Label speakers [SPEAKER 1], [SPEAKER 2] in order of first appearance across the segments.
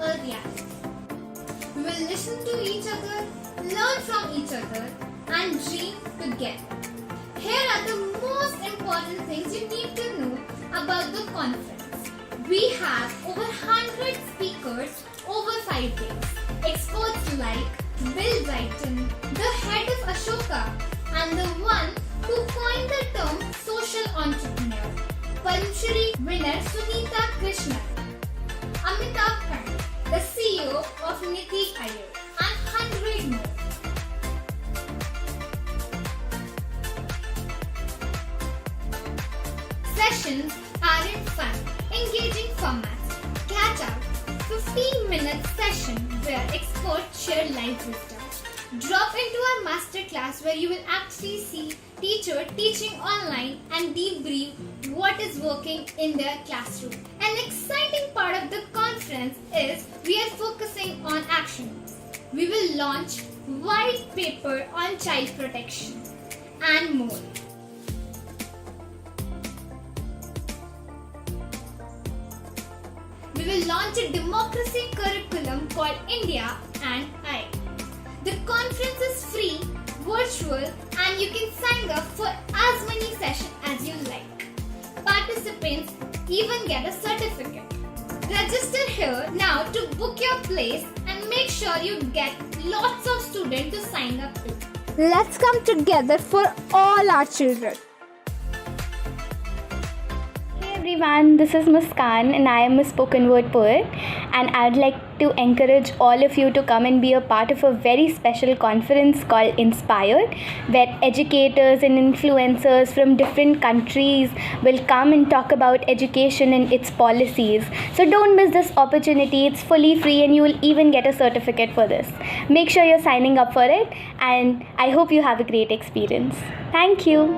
[SPEAKER 1] our reality. We will listen to each other, learn from each other, and dream together. Here are the most important things you need to know about the conference. We have over 100 speakers over 5 days. Experts like Bill Brighton, the head of Ashoka, and the one who coined the term social entrepreneur, Padma Shri winner Sunita Krishnan, Amitabh Pandit, the CEO of Niti Aayog, and 100 more. Sessions are in fun, engaging formats. Catch out 15-minute session where experts share life wisdom. Drop into our masterclass where you will actually see teacher teaching online and debrief what is working in their classroom. An exciting part of the conference is we are focusing on actions. We will launch white paper on child protection and more. We will launch a democracy curriculum called India and I. The conference is free, virtual, and you can sign up for as many sessions as you like. Participants even get a certificate. Register here now to book your place and make sure you get lots of students to sign up too. Let's come together for all our children.
[SPEAKER 2] Hey everyone, this is Muskan and I am a spoken word poet, and I'd like to encourage all of you to come and be a part of a very special conference called inspirED, where educators and influencers from different countries will come and talk about education and its policies. So don't miss this opportunity. It's fully free and you will even get a certificate for this. Make sure you're signing up for it, and I hope you have a great experience. Thank you.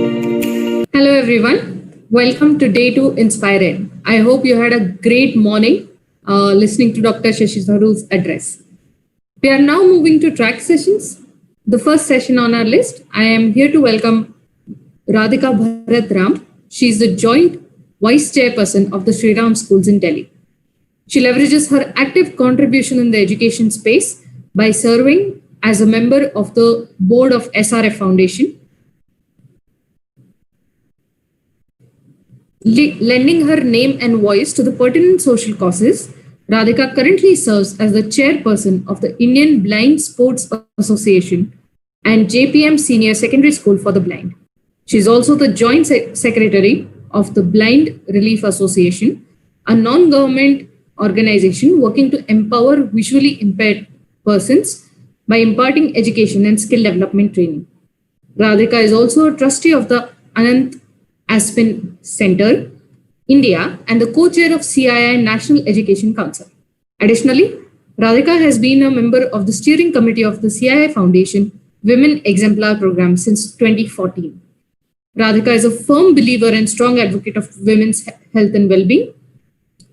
[SPEAKER 3] Hello everyone. Welcome to day 2 inspirED. I hope you had a great morning listening to Dr. Shashi Tharoor's address. We are now moving to track sessions. The first session on our list, I am here to welcome Radhika Bharat Ram. She is the joint vice chairperson of the Sri Ram schools in Delhi. She leverages her active contribution in the education space by serving as a member of the board of SRF Foundation, lending her name and voice to the pertinent social causes. Radhika currently serves as the chairperson of the Indian Blind Sports Association and JPM Senior Secondary School for the Blind. She is also the joint secretary of the Blind Relief Association, a non-government organization working to empower visually impaired persons by imparting education and skill development training. Radhika is also a trustee of the Anant Aspin Center, India, and the co-chair of CII National Education Council. Additionally, Radhika has been a member of the steering committee of the CII Foundation Women Exemplar Program since 2014. Radhika is a firm believer and strong advocate of women's health and well-being.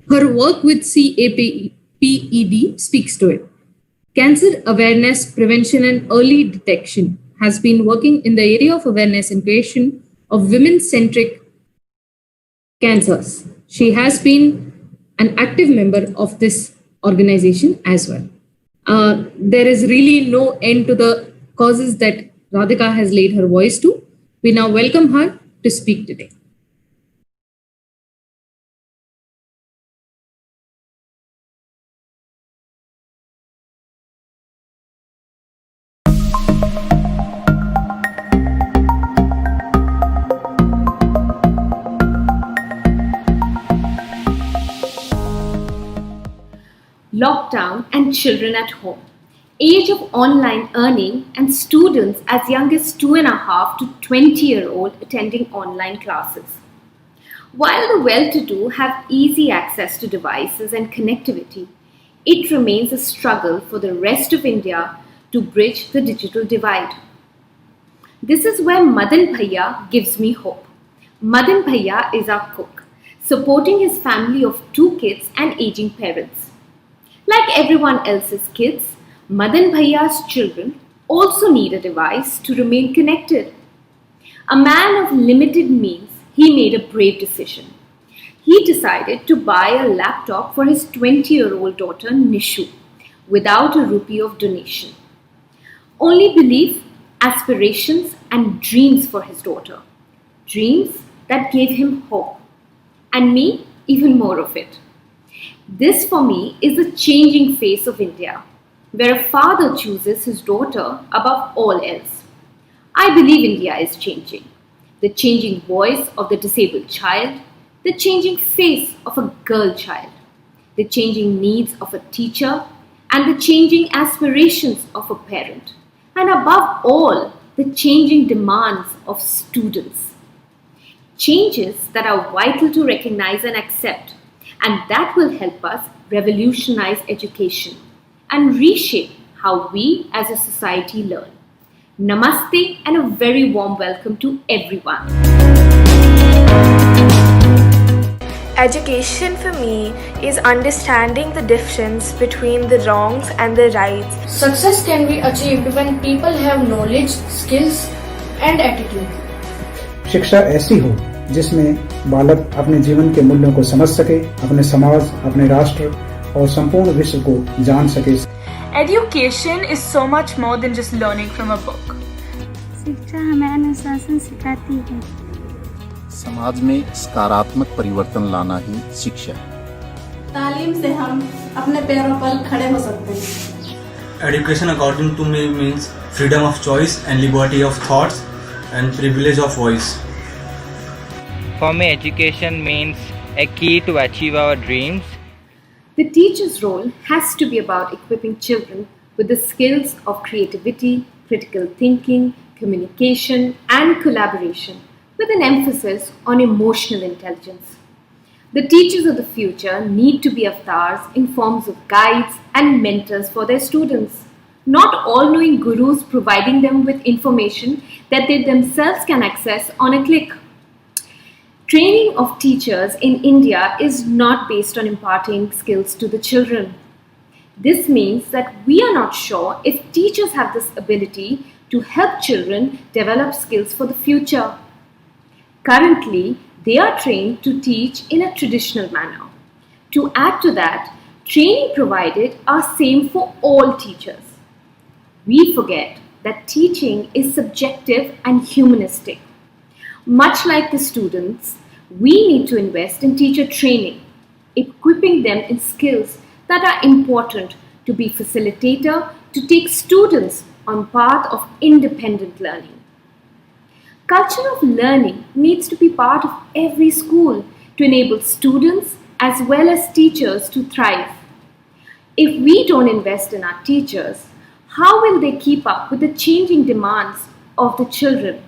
[SPEAKER 3] Her work with CAPED speaks to it. Cancer awareness, prevention, and early detection has been working in the area of awareness and creation of women-centric cancers. She has been an active member of this organization as well. There is really no end to the causes that Radhika has laid her voice to. We now welcome her to speak today.
[SPEAKER 4] Lockdown and children at home, age of online earning, and students as young as 2.5 to 20-year-old attending online classes. While the well-to-do have easy access to devices and connectivity, it remains a struggle for the rest of India to bridge the digital divide. This is where Madan Bhaiya gives me hope. Madan Bhaiya is our cook, supporting his family of 2 kids and aging parents. Like everyone else's kids, Madan Bhaiya's children also need a device to remain connected. A man of limited means, he made a brave decision. He decided to buy a laptop for his 20-year-old daughter Nishu without a rupee of donation. Only belief, aspirations, and dreams for his daughter. Dreams that gave him hope. And me, even more of it. This for me is the changing face of India, where a father chooses his daughter above all else. I believe India is changing. The changing voice of the disabled child, the changing face of a girl child, the changing needs of a teacher, and the changing aspirations of a parent, and above all, the changing demands of students. Changes that are vital to recognize and accept, and that will help us revolutionize education and reshape how we as a society learn. Namaste and a very warm welcome to everyone.
[SPEAKER 5] Education for me is understanding the difference between the wrongs and the rights.
[SPEAKER 6] Success can be achieved when people have knowledge, skills and attitude.
[SPEAKER 7] शिक्षा ऐसी हो जिसमें बालक अपने जीवन के मूल्यों को समझ सके, अपने समाज, अपने राष्ट्र और संपूर्ण विश्व को जान सके.
[SPEAKER 5] Education is so much more than just learning from a book.
[SPEAKER 8] शिक्षा हमें अनुशासन सिखाती है.
[SPEAKER 9] समाज में सकारात्मक परिवर्तन लाना ही शिक्षा है.
[SPEAKER 10] तालीम से हम अपने पैरों पर खड़े हो सकते हैं.
[SPEAKER 11] Education according to me means freedom of choice and liberty of thoughts and privilege of voice.
[SPEAKER 12] For me, education means a key to achieve our dreams.
[SPEAKER 4] The teacher's role has to be about equipping children with the skills of creativity, critical thinking, communication, and collaboration, with an emphasis on emotional intelligence. The teachers of the future need to be avatars in forms of guides and mentors for their students. not all-knowing gurus providing them with information that they themselves can access on a click. Training of teachers in India is not based on imparting skills to the children. This means that we are not sure if teachers have this ability to help children develop skills for the future. Currently, they are trained to teach in a traditional manner. To add to that, training provided are same for all teachers. We forget that teaching is subjective and humanistic. Much like the students, we need to invest in teacher training, equipping them in skills that are important to be facilitator, to take students on path of independent learning. Culture of learning needs to be part of every school to enable students as well as teachers to thrive. If we don't invest in our teachers, how will they keep up with the changing demands of the children?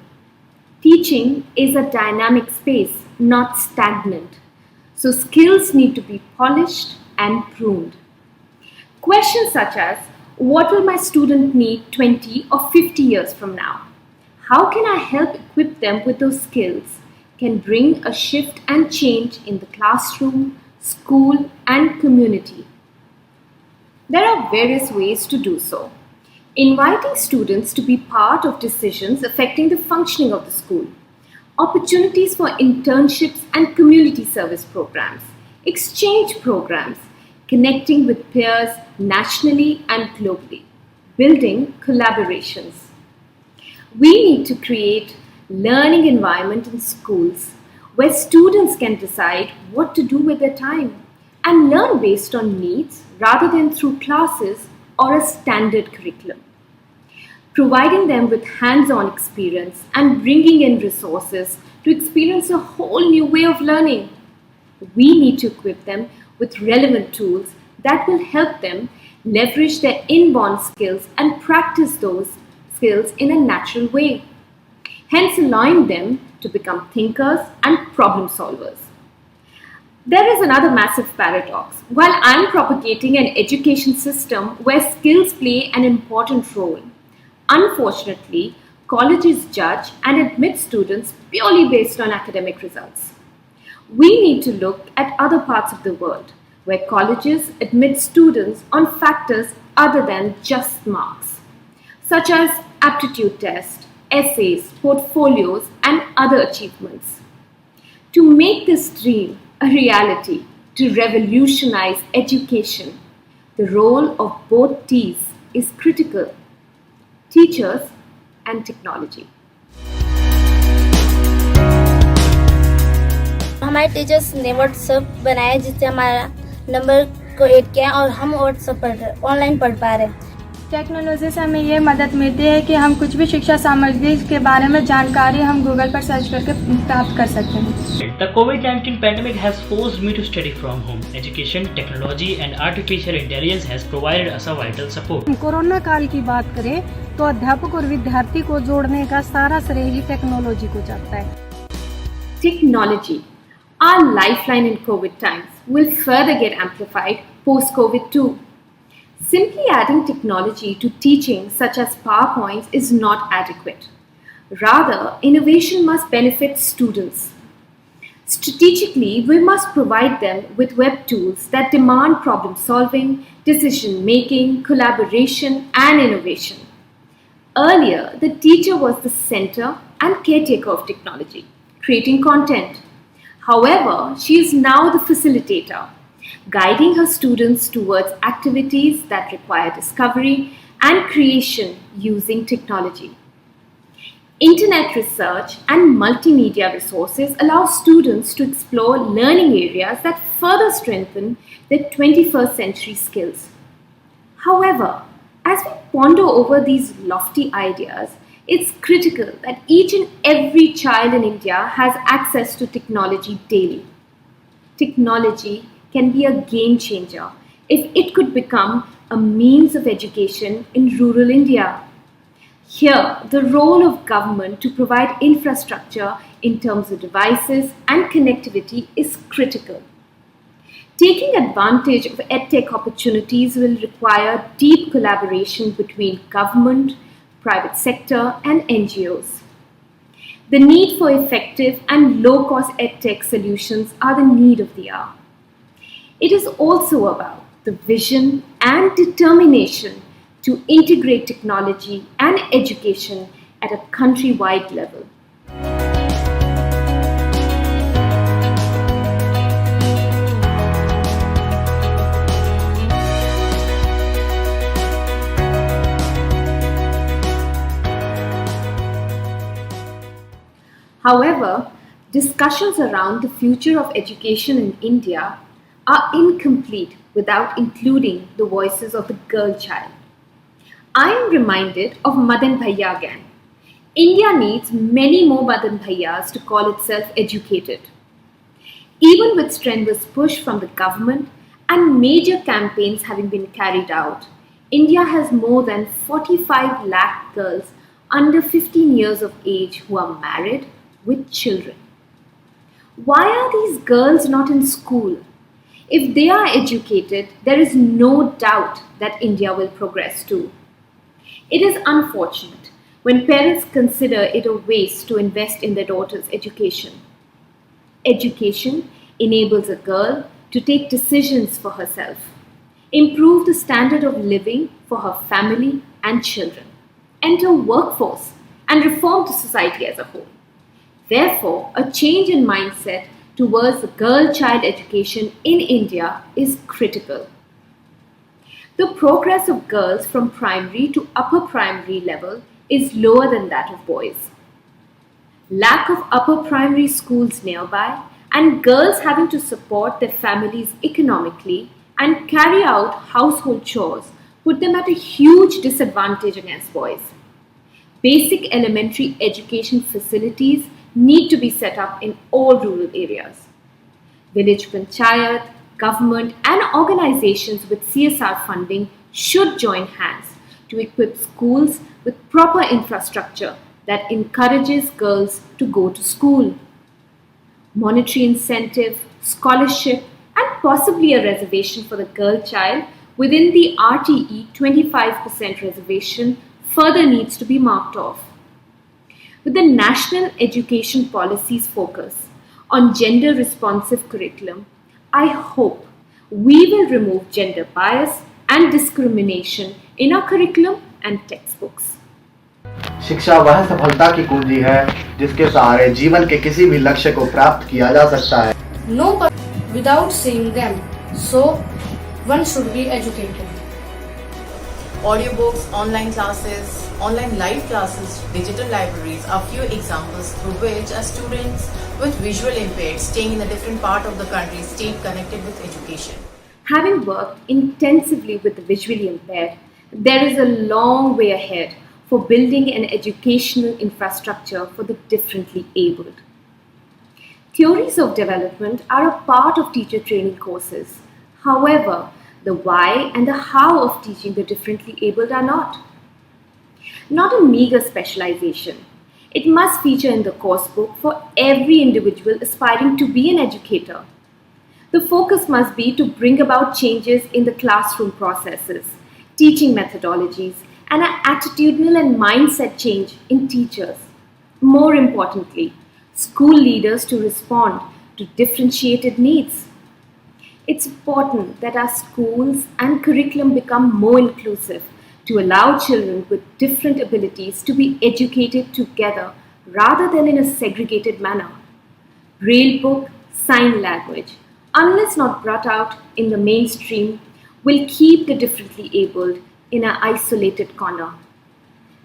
[SPEAKER 4] Teaching is a dynamic space, not stagnant. So skills need to be polished and pruned. Questions such as, what will my student need 20 or 50 years from now? How can I help equip them with those skills? Can bring a shift and change in the classroom, school, and community. There are various ways to do so. Inviting students to be part of decisions affecting the functioning of the school. Opportunities for internships and community service programs. Exchange programs. Connecting with peers nationally and globally. Building collaborations. We need to create learning environment in schools where students can decide what to do with their time and learn based on needs rather than through classes or a standard curriculum. Providing them with hands-on experience and bringing in resources to experience a whole new way of learning. We need to equip them with relevant tools that will help them leverage their inborn skills and practice those skills in a natural way, hence allowing them to become thinkers and problem solvers. There is another massive paradox. While I'm propagating an education system where skills play an important role, unfortunately, colleges judge and admit students purely based on academic results. We need to look at other parts of the world where colleges admit students on factors other than just marks, such as aptitude tests, essays, portfolios, and other achievements. To make this dream a reality, to revolutionize education, the role of both T's is critical: teachers and technology.
[SPEAKER 13] हमारे teachers ने WhatsApp बनाया जिससे हमारा number को add किया और हम WhatsApp पर ऑनलाइन पढ़ पा रहे हैं।
[SPEAKER 14] टेक्नोलॉजी से हमें ये मदद मिलती है कि हम कुछ भी शिक्षा सामग्री के बारे में जानकारी हम गूगल पर सर्च करके प्राप्त कर सकते हैं।
[SPEAKER 15] The COVID-19 pandemic has forced me to study from home. Education, technology and artificial intelligence has provided us a vital support.
[SPEAKER 16] Corona काल की बात करें तो अध्यापक और विद्यार्थी को जोड़ने का सारा श्रेय ही टेक्नोलॉजी को जाता है।
[SPEAKER 4] Technology, our lifeline in COVID times, will further get amplified post-COVID too. Simply adding technology to teaching such as PowerPoints is not adequate. Rather, innovation must benefit students. Strategically, we must provide them with web tools that demand problem solving, decision making, collaboration, and innovation. Earlier, the teacher was the center and caretaker of technology, creating content. However, she is now the facilitator, guiding her students towards activities that require discovery and creation using technology. Internet research and multimedia resources allow students to explore learning areas that further strengthen their 21st century skills. However, as we ponder over these lofty ideas, it's critical that each and every child in India has access to technology daily. Technology can be a game changer if it could become a means of education in rural India. Here, the role of government to provide infrastructure in terms of devices and connectivity is critical. Taking advantage of EdTech opportunities will require deep collaboration between government, private sector, and NGOs. The need for effective and low-cost EdTech solutions are the need of the hour. It is also about the vision and determination to integrate technology and education at a countrywide level. However, discussions around the future of education in India are incomplete without including the voices of the girl child. I am reminded of Madan Bhaiya again. India needs many more Madan Bhaiyas to call itself educated. Even with strenuous push from the government and major campaigns having been carried out, India has more than 45 lakh girls under 15 years of age who are married with children. Why are these girls not in school? If they are educated, there is no doubt that India will progress too. It is unfortunate when parents consider it a waste to invest in their daughter's education. Education enables a girl to take decisions for herself, improve the standard of living for her family and children, enter workforce, and reform the society as a whole. Therefore, a change in mindset towards girl-child education in India is critical. The progress of girls from primary to upper primary level is lower than that of boys. Lack of upper primary schools nearby and girls having to support their families economically and carry out household chores put them at a huge disadvantage against boys. Basic elementary education facilities need to be set up in all rural areas. Village panchayat, government and organizations with CSR funding should join hands to equip schools with proper infrastructure that encourages girls to go to school. Monetary incentive, scholarship and possibly a reservation for the girl child within the RTE 25% reservation further needs to be marked off. With the national education policy's focus on gender-responsive curriculum, I hope we will remove gender bias and discrimination in our curriculum and textbooks.
[SPEAKER 17] शिक्षा वह सफलता की कुंजी है जिसके सहारे जीवन के किसी भी लक्ष्य को प्राप्त किया जा सकता है.
[SPEAKER 6] No without seeing them, so one should be educated.
[SPEAKER 18] Audiobooks, online classes, online live classes, digital libraries are few examples through which our students with visual impaired staying in a different part of the country stay connected with education.
[SPEAKER 4] Having worked intensively with the visually impaired, there is a long way ahead for building an educational infrastructure for the differently abled. Theories of development are a part of teacher training courses. However, the why and the how of teaching the differently abled are not. Not a meager specialization. It must feature in the course book for every individual aspiring to be an educator. The focus must be to bring about changes in the classroom processes, teaching methodologies, and an attitudinal and mindset change in teachers. More importantly, school leaders to respond to differentiated needs. It's important that our schools and curriculum become more inclusive to allow children with different abilities to be educated together rather than in a segregated manner. Braille book, sign language, unless not brought out in the mainstream, will keep the differently abled in an isolated corner.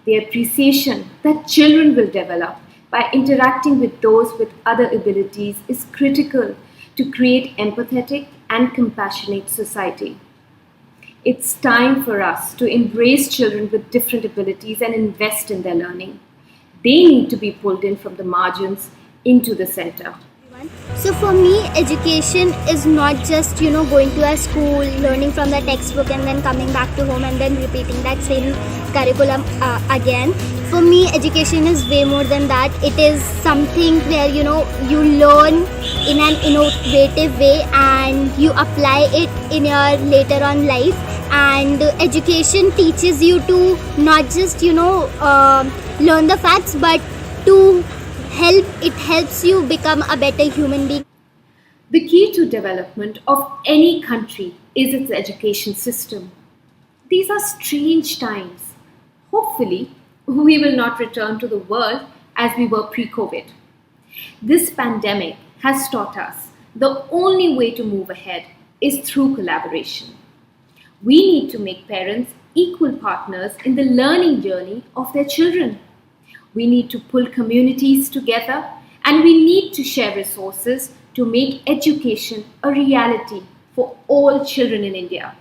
[SPEAKER 4] The appreciation that children will develop by interacting with those with other abilities is critical to create empathetic and compassionate society. It's time for us to embrace children with different abilities and invest in their learning. They need to be pulled in from the margins into the center.
[SPEAKER 13] So for me, education is not just, going to a school, learning from the textbook and then coming back to home and then repeating that same curriculum again. For me, education is way more than that. It is something where, you learn in an innovative way and you apply it in your later on life. And education teaches you to not just learn the facts, but to helps you become a better human being.
[SPEAKER 4] The key to development of any country is its education system. These are strange times. Hopefully, we will not return to the world as we were pre-COVID. This pandemic has taught us the only way to move ahead is through collaboration. We need to make parents equal partners in the learning journey of their children. We need to pull communities together and we need to share resources to make education a reality for all children in India.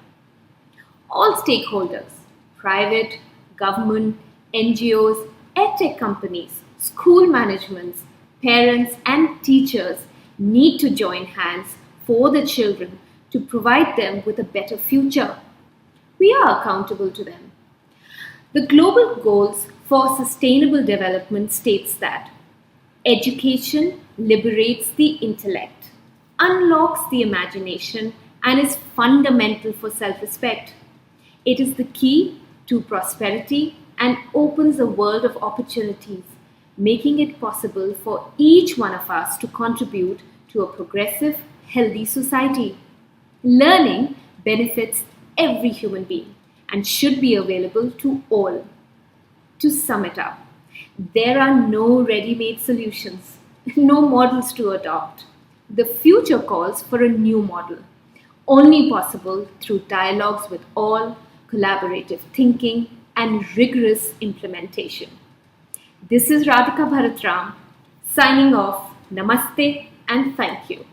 [SPEAKER 4] All stakeholders, private, government, NGOs, edtech companies, school managements, parents and teachers need to join hands for the children to provide them with a better future. We are accountable to them. The Global Goals for Sustainable Development states that education liberates the intellect, unlocks the imagination, and is fundamental for self-respect. It is the key to prosperity and opens a world of opportunities, making it possible for each one of us to contribute to a progressive, healthy society. Learning benefits every human being and should be available to all. To sum it up, there are no ready-made solutions, no models to adopt. The future calls for a new model, only possible through dialogues with all, collaborative thinking, and rigorous implementation. This is Radhika Bharatram signing off. Namaste and thank you.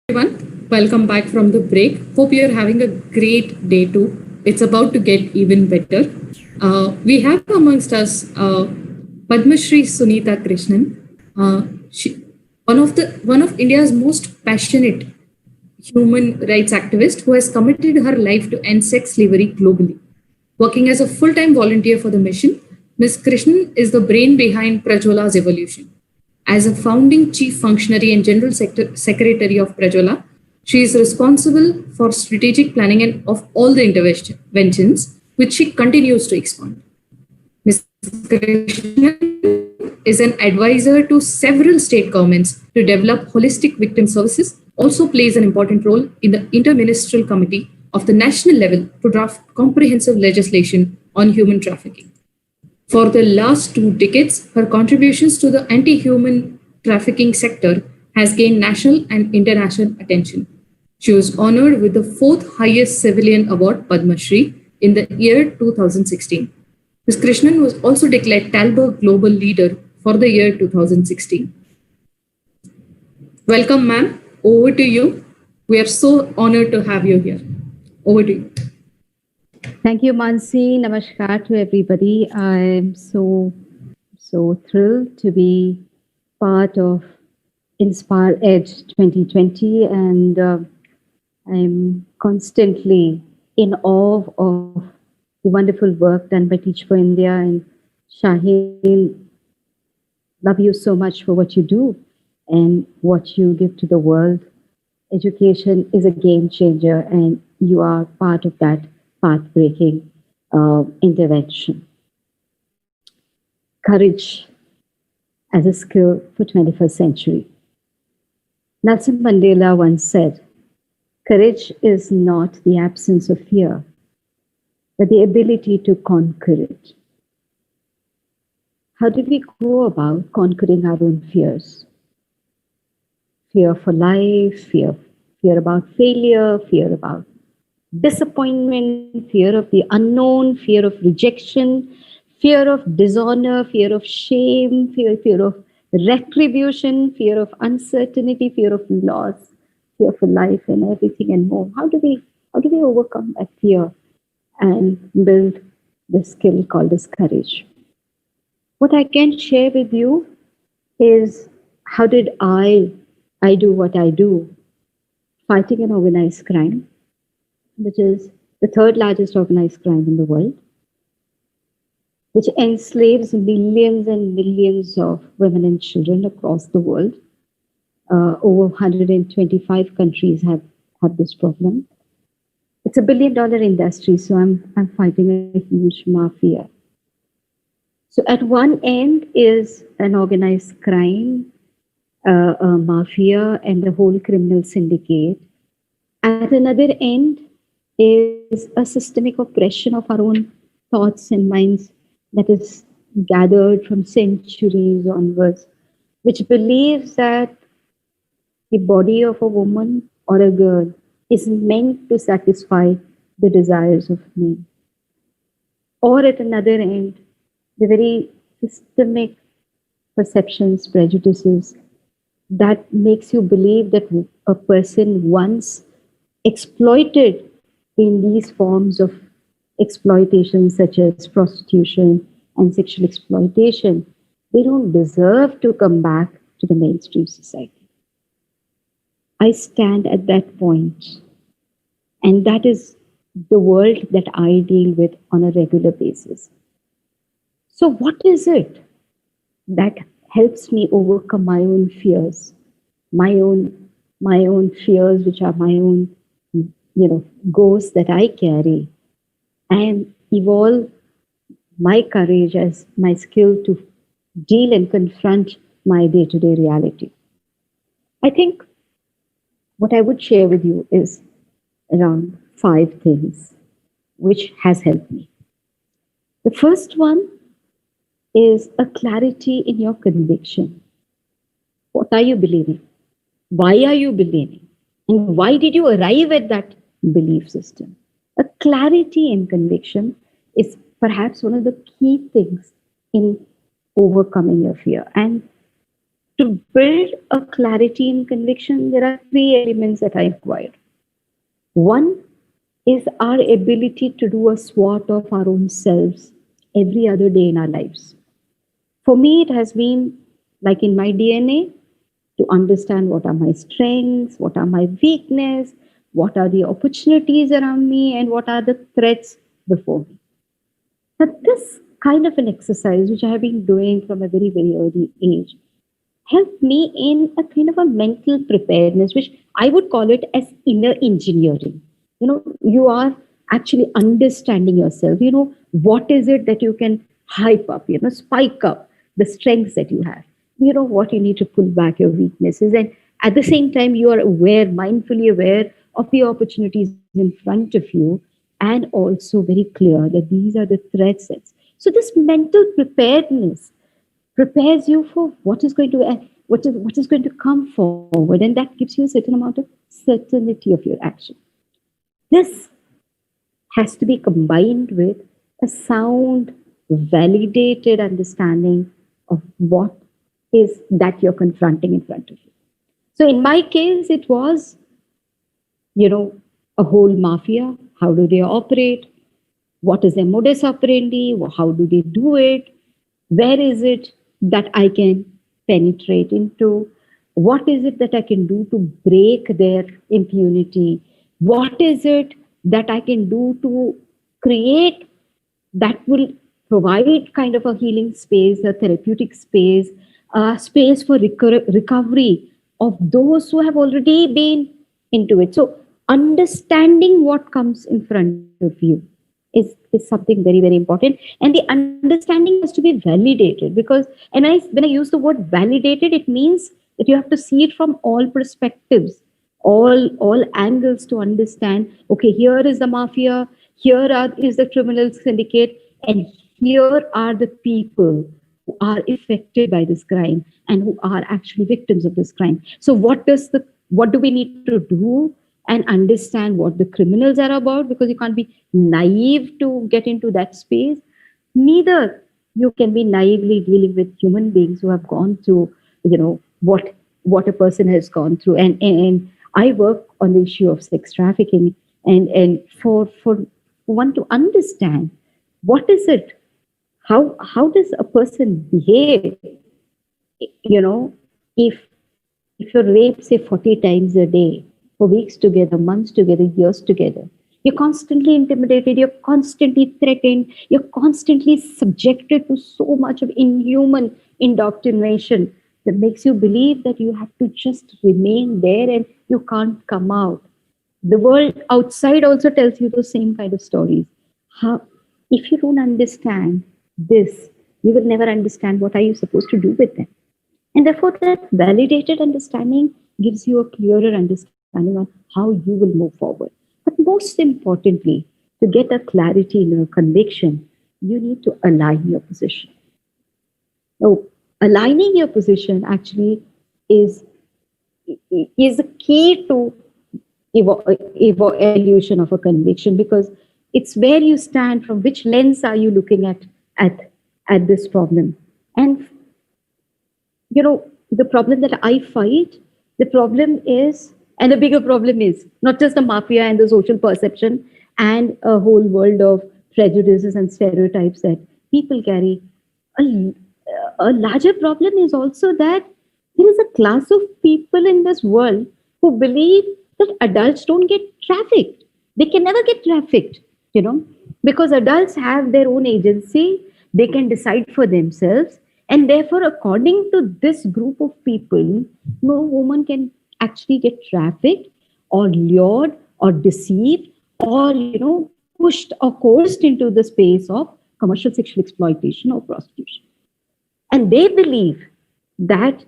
[SPEAKER 3] Everyone, welcome back from the break. Hope you're having a great day too. It's about to get even better. We have amongst us Padma Shri Sunita Krishnan, one of India's most passionate human rights activist who has committed her life to end sex slavery globally. Working as a full-time volunteer for the mission, Ms. Krishnan is the brain behind Prajwala's evolution. As a founding chief functionary and general secretary of Prajwala, she is responsible for strategic planning and of all the interventions, which she continues to expand. Ms. Krishnan is an advisor to several state governments to develop holistic victim services, also plays an important role in the interministerial committee of the national level to draft comprehensive legislation on human trafficking. For the last 2 decades, her contributions to the anti-human trafficking sector has gained national and international attention. She was honored with the 4th highest civilian award, Padma Shri, in the year 2016. Ms. Krishnan was also declared Talbot Global Leader for the year 2016. Welcome, ma'am. Over to you. We are so honored to have you here. Over to you.
[SPEAKER 19] Thank you, Mansi. Namaskar to everybody. I'm so So thrilled to be part of inspirED 2020, and I'm constantly in awe of the wonderful work done by Teach for India. And Shaheen, love you so much for what you do and what you give to the world. Education is a game changer, and you are part of that path-breaking intervention. Courage as a skill for 21st century. Nelson Mandela once said, "Courage is not the absence of fear, but the ability to conquer it." How do we go about conquering our own fears? Fear for life, fear about failure, fear about disappointment, fear of the unknown, fear of rejection, fear of dishonor, fear of shame, fear of retribution, fear of uncertainty, fear of loss, fear for life, and everything and more. How do we overcome that fear and build the skill called as courage? What I can share with you is how did I do what I do, fighting an organized crime, which is the third largest organized crime in the world, which enslaves millions and millions of women and children across the world. Over 125 countries have this problem. It's a $1 billion industry, so I'm fighting a huge mafia. So at one end is an organized crime, a mafia, and the whole criminal syndicate. At another end is a systemic oppression of our own thoughts and minds that is gathered from centuries onwards, which believes that the body of a woman or a girl is meant to satisfy the desires of men. Or at another end, the very systemic perceptions, prejudices that makes you believe that a person once exploited in these forms of exploitation such as prostitution and sexual exploitation, they don't deserve to come back to the mainstream society. I stand at that point, and that is the world that I deal with on a regular basis. So what is it that helps me overcome my own fears, my own fears, which are my own, ghosts that I carry, and evolve my courage as my skill to deal and confront my day-to-day reality? I think what I would share with you is around 5 things which has helped me. The first one is a clarity in your conviction. What are you believing? Why are you believing? And why did you arrive at that belief system? A clarity in conviction is perhaps one of the key things in overcoming your fear. And to build a clarity in conviction, there are 3 elements that I require. One is our ability to do a SWOT of our own selves every other day in our lives. For me, it has been like in my DNA to understand what are my strengths, what are my weaknesses, what are the opportunities around me, and what are the threats before me. Now, this kind of an exercise, which I have been doing from a very, very early age, helped me in a kind of a mental preparedness, which I would call it as inner engineering. You are actually understanding yourself. What is it that you can hype up, spike up the strengths that you have. What you need to pull back your weaknesses. And at the same time, you are aware, mindfully aware of the opportunities in front of you, and also very clear that these are the threats. So this mental preparedness prepares you for what is going to come forward, and that gives you a certain amount of certainty of your action. This has to be combined with a sound, validated understanding of what is that you're confronting in front of you. So in my case, it was, a whole mafia. How do they operate? What is their modus operandi? How do they do it? Where is it that I can penetrate into? What is it that I can do to break their impunity? What is it that I can do to create that will provide kind of a healing space, a therapeutic space, a space for recovery of those who have already been into it? So understanding what comes in front of you is something very, very important. And the understanding has to be validated, because when I use the word validated, it means that you have to see it from all perspectives, all angles, to understand, okay, here is the mafia, is the criminal syndicate, and here are the people who are affected by this crime and who are actually victims of this crime. So what do we need to do and understand what the criminals are about? Because you can't be naive to get into that space. Neither you can be naively dealing with human beings who have gone through, what a person has gone through. And I work on the issue of sex trafficking, and for one to understand what is it, how does a person behave, if you're raped, say, 40 times a day, for weeks together, months together, years together, you're constantly intimidated, you're constantly threatened, you're constantly subjected to so much of inhuman indoctrination that makes you believe that you have to just remain there and you can't come out. The world outside also tells you the same kind of stories. If you don't understand this, you will never understand what are you supposed to do with them. And therefore, that validated understanding gives you a clearer understanding on how you will move forward. But most importantly, to get a clarity in your conviction, you need to align your position. Now, aligning your position actually is the key to evolution of a conviction, because it's where you stand, from which lens are you looking at this problem. And the problem that I fight, the problem is, and the bigger problem is, not just the mafia and the social perception and a whole world of prejudices and stereotypes that people carry. A larger problem is also that there is a class of people in this world who believe that adults don't get trafficked. They can never get trafficked, because adults have their own agency. They can decide for themselves. And therefore, according to this group of people, no woman can actually get trafficked or lured or deceived or, pushed or coerced into the space of commercial sexual exploitation or prostitution. And they believe that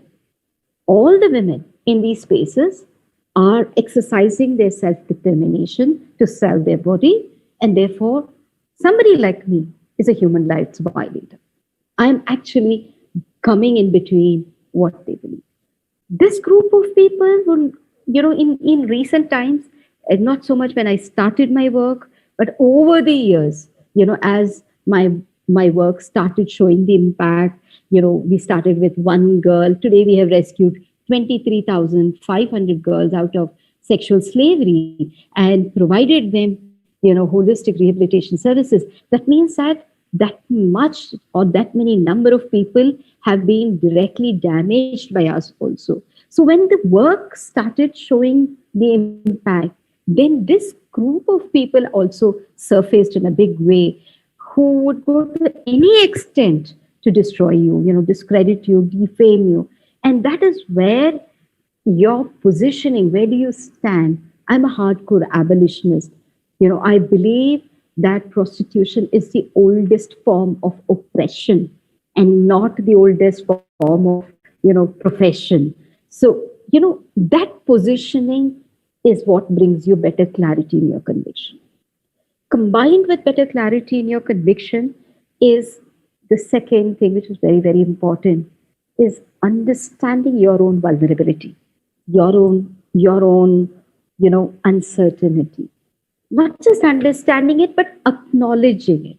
[SPEAKER 19] all the women in these spaces are exercising their self-determination to sell their body, and therefore somebody like me is a human rights violator. I'm actually coming in between what they believe. This group of people will, in recent times, and not so much when I started my work, but over the years, as my work started showing the impact, we started with one girl. Today we have rescued 23,500 girls out of sexual slavery and provided them, holistic rehabilitation services. That means that much or that many number of people have been directly damaged by us also. So when the work started showing the impact, then this group of people also surfaced in a big way, who would go to any extent to destroy you, discredit you, defame you. And that is where your positioning, where do you stand? I'm a hardcore abolitionist. I believe that prostitution is the oldest form of oppression and not the oldest form of, profession. So, that positioning is what brings you better clarity in your conviction. Combined with better clarity in your conviction is the second thing, which is very, very important, is understanding your own vulnerability, your own, uncertainty. Not just understanding it, but acknowledging it.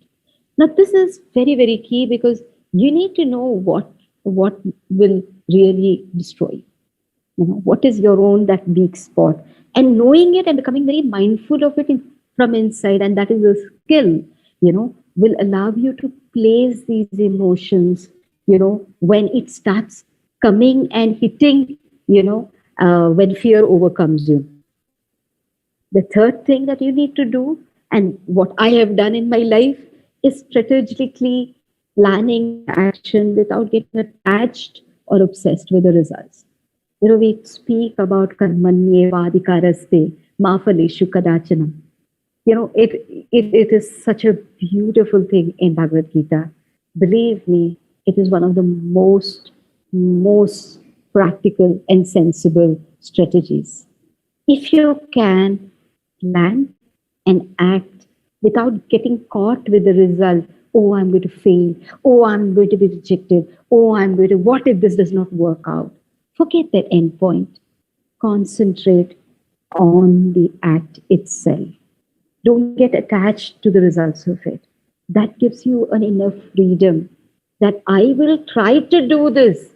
[SPEAKER 19] Now, this is very, very key, because you need to know what will really destroy you. What is your own, that weak spot, and knowing it and becoming very mindful of it from inside. And that is a skill, will allow you to replace these emotions, when it starts coming and hitting, when fear overcomes you. The third thing that you need to do, and what I have done in my life, is strategically planning action without getting attached or obsessed with the results. We speak about karmanyevadikaraste, ma phaleshu kadachana. It is such a beautiful thing in Bhagavad Gita. Believe me, it is one of the most practical and sensible strategies. If you can plan and act without getting caught with the result, oh, I'm going to fail, oh, I'm going to be rejected, oh, what if this does not work out? Forget that end point. Concentrate on the act itself. Don't get attached to the results of it. That gives you an enough freedom that I will try to do this.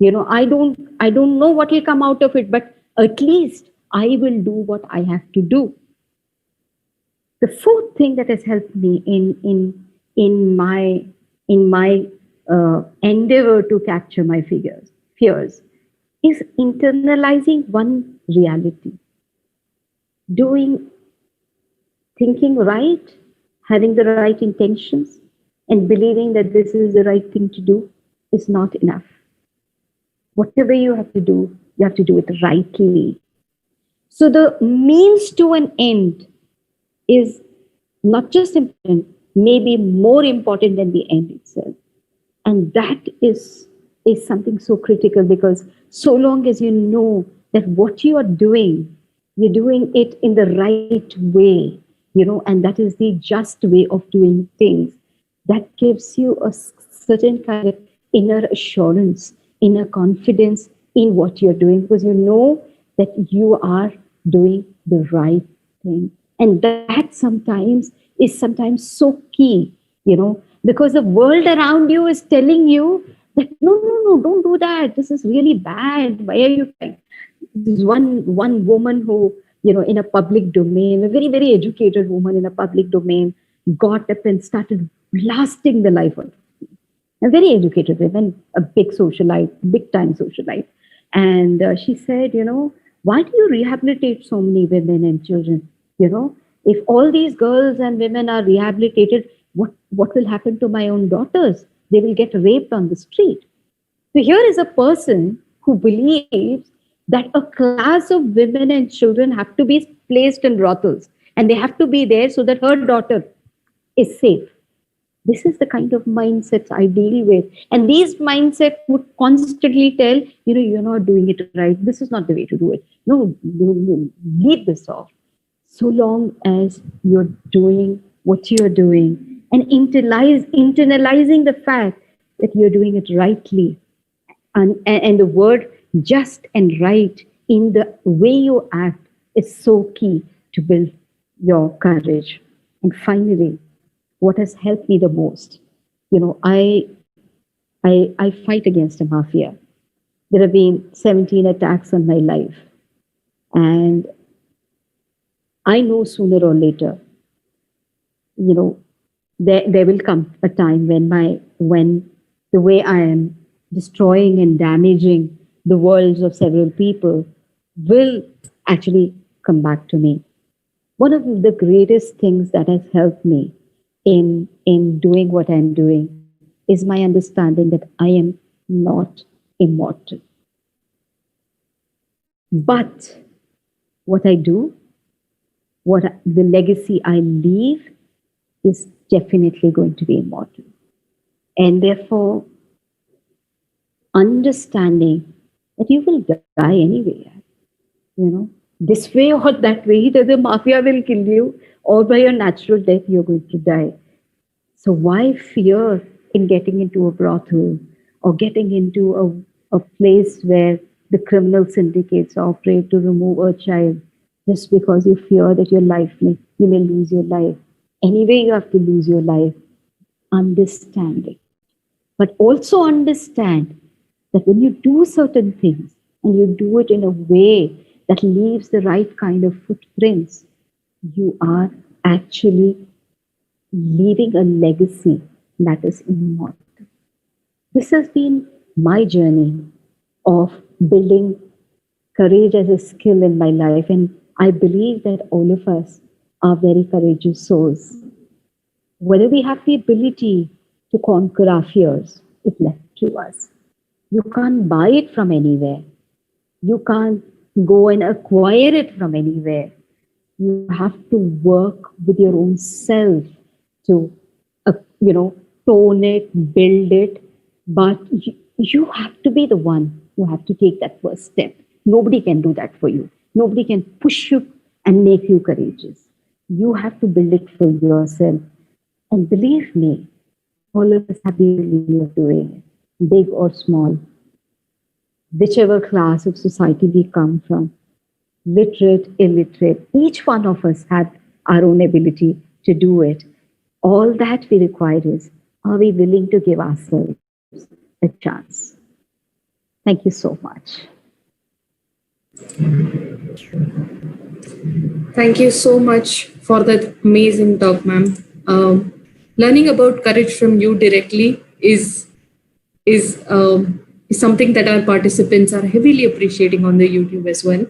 [SPEAKER 19] I don't know what will come out of it, but at least I will do what I have to do. The fourth thing that has helped me in my endeavor to capture my fears is internalizing one reality. Thinking right, having the right intentions, and believing that this is the right thing to do is not enough. Whatever you have to do it rightly. So the means to an end is not just important, maybe more important than the end itself. And that is something so critical, because so long as you know that what you are doing, you're doing it in the right way, and that is the just way of doing things, that gives you a certain kind of inner assurance, inner confidence in what you're doing, because you know that you are doing the right thing. And that is sometimes so key, because the world around you is telling you that no, don't do that. This is really bad. Why are you trying? There's one woman who, in a public domain, a very, very educated woman in a public domain, got up and started blasting the life out of me. A very educated woman, a big socialite, big time socialite. And she said, why do you rehabilitate so many women and children? If all these girls and women are rehabilitated, what will happen to my own daughters? They will get raped on the street. So here is a person who believes that a class of women and children have to be placed in brothels, and they have to be there so that her daughter is safe. This is the kind of mindsets I deal with. And these mindsets would constantly tell, you're not doing it right. This is not the way to do it. No, you leave this off. So long as you're doing what you're doing and internalizing the fact that you're doing it rightly, and the word just and right in the way you act is so key to build your courage. And finally, what has helped me the most, I fight against a mafia. There have been 17 attacks on my life, and I know sooner or later, there will come a time when the way I am destroying and damaging the worlds of several people will actually come back to me. One of the greatest things that has helped me in doing what I'm doing is my understanding that I am not immortal. But what I do, the legacy I leave is definitely going to be immortal. And therefore, understanding that you will die anyway, this way or that way, either the mafia will kill you or by your natural death, you're going to die. So why fear in getting into a brothel or getting into a place where the criminal syndicates operate to remove a child just because you fear that you may lose your life? Anyway, you have to lose your life. Understand it. But also understand that when you do certain things and you do it in a way that leaves the right kind of footprints, you are actually leaving a legacy that is immortal. This has been my journey of building courage as a skill in my life, and I believe that all of us are very courageous souls. Whether we have the ability to conquer our fears is left to us. You can't buy it from anywhere. You can't go and acquire it from anywhere. You have to work with your own self to, tone it, build it. But you have to be the one who have to take that first step. Nobody can do that for you. Nobody can push you and make you courageous. You have to build it for yourself. And believe me, all of us have the ability of doing it, big or small. Whichever class of society we come from, literate, illiterate, each one of us had our own ability to do it. All that we require is, are we willing to give ourselves a chance? Thank you so much.
[SPEAKER 3] Thank you so much for that amazing talk, ma'am. Learning about courage from you directly is something that our participants are heavily appreciating on the YouTube as well.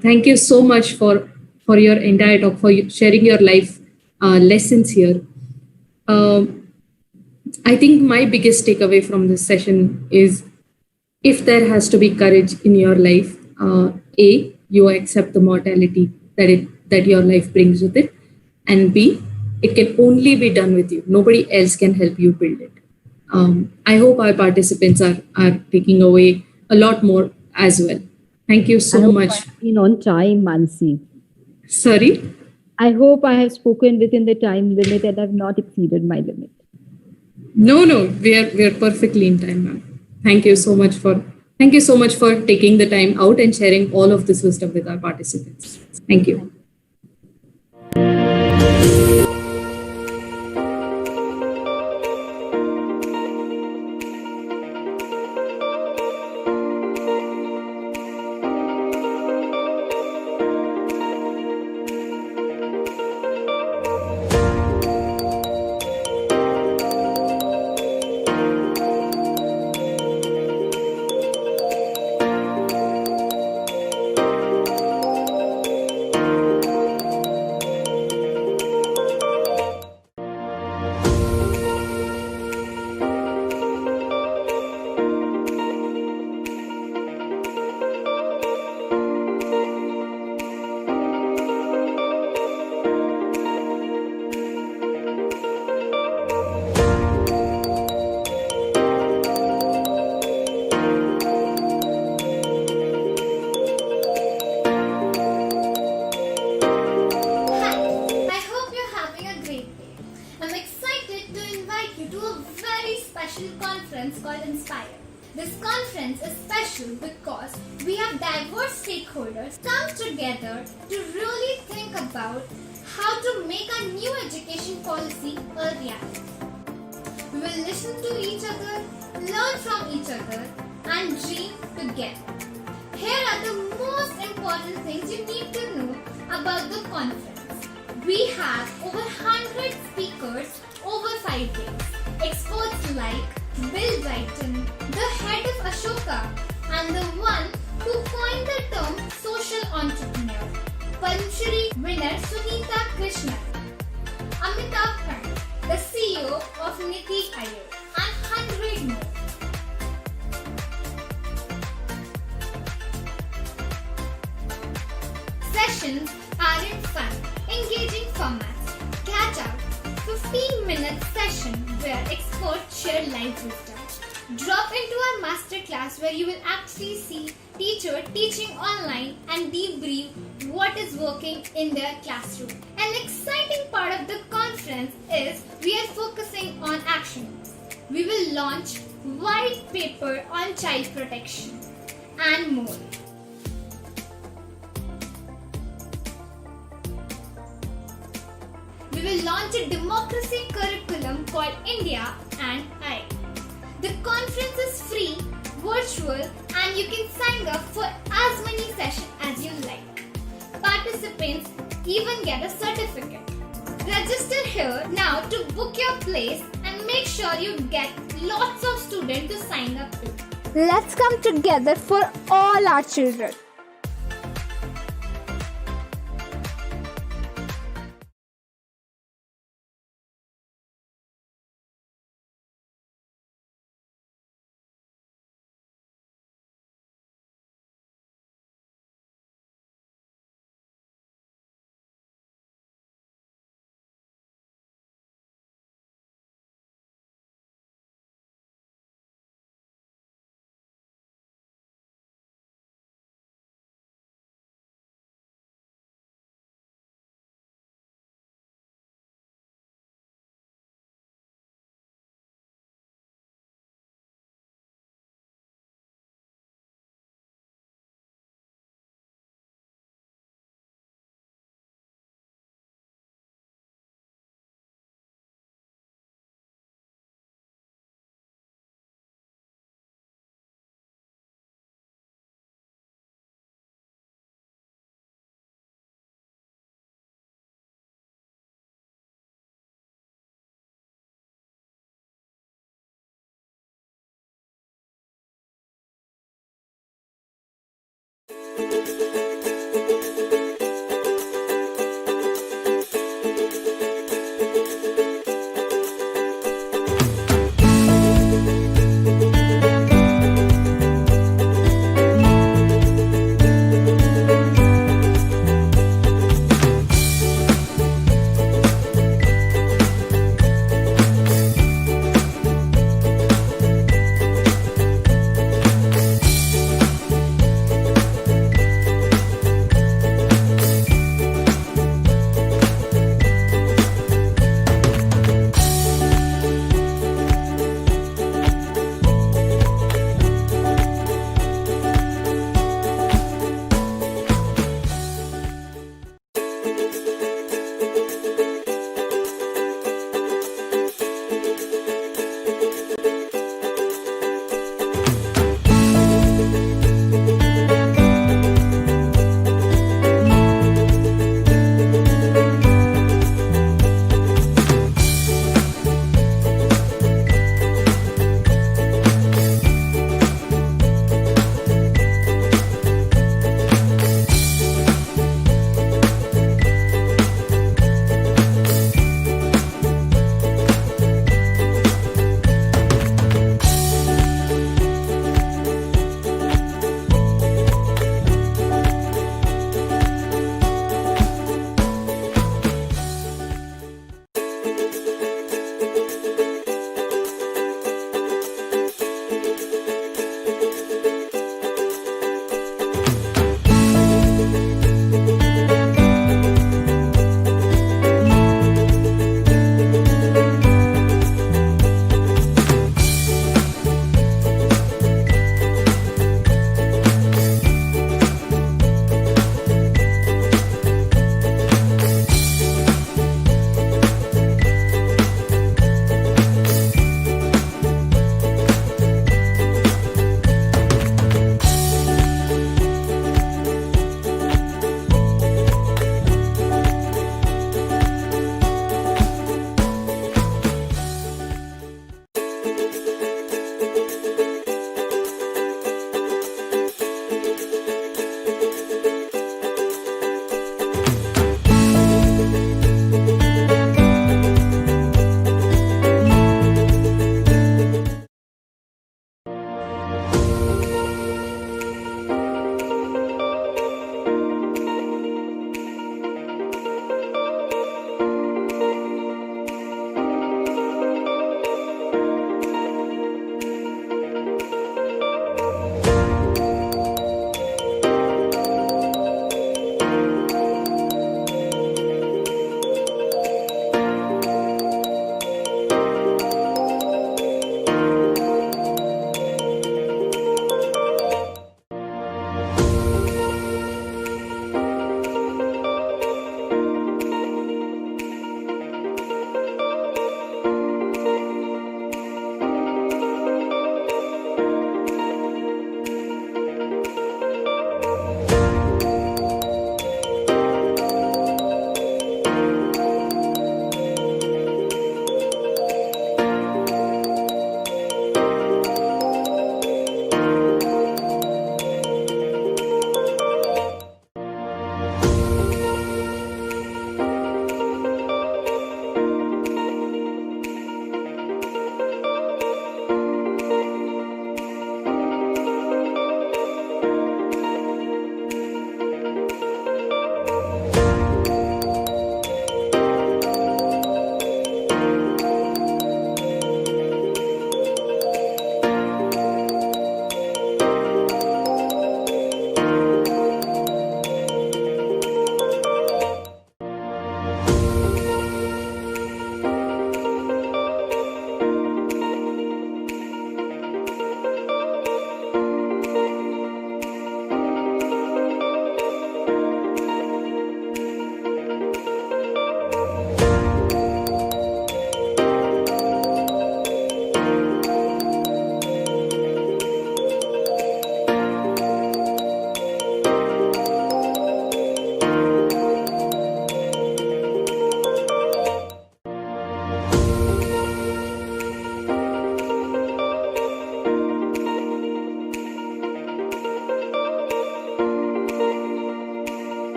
[SPEAKER 3] Thank you so much for your entire talk, for sharing your life lessons here. I think my biggest takeaway from this session is, if there has to be courage in your life, A, you accept the mortality that your life brings with it, and B, it can only be done with you. Nobody else can help you build it. I hope our participants are taking away a lot more as well. Thank you so much.
[SPEAKER 19] I've been on time, Mansi.
[SPEAKER 3] Sorry?
[SPEAKER 19] I hope I have spoken within the time limit and I've not exceeded my limit.
[SPEAKER 3] No, we are perfectly in time, ma'am. Thank you so much for taking the time out and sharing all of this wisdom with our participants. Thank you.
[SPEAKER 1] conference called inspirED. This conference is special because we have diverse stakeholders come together to really think about how to make our new education policy a reality. We will listen to each other, learn from each other, and dream together. Here are the most important things you need to know about the conference. We have over 100 speakers over 5 days. Experts like Bill Brighton, the head of Ashoka, and the one who coined the term social entrepreneur, Padma Shri winner Sunita Krishnan, Amitabh Kant, the CEO of Niti Aayog, and 100 more. Sessions are in fun, engaging formats. Catch out 15-minute session where experts share live wisdom. Drop into our masterclass where you will actually see teacher teaching online and debrief what is working in their classroom. An exciting part of the conference is we are focusing on action. We will launch white paper on child protection and more. We will launch a democracy curriculum called India and I. The conference is free, virtual, and you can sign up for as many sessions as you like. Participants even get a certificate. Register here now to book your place and make sure you get lots of students to sign up too.
[SPEAKER 20] Let's come together for all our children.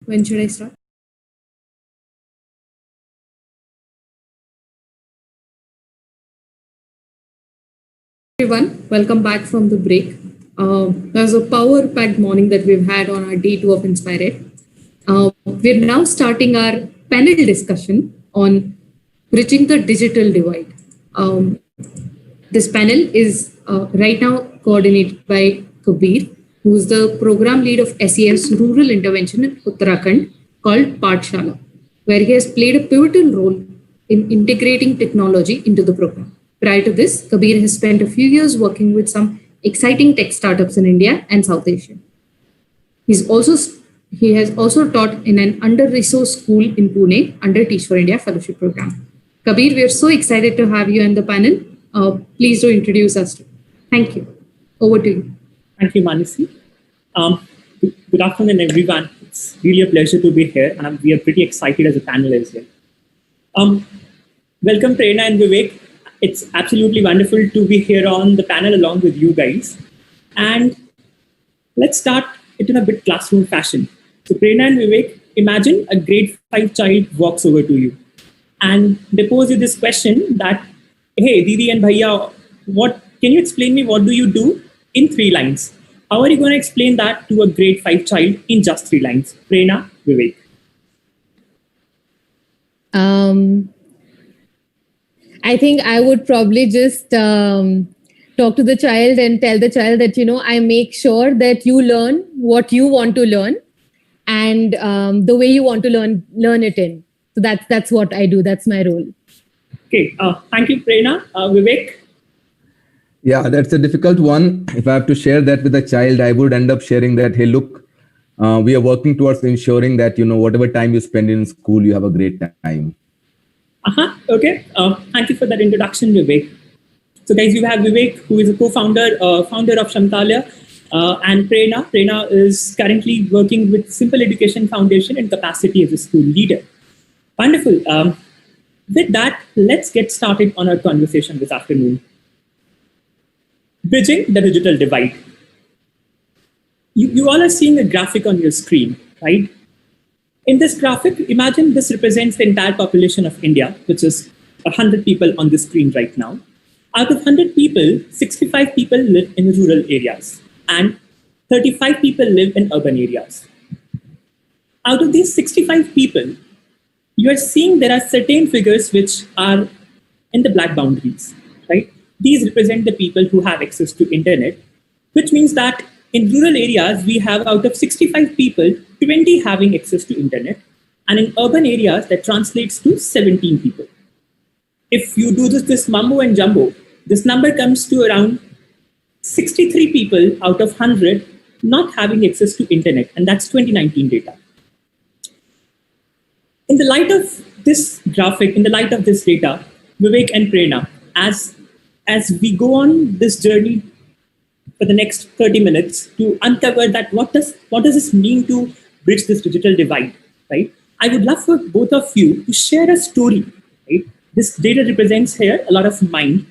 [SPEAKER 3] When should I start? Everyone, welcome back from the break. There's a power-packed morning that we've had on our day 2 of inspirED. We're now starting our panel discussion on bridging the digital divide. This panel is right now coordinated by Kabir, who's the program lead of SES Rural Intervention in Uttarakhand called Pathshala, where he has played a pivotal role in integrating technology into the program. Prior to this, Kabir has spent a few years working with some exciting tech startups in India and South Asia. He has also taught in an under-resourced school in Pune under Teach for India Fellowship Program. Kabir, we are so excited to have you on the panel. Please do introduce us. Thank you. Over to you.
[SPEAKER 21] Thank you, Manasi. Good afternoon, everyone. It's really a pleasure to be here, and we are pretty excited as a panel as well. Welcome, Prerna and Vivek. It's absolutely wonderful to be here on the panel along with you guys. And let's start it in a bit classroom fashion. So Prerna and Vivek, imagine a grade 5 child walks over to you and they pose you this question that, hey, Didi and Bhaiya, can you explain me what do you do in 3 lines? How are you going to explain that to a grade 5 child in just 3 lines? Prerna, Vivek.
[SPEAKER 22] I think I would probably just talk to the child and tell the child that, I make sure that you learn what you want to learn and the way you want to learn it in. So that's what I do. That's my role.
[SPEAKER 21] Okay. Thank you, Prerna. Vivek?
[SPEAKER 23] Yeah, that's a difficult one. If I have to share that with a child, I would end up sharing that, hey, look, we are working towards ensuring that, whatever time you spend in school, you have a great time.
[SPEAKER 21] Okay. Thank you for that introduction, Vivek. So guys, we have Vivek, who is a co-founder founder of Shamtalya, and Prerna. Prerna is currently working with Simple Education Foundation in capacity as a school leader. Wonderful. With that, let's get started on our conversation this afternoon. Bridging the digital divide. You all are seeing a graphic on your screen, right? In this graphic, imagine this represents the entire population of India, which is 100 people on the screen right now. Out of 100 people, 65 people live in rural areas and 35 people live in urban areas. Out of these 65 people, you are seeing there are certain figures which are in the black boundaries, right? These represent the people who have access to internet, which means that in rural areas, we have out of 65 people, 20 having access to internet. And in urban areas, that translates to 17 people. If you do this mumbo and jumbo, this number comes to around 63 people out of 100 not having access to internet. And that's 2019 data. In the light of this graphic, in the light of this data, Vivek and Prerna, as we go on this journey for the next 30 minutes to uncover that what does this mean to bridge this digital divide, right? I would love for both of you to share a story, right? This data represents here a lot of mind.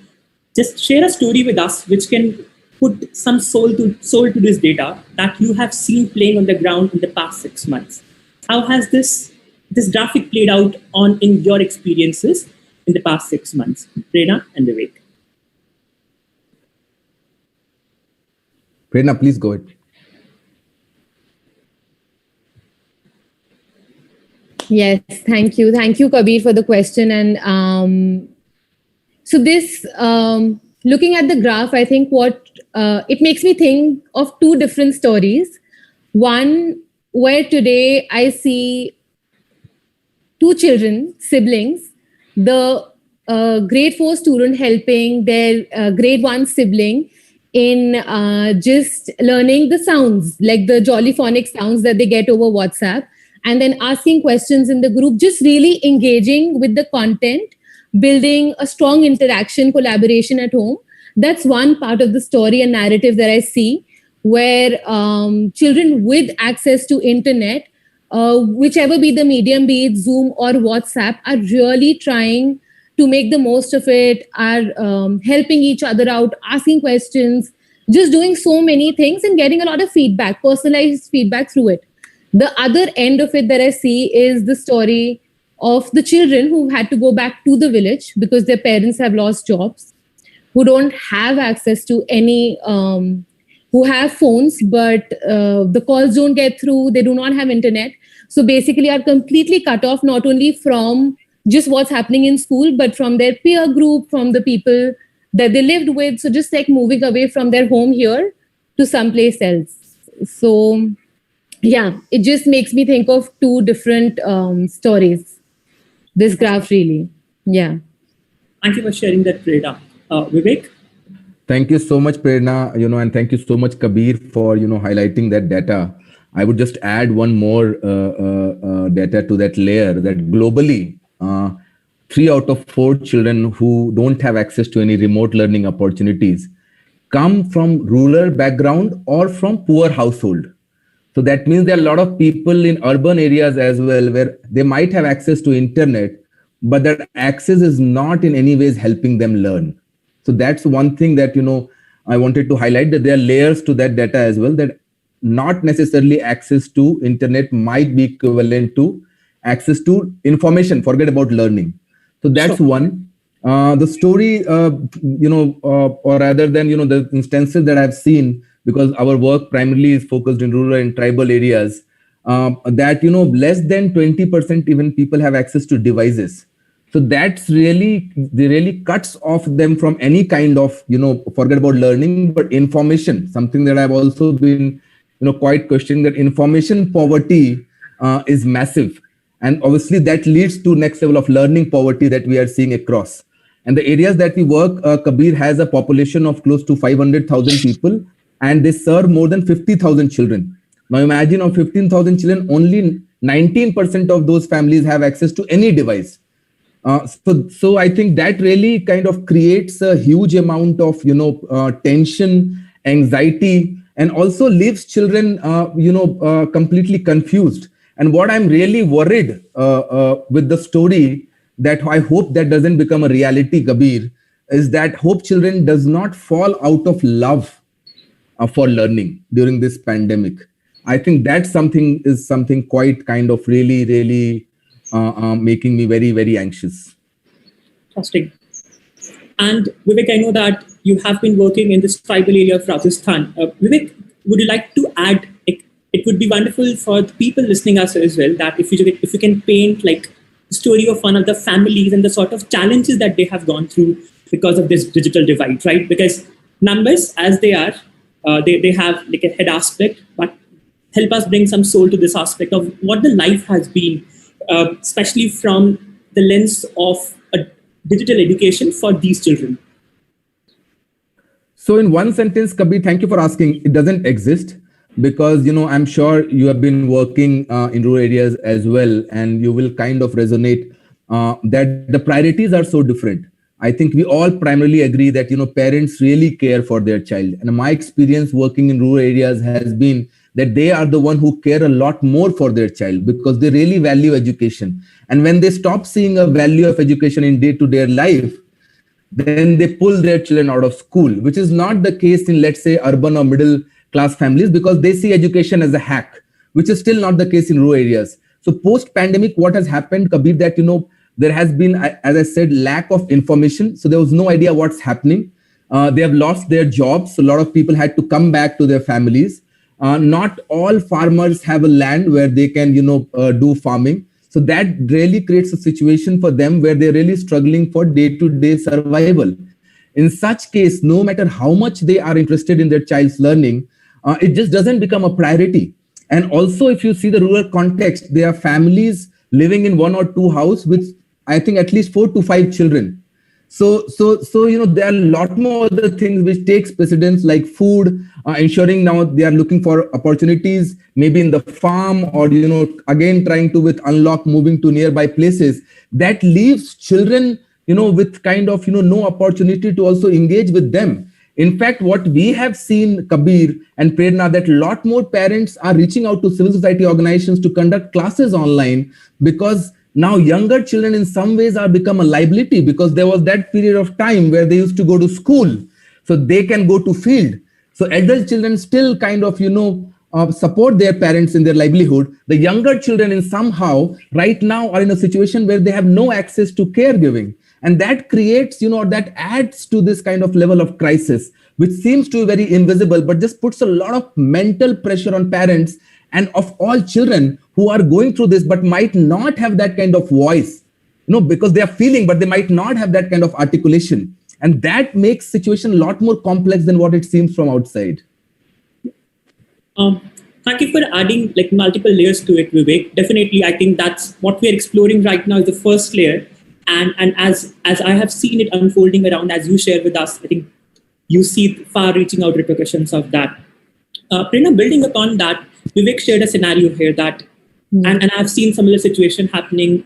[SPEAKER 21] Just share a story with us which can put some soul to this data that you have seen playing on the ground in the past 6 months. How has this graphic played out in your experiences in the past 6 months? Prerna and Vivek.
[SPEAKER 23] Prerna, please go ahead.
[SPEAKER 22] Yes, thank you. Thank you, Kabir, for the question. And so this, looking at the graph, I think it makes me think of 2 different stories. One, where today I see 2 children, siblings, the grade 4 student helping their grade 1 sibling in just learning the sounds, like the jolly phonic sounds that they get over WhatsApp, and then asking questions in the group, just really engaging with the content, building a strong interaction, collaboration at home. That's one part of the story and narrative that I see, where children with access to internet, whichever be the medium, be it Zoom or WhatsApp, are really trying to make the most of it, are helping each other out, asking questions, just doing so many things and getting a lot of feedback, personalized feedback through it. The other end of it that I see is the story of the children who had to go back to the village because their parents have lost jobs, who don't have access to any, who have phones, but the calls don't get through, they do not have internet. So basically are completely cut off, not only from just what's happening in school, but from their peer group, from the people that they lived with. So just like moving away from their home here to someplace else. So yeah, it just makes me think of two different stories. This graph really, yeah.
[SPEAKER 21] Thank you for sharing that, Prerna. Vivek?
[SPEAKER 23] Thank you so much, Prerna, and thank you so much, Kabir, for, highlighting that data. I would just add one more data to that layer, that globally, 3 out of 4 children who don't have access to any remote learning opportunities come from rural background or from poor household. So that means there are a lot of people in urban areas as well, where they might have access to internet, but that access is not in any ways helping them learn. So that's one thing that, I wanted to highlight, that there are layers to that data as well, that not necessarily access to internet might be equivalent to access to information, forget about learning. So that's one. The story, or rather than, the instances that I've seen, because our work primarily is focused in rural and tribal areas, that, less than 20% even people have access to devices. So that's really cuts off them from any kind of, forget about learning, but information, something that I've also been, quite questioning, that information poverty is massive. And obviously that leads to next level of learning poverty that we are seeing across. And the areas that we work, Kabir has a population of close to 500,000 people, and they serve more than 50,000 children. Now imagine, of 15,000 children, only 19% of those families have access to any device. So I think that really kind of creates a huge amount of, tension, anxiety, and also leaves children, completely confused. And what I'm really worried with the story, that I hope that doesn't become a reality, Kabir, is that hope children does not fall out of love for learning during this pandemic. I think that's something quite kind of really making me very, very anxious.
[SPEAKER 21] Interesting. And Vivek, I know that you have been working in this tribal area of Rajasthan. Vivek, would you like to add, it would be wonderful for the people listening us as well, that if you can paint like the story of one of the families and the sort of challenges that they have gone through because of this digital divide, right? Because numbers as they are, they have like a head aspect, but help us bring some soul to this aspect of what the life has been, especially from the lens of a digital education for these children.
[SPEAKER 23] So in one sentence, Kabir, thank you for asking. It doesn't exist, because, I'm sure you have been working in rural areas as well, and you will kind of resonate that the priorities are so different. I think we all primarily agree that, parents really care for their child. And my experience working in rural areas has been that they are the one who care a lot more for their child, because they really value education. And when they stop seeing a value of education in day-to-day life, then they pull their children out of school, which is not the case in, let's say, urban or middle class families, because they see education as a hack, which is still not the case in rural areas. So post-pandemic, what has happened, Kabir, that, there has been, as I said, lack of information. So there was no idea what's happening. They have lost their jobs. So a lot of people had to come back to their families. Not all farmers have a land where they can, do farming. So that really creates a situation for them where they're really struggling for day-to-day survival. In such case, no matter how much they are interested in their child's learning, it just doesn't become a priority. And also, if you see the rural context, there are families living in 1 or 2 houses with, I think, at least 4 to 5 children. So there are a lot more other things which takes precedence, like food, ensuring now they are looking for opportunities, maybe in the farm, or, again, trying to with unlock, moving to nearby places. That leaves children, with kind of, no opportunity to also engage with them. In fact, what we have seen, Kabir and Prerna, that a lot more parents are reaching out to civil society organizations to conduct classes online, because now younger children in some ways are become a liability, because there was that period of time where they used to go to school, so they can go to field. So adult children still kind of, support their parents in their livelihood. The younger children in somehow right now are in a situation where they have no access to caregiving. And that creates, that adds to this kind of level of crisis, which seems to be very invisible, but just puts a lot of mental pressure on parents and of all children who are going through this, but might not have that kind of voice, because they are feeling, but they might not have that kind of articulation. And that makes situation a lot more complex than what it seems from outside.
[SPEAKER 21] Thank you for adding multiple layers to it, Vivek. Definitely, I think that's what we're exploring right now is the first layer. And as I have seen it unfolding around, as you share with us, I think you see far-reaching out repercussions of that. Prerna, building upon that, Vivek shared a scenario here that, and I've seen similar situation happening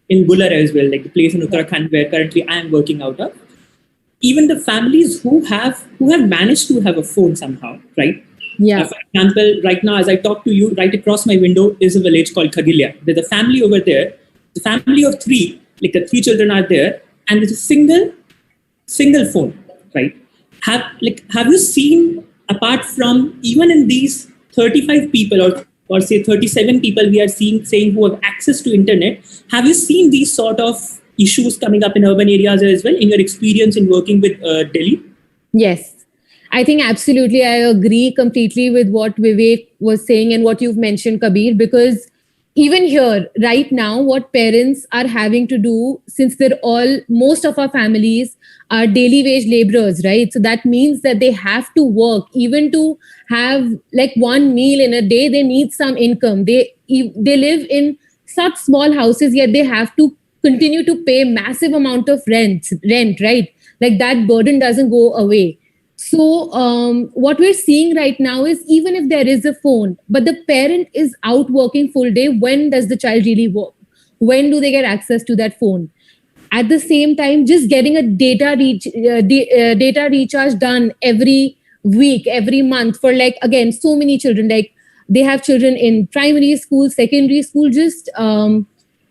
[SPEAKER 21] in Bular as well, like the place in Uttarakhand where currently I am working out of. Even the families who have managed to have a phone somehow, right?
[SPEAKER 22] Yeah.
[SPEAKER 21] For example, right now, as I talk to you, right across my window is a village called Khagilya. There's a family over there, the family of three, the three children are there, and there's a single phone, right? Have you seen, apart from even in these 35 people or say 37 people we are saying who have access to internet, have you seen these sort of issues coming up in urban areas as well in your experience in working with Delhi?
[SPEAKER 22] Yes. I think absolutely. I agree completely with what Vivek was saying and what you've mentioned, Kabir, because even here, right now, what parents are having to do, since most of our families are daily wage laborers, right? So that means that they have to work, even to have one meal in a day, they need some income. They live in such small houses, yet they have to continue to pay massive amount of rent, right? That burden doesn't go away. So what we're seeing right now is even if there is a phone, but the parent is out working full day, when does the child really work? When do they get access to that phone? At the same time, just getting a data recharge done every week, every month for again, so many children, they have children in primary school, secondary school, just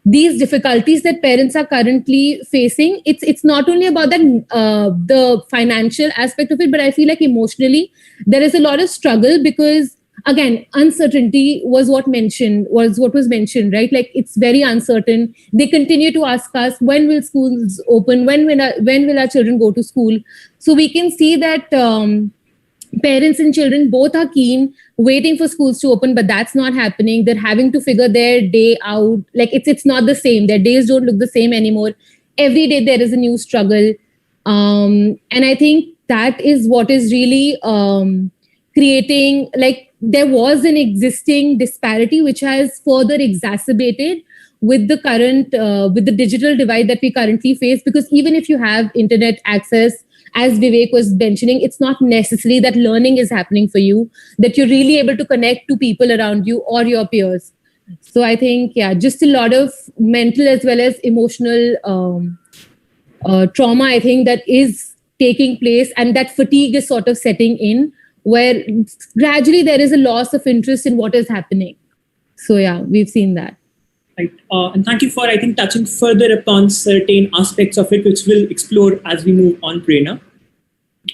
[SPEAKER 22] these difficulties that parents are currently facing. It's not only about that the financial aspect of it, but I feel like emotionally there is a lot of struggle because again, uncertainty was what was mentioned, right? It's very uncertain. They continue to ask us, when will schools open? When will our children go to school? So we can see that parents and children both are keen, waiting for schools to open, but that's not happening. They're having to figure their day out. It's not the same. Their days don't look the same anymore. Every day there is a new struggle. And I think that is what is really creating, there was an existing disparity which has further exacerbated with the current, with the digital divide that we currently face. Because even if you have internet access, as Vivek was mentioning, it's not necessary that learning is happening for you, that you're really able to connect to people around you or your peers. So I think, just a lot of mental as well as emotional trauma, I think, that is taking place, and that fatigue is sort of setting in, where gradually there is a loss of interest in what is happening. So we've seen that.
[SPEAKER 21] Right. And thank you for, I think, touching further upon certain aspects of it, which we'll explore as we move on, Prerna.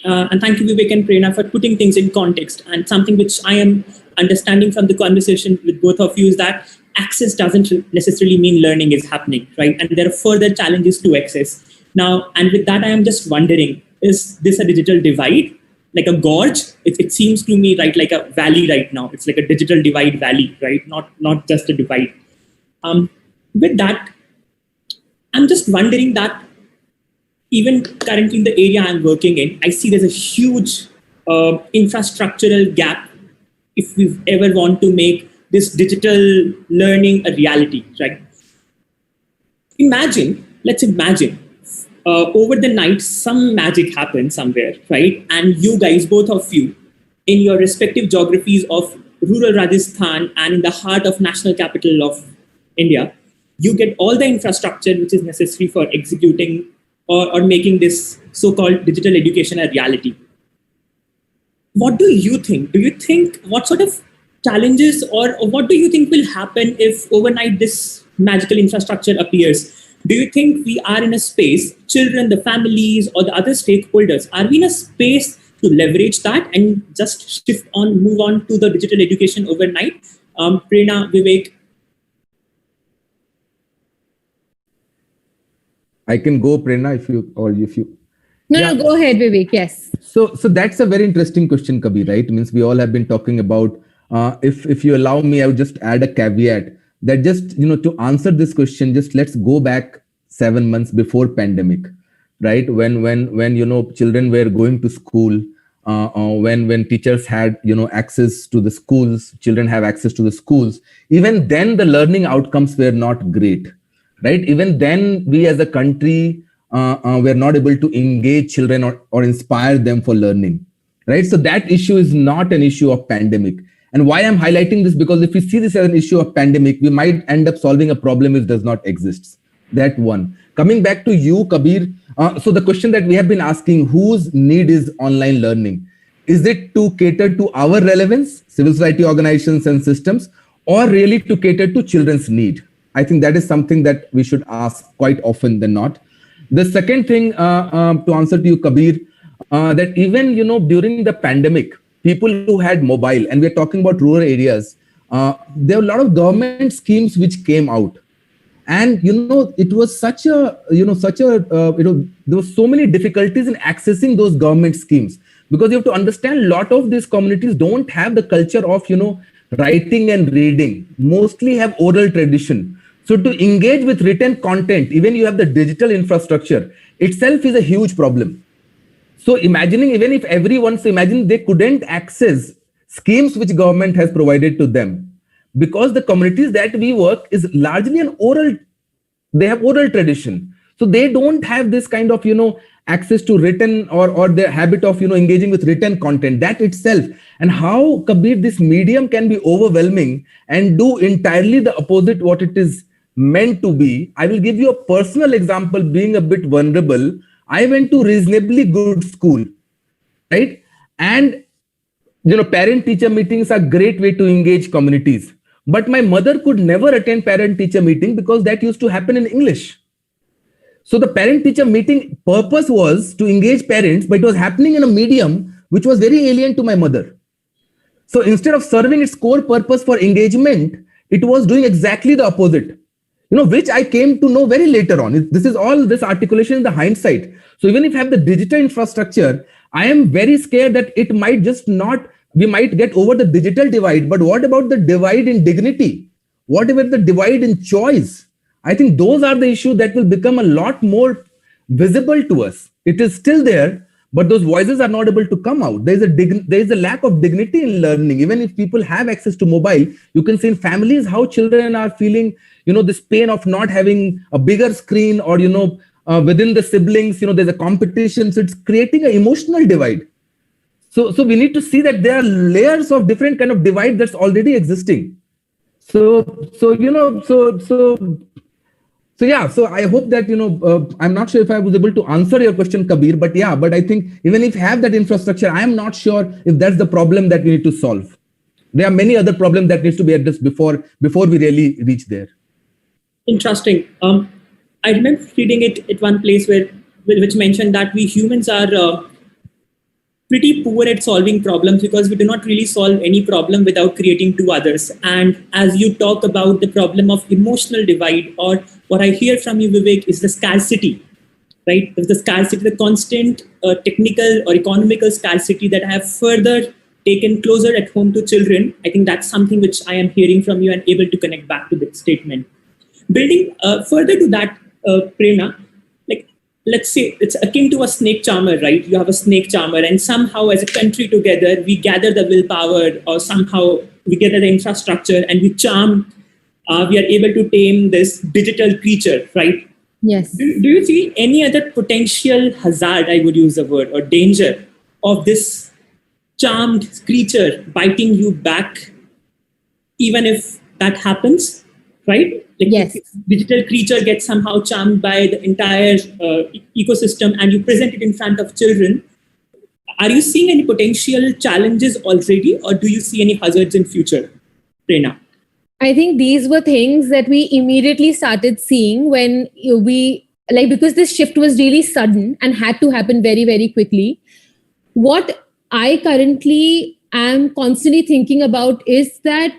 [SPEAKER 21] And thank you, Vivek and Prerna, for putting things in context. And something which I am understanding from the conversation with both of you is that access doesn't necessarily mean learning is happening, right? And there are further challenges to access. Now, and with that, I am just wondering, is this a digital divide? Like a gorge? It seems to me, right, like a valley right now. It's like a digital divide valley, right? Not just a divide. With that, I'm just wondering that even currently in the area I'm working in, I see there's a huge infrastructural gap if we ever want to make this digital learning a reality, right? Let's imagine over the night, some magic happened somewhere, right? And you guys, both of you, in your respective geographies of rural Rajasthan and in the heart of national capital of India, you get all the infrastructure which is necessary for executing or making this so-called digital education a reality. What do you think? Do you think what sort of challenges or what do you think will happen if overnight this magical infrastructure appears? Do you think we are in a space, children, the families, or the other stakeholders, are we in a space to leverage that and just move on to the digital education overnight? Prerna, Vivek.
[SPEAKER 23] I can go, Prerna, if you.
[SPEAKER 22] No, go ahead, Vivek. Yes.
[SPEAKER 23] So that's a very interesting question, Kabir, right? Means we all have been talking about, if you allow me, I would just add a caveat that just, to answer this question, just let's go back 7 months before pandemic, right? When children were going to school, when teachers had, access to the schools, children have access to the schools, even then the learning outcomes were not great, right? Even then we as a country, we're not able to engage children or inspire them for learning, right? So that issue is not an issue of pandemic. And why I'm highlighting this, because if we see this as an issue of pandemic, we might end up solving a problem which does not exist. That one. Coming back to you, Kabir. So the question that we have been asking, whose need is online learning? Is it to cater to our relevance, civil society organizations and systems, or really to cater to children's need? I think that is something that we should ask quite often than not. The second thing, to answer to you, Kabir, that even, during the pandemic, people who had mobile, and we're talking about rural areas, there were a lot of government schemes which came out. And, it was there were so many difficulties in accessing those government schemes, because you have to understand a lot of these communities don't have the culture of, writing and reading, mostly have oral tradition. So to engage with written content, even you have the digital infrastructure itself is a huge problem. So imagining, even if everyone, so imagine they couldn't access schemes which government has provided to them, because the communities that we work is largely they have oral tradition. So they don't have this kind of, access to written or their habit of, engaging with written content, that itself. And how, Kabir, this medium can be overwhelming and do entirely the opposite what it is meant to be. I will give you a personal example, being a bit vulnerable. I went to reasonably good school, right? And, parent-teacher meetings are a great way to engage communities. But my mother could never attend parent-teacher meeting because that used to happen in English. So the parent-teacher meeting purpose was to engage parents, but it was happening in a medium which was very alien to my mother. So instead of serving its core purpose for engagement, it was doing exactly the opposite, which I came to know very later on. This articulation in the hindsight. So even if you have the digital infrastructure, I am very scared that it might we might get over the digital divide, but what about the divide in dignity? What about the divide in choice? I think those are the issues that will become a lot more visible to us. It is still there, but those voices are not able to come out. There is a lack of dignity in learning. Even if people have access to mobile, you can see in families how children are feeling, this pain of not having a bigger screen, or, within the siblings, there's a competition. So it's creating an emotional divide. So we need to see that there are layers of different kind of divide that's already existing. So I hope that, I'm not sure if I was able to answer your question, Kabir, but I think even if you have that infrastructure, I am not sure if that's the problem that we need to solve. There are many other problems that needs to be addressed before we really reach there.
[SPEAKER 21] Interesting. I remember reading it at one place which mentioned that we humans are pretty poor at solving problems because we do not really solve any problem without creating two others. And as you talk about the problem of emotional divide, or what I hear from you, Vivek, is the scarcity, right? The scarcity, the constant technical or economical scarcity that I have further taken closer at home to children. I think that's something which I am hearing from you and able to connect back to that statement. Building further to that, Prerna, let's say it's akin to a snake charmer, right? You have a snake charmer, and somehow as a country together, we gather the willpower, or somehow we gather the infrastructure and we charm, we are able to tame this digital creature, right?
[SPEAKER 22] Yes.
[SPEAKER 21] Do you see any other potential hazard, I would use the word, or danger of this charmed creature biting you back, even if that happens, right?
[SPEAKER 22] Yes.
[SPEAKER 21] Digital creature gets somehow charmed by the entire ecosystem, and you present it in front of children. Are you seeing any potential challenges already, or do you see any hazards in future, Prerna?
[SPEAKER 22] I think these were things that we immediately started seeing when because this shift was really sudden and had to happen very, very quickly. What I currently am constantly thinking about is that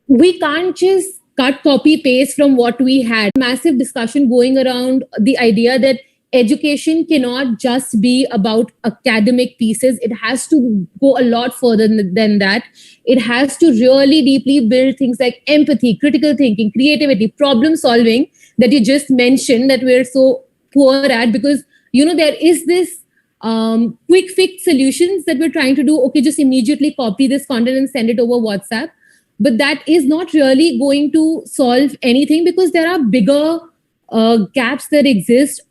[SPEAKER 22] we can't just cut, copy, paste from what we had. Massive discussion going around the idea that education cannot just be about academic pieces. It has to go a lot further than that. It has to really deeply build things like empathy, critical thinking, creativity, problem solving that you just mentioned that we're so poor at, because, there is this quick fix solutions that we're trying to do. Okay, just immediately copy this content and send it over WhatsApp. But that is not really going to solve anything, because there are bigger gaps that exist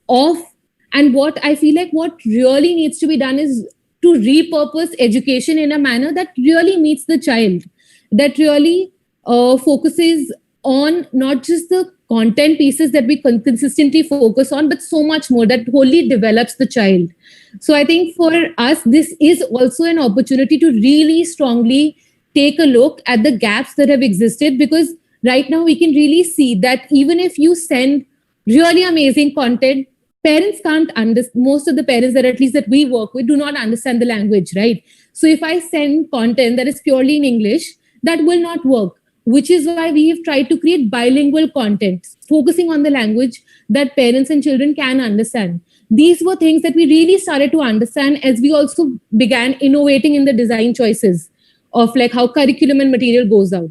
[SPEAKER 22] and what I feel like what really needs to be done is to repurpose education in a manner that really meets the child, that really focuses on not just the content pieces that we consistently focus on, but so much more that wholly develops the child. So I think for us, this is also an opportunity to really strongly take a look at the gaps that have existed, because right now we can really see that even if you send really amazing content, parents can't understand. Most of the parents that at least that we work with do not understand the language, right? So if I send content that is purely in English, that will not work, which is why we have tried to create bilingual content, focusing on the language that parents and children can understand. These were things that we really started to understand as we also began innovating in the design choices of like how curriculum and material goes out.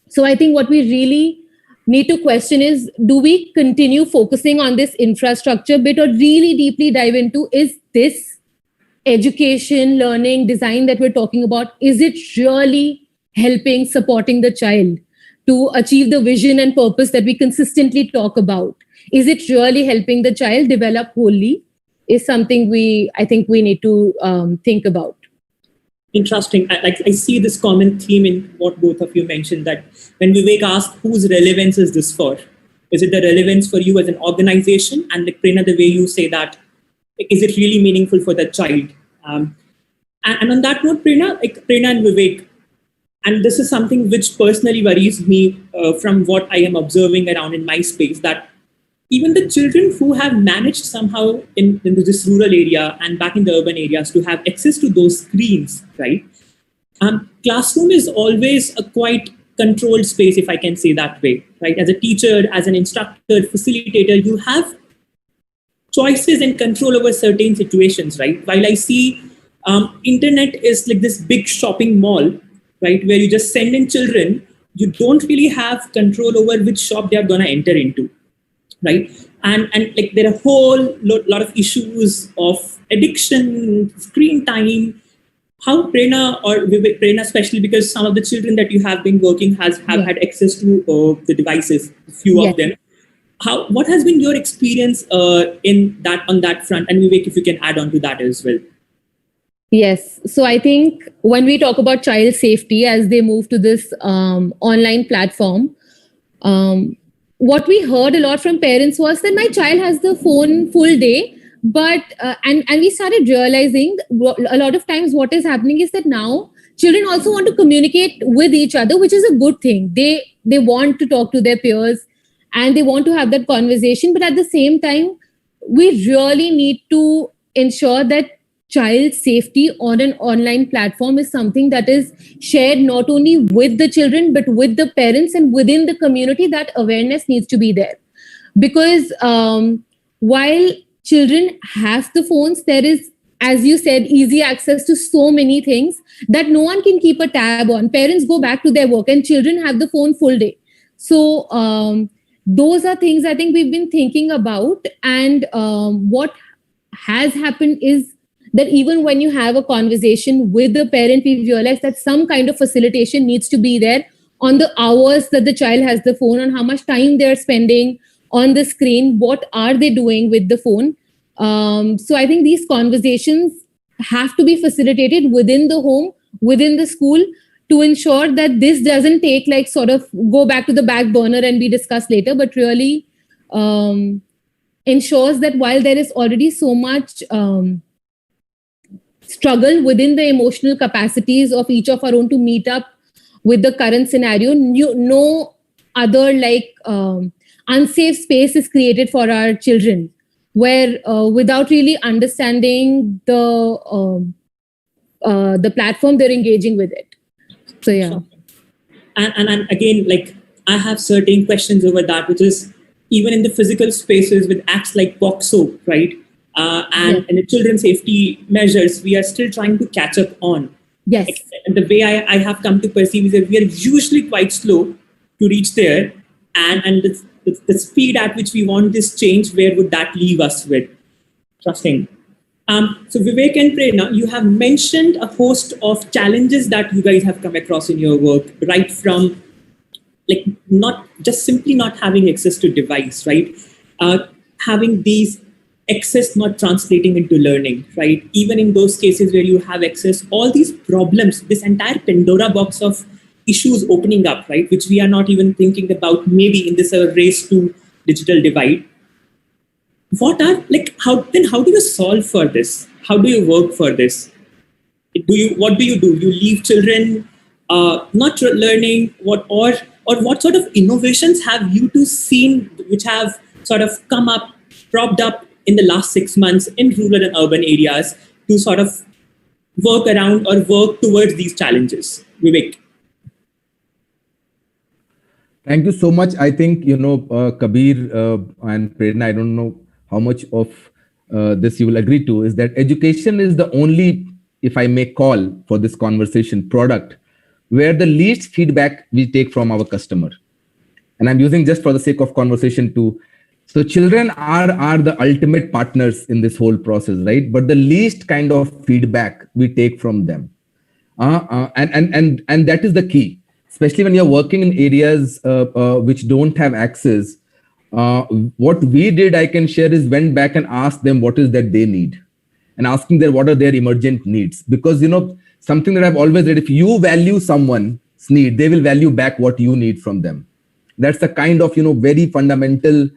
[SPEAKER 22] So I think what we really need to question is, do we continue focusing on this infrastructure bit, or really deeply dive into, is this education, learning, design that we're talking about, is it really helping, supporting the child to achieve the vision and purpose that we consistently talk about? Is it really helping the child develop wholly? Is something I think we need to think about.
[SPEAKER 21] Interesting. I see this common theme in what both of you mentioned, that when Vivek asked whose relevance is this for, is it the relevance for you as an organization? And like Prerna, the way you say that, is it really meaningful for the child? And on that note, Prerna and Vivek, and this is something which personally worries me from what I am observing around in my space, that even the children who have managed somehow in this rural area and back in the urban areas to have access to those screens, right? Classroom is always a quite controlled space, if I can say that way, right? As a teacher, as an instructor, facilitator, you have choices and control over certain situations, right? While I see internet is like this big shopping mall, right? Where you just send in children, you don't really have control over which shop they are going to enter into. Right. And like there are a whole lot of issues of addiction, screen time. How Prerna, or Prerna especially, because some of the children that you have been working have had access to the devices, a few of them. What has been your experience on that front? And Vivek, if you can add on to that as well.
[SPEAKER 22] Yes. So I think when we talk about child safety as they move to this online platform, what we heard a lot from parents was that my child has the phone full day, but and we started realizing a lot of times what is happening is that now children also want to communicate with each other, which is a good thing. They want to talk to their peers and they want to have that conversation, but at the same time, we really need to ensure that child safety on an online platform is something that is shared not only with the children, but with the parents and within the community. That awareness needs to be there. Because while children have the phones, there is, as you said, easy access to so many things that no one can keep a tab on. Parents go back to their work and children have the phone full day. So those are things I think we've been thinking about. And what has happened is that even when you have a conversation with the parent, we realize that some kind of facilitation needs to be there on the hours that the child has the phone, on how much time they're spending on the screen, what are they doing with the phone. So I think these conversations have to be facilitated within the home, within the school, to ensure that this doesn't take like sort of go back to the back burner and be discussed later, but really ensures that while there is already so much struggle within the emotional capacities of each of our own to meet up with the current scenario, no other like unsafe space is created for our children, where without really understanding the the platform, they're engaging with it. So yeah.
[SPEAKER 21] And again, like I have certain questions over that, which is even in the physical spaces with acts like POXO, right? And the children's safety measures, we are still trying to catch up on.
[SPEAKER 22] Yes.
[SPEAKER 21] Like, the way I have come to perceive is that we are usually quite slow to reach there. And the speed at which we want this change, where would that leave us with? Trusting. So Vivek and Prerna, you have mentioned a host of challenges that you guys have come across in your work, right from like not just simply not having access to device, right? Having these access not translating into learning, right? Even in those cases where you have access, all these problems, this entire Pandora box of issues opening up, right? Which we are not even thinking about maybe in this race to digital divide. What do you solve for this? How do you work for this? What do? You leave children not learning? Or what sort of innovations have you two seen which have sort of come up, propped up in the last 6 months in rural and urban areas to sort of work around or work towards these challenges? Vivek.
[SPEAKER 23] Thank you so much. I think, Kabir and Prerna, I don't know how much of this you will agree to, is that education is the only, if I may call for this conversation, product where the least feedback we take from our customer. And I'm using just for the sake of conversation too. So children are the ultimate partners in this whole process, right? But the least kind of feedback we take from them. And that is the key, especially when you're working in areas which don't have access. What we did, I can share, is went back and asked them what is that they need, and asking them what are their emergent needs. Because, something that I've always read, if you value someone's need, they will value back what you need from them. That's the kind of, very fundamental,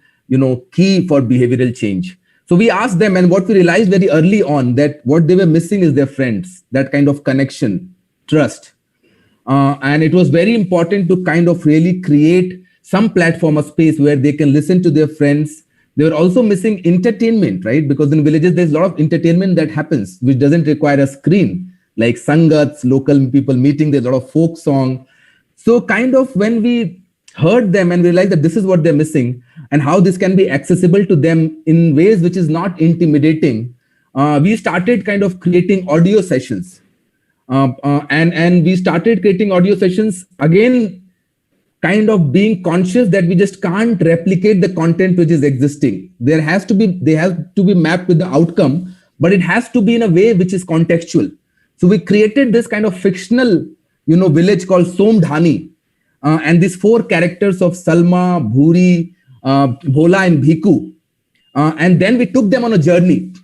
[SPEAKER 23] key for behavioral change. So we asked them, and what we realized very early on, that what they were missing is their friends, that kind of connection, trust. And it was very important to kind of really create some platform or space where they can listen to their friends. They were also missing entertainment, right? Because in villages, there's a lot of entertainment that happens, which doesn't require a screen, like sangats, local people meeting, there's a lot of folk song. So kind of when we heard them and realized that this is what they're missing and how this can be accessible to them in ways which is not intimidating, we started kind of creating audio sessions. And we started creating audio sessions, again, kind of being conscious that we just can't replicate the content which is existing. They have to be mapped with the outcome, but it has to be in a way which is contextual. So we created this kind of fictional, village called Somdhani, and these 4 characters of Salma, Bhuri, Bhola, and Bhiku. And then we took them on a journey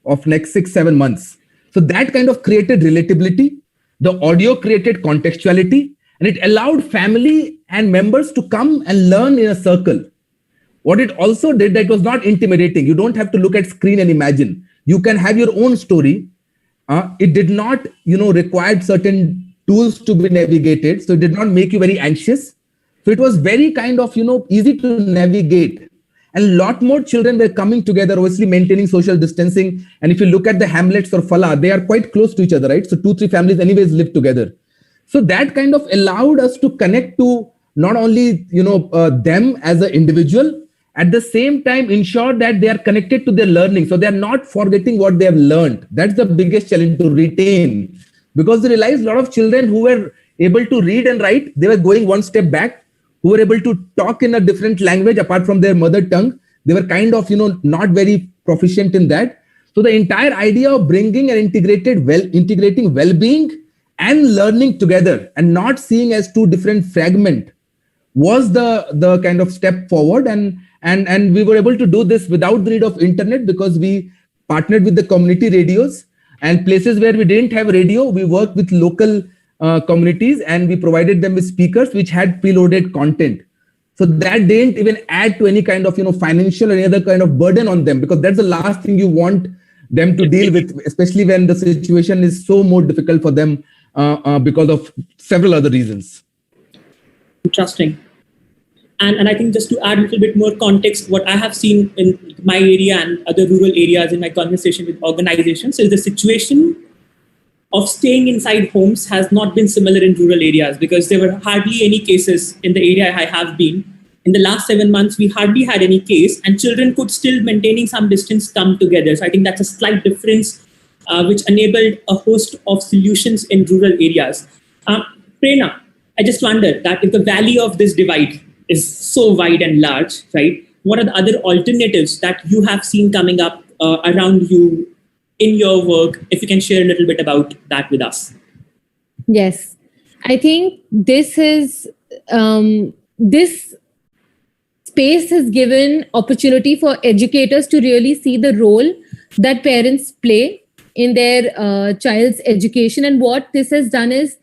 [SPEAKER 23] of next 6-7 months. So that kind of created relatability. The audio created contextuality, and it allowed family and members to come and learn in a circle. What it also did, that it was not intimidating. You don't have to look at screen and imagine. You can have your own story. It did not, required certain tools to be navigated. So it did not make you very anxious. So it was very kind of, easy to navigate. And a lot more children were coming together, obviously maintaining social distancing. And if you look at the hamlets or Fala, they are quite close to each other, right? So 2-3 families anyways live together. So that kind of allowed us to connect to not only, them as an individual, at the same time ensure that they are connected to their learning. So they are not forgetting what they have learned. That's the biggest challenge, to retain. Because they realized a lot of children who were able to read and write, they were going one step back, who were able to talk in a different language apart from their mother tongue. They were kind of, not very proficient in that. So the entire idea of bringing and integrating well-being and learning together and not seeing as 2 different fragments was the kind of step forward. And we were able to do this without the need of internet, because we partnered with the community radios, and places where we didn't have radio, we worked with local communities, and we provided them with speakers which had preloaded content. So that didn't even add to any kind of financial or any other kind of burden on them, because that's the last thing you want them to deal with, especially when the situation is so more difficult for them because of several other reasons.
[SPEAKER 21] Interesting. And I think just to add a little bit more context, what I have seen in my area and other rural areas in my conversation with organizations is the situation of staying inside homes has not been similar in rural areas, because there were hardly any cases in the area I have been. In the last 7 months, we hardly had any case, and children could still, maintaining some distance, come together. So I think that's a slight difference, which enabled a host of solutions in rural areas. Prerna, I just wonder that if the value of this divide is so wide and large, right, what are the other alternatives that you have seen coming up around you in your work? If you can share a little bit about that with us.
[SPEAKER 22] Yes, I think this space has given opportunity for educators to really see the role that parents play in their child's education. And what this has done is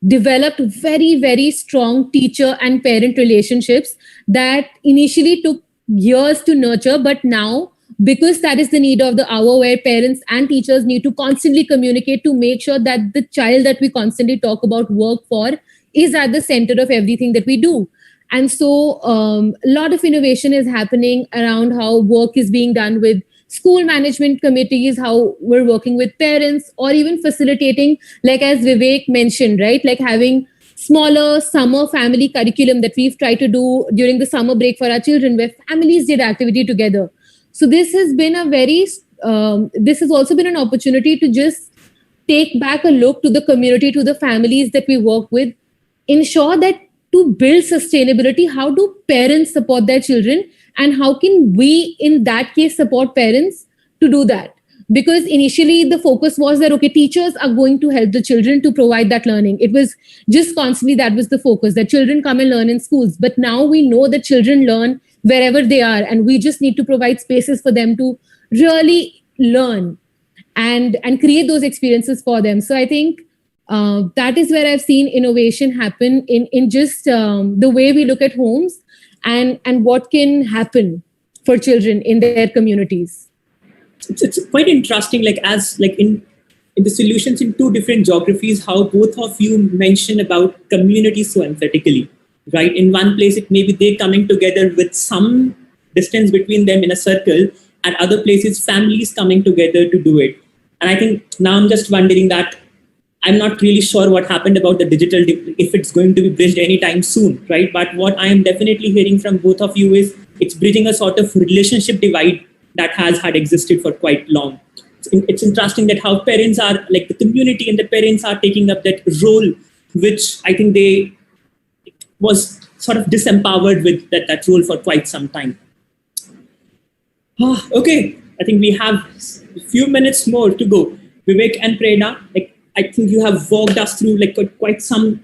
[SPEAKER 22] developed very, very strong teacher and parent relationships that initially took years to nurture, but now, because that is the need of the hour, where parents and teachers need to constantly communicate to make sure that the child that we constantly talk about work for is at the center of everything that we do. And so a lot of innovation is happening around how work is being done with school management committees, how we're working with parents, or even facilitating, like as Vivek mentioned, right, like having smaller summer family curriculum that we've tried to do during the summer break for our children, where families did activity together. So this has been this has also been an opportunity to just take back a look to the community, to the families that we work with, ensure that to build sustainability, how do parents support their children, and how can we, in that case, support parents to do that? Because initially the focus was that, okay, teachers are going to help the children to provide that learning. It was just constantly that was the focus, that children come and learn in schools. But now we know that children learn wherever they are, and we just need to provide spaces for them to really learn and create those experiences for them. So I think that is where I've seen innovation happen in just the way we look at homes and what can happen for children in their communities.
[SPEAKER 21] It's quite interesting, like in the solutions in two different geographies, how both of you mention about community so emphatically, right? In one place, it may be they coming together with some distance between them in a circle. At other places, families coming together to do it. And I think now I'm just wondering that I'm not really sure what happened about the digital, if it's going to be bridged anytime soon, right? But what I am definitely hearing from both of you is it's bridging a sort of relationship divide that has had existed for quite long. It's interesting that how parents are, like the community and the parents are taking up that role, which I think they was sort of disempowered with that role for quite some time. Okay, I think we have a few minutes more to go. Vivek and Prerna, I think you have walked us through quite some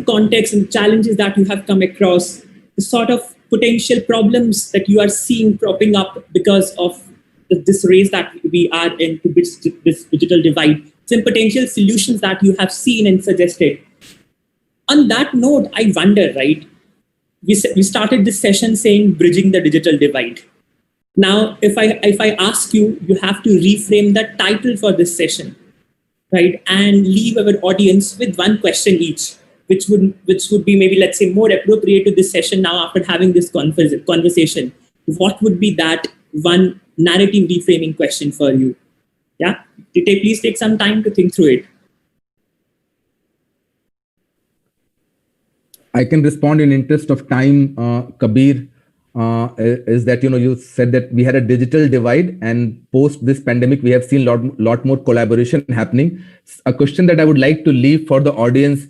[SPEAKER 21] context and challenges that you have come across, the sort of potential problems that you are seeing propping up because of this race that we are in to bridge this digital divide, some potential solutions that you have seen and suggested. On that note, I wonder, right, we started this session saying bridging the digital divide. Now, if I ask you, you have to reframe the title for this session, right, and leave our audience with one question each, which would be maybe, let's say, more appropriate to this session now after having this conversation. What would be that one narrative reframing question for you? Yeah, please take some time to think through it.
[SPEAKER 23] I can respond in interest of time, Kabir. Is that, you said that we had a digital divide, and post this pandemic, we have seen lot more collaboration happening. A question that I would like to leave for the audience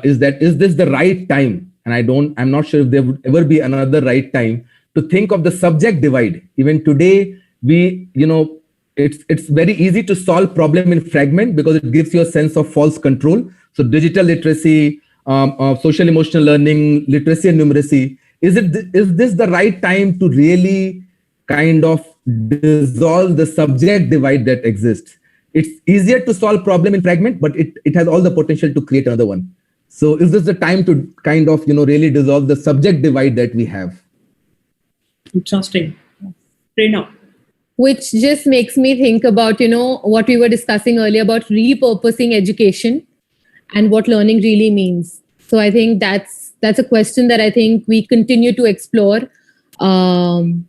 [SPEAKER 23] is this the right time? And I'm not sure if there would ever be another right time to think of the subject divide. Even today, it's very easy to solve problem in fragment because it gives you a sense of false control. So digital literacy, social emotional learning, literacy and numeracy. Is this the right time to really kind of dissolve the subject divide that exists? It's easier to solve problem in fragment, but it has all the potential to create another one. So is this the time to kind of, really dissolve the subject divide that we have?
[SPEAKER 21] Interesting. Prerna.
[SPEAKER 22] Which just makes me think about, what we were discussing earlier about repurposing education and what learning really means. So I think that's a question that I think we continue to explore. And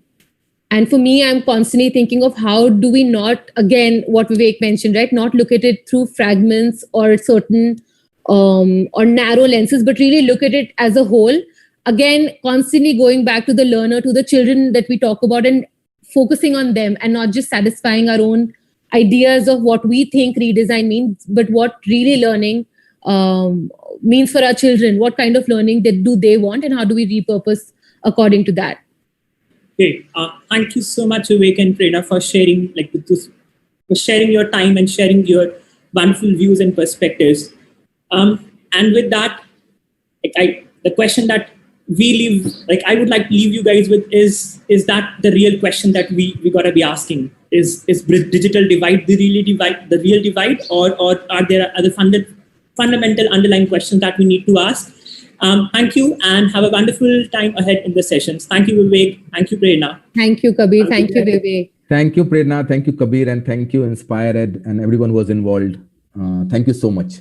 [SPEAKER 22] And for me, I'm constantly thinking of how do we not, again, what Vivek mentioned, right? Not look at it through fragments or certain or narrow lenses, but really look at it as a whole. Again, constantly going back to the learner, to the children that we talk about, and focusing on them and not just satisfying our own ideas of what we think redesign means, but what really learning means for our children. What kind of learning do they want, and how do we repurpose according to that?
[SPEAKER 21] Great. Thank you so much, Vivek and Prerna, for sharing for sharing your time and sharing your wonderful views and perspectives. And with that, the question that I would like to leave you guys with is that the real question that we gotta be asking is digital divide the real divide, or are there other fundamental underlying questions that we need to ask? Thank you, and have a wonderful time ahead in the sessions. Thank you, Vivek. Thank you, Prerna.
[SPEAKER 22] Thank you, Kabir. Thank you, Vivek.
[SPEAKER 23] Thank you, Prerna. Thank you, Kabir. And thank you, inspirED, and everyone who was involved. Thank you so much.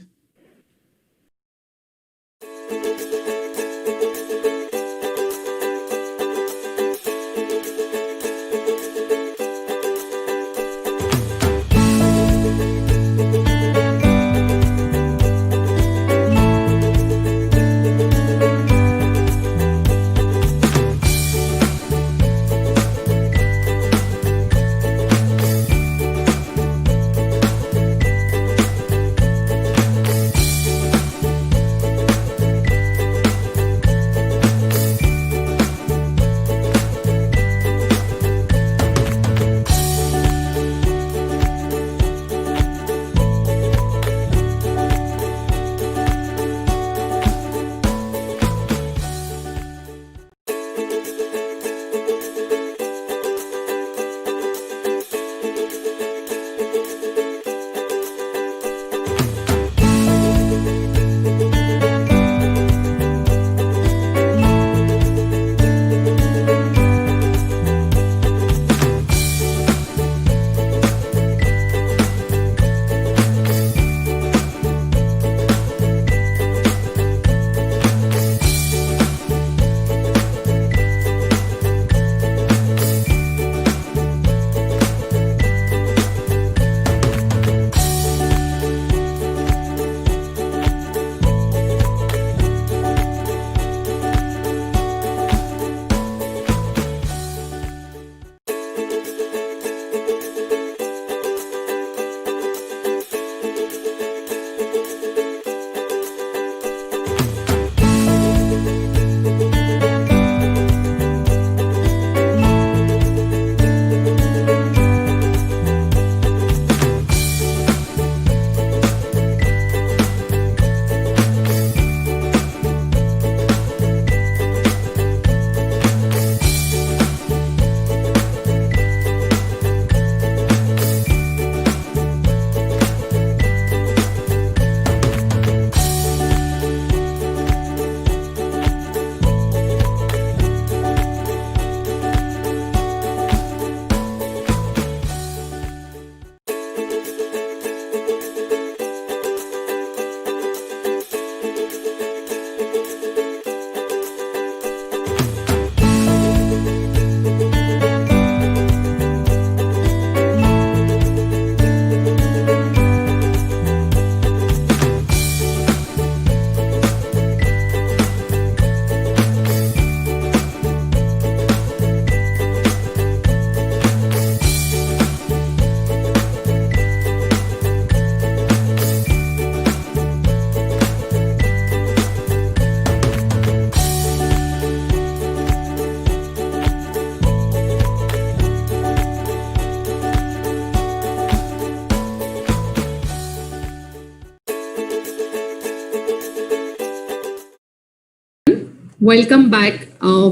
[SPEAKER 3] Welcome back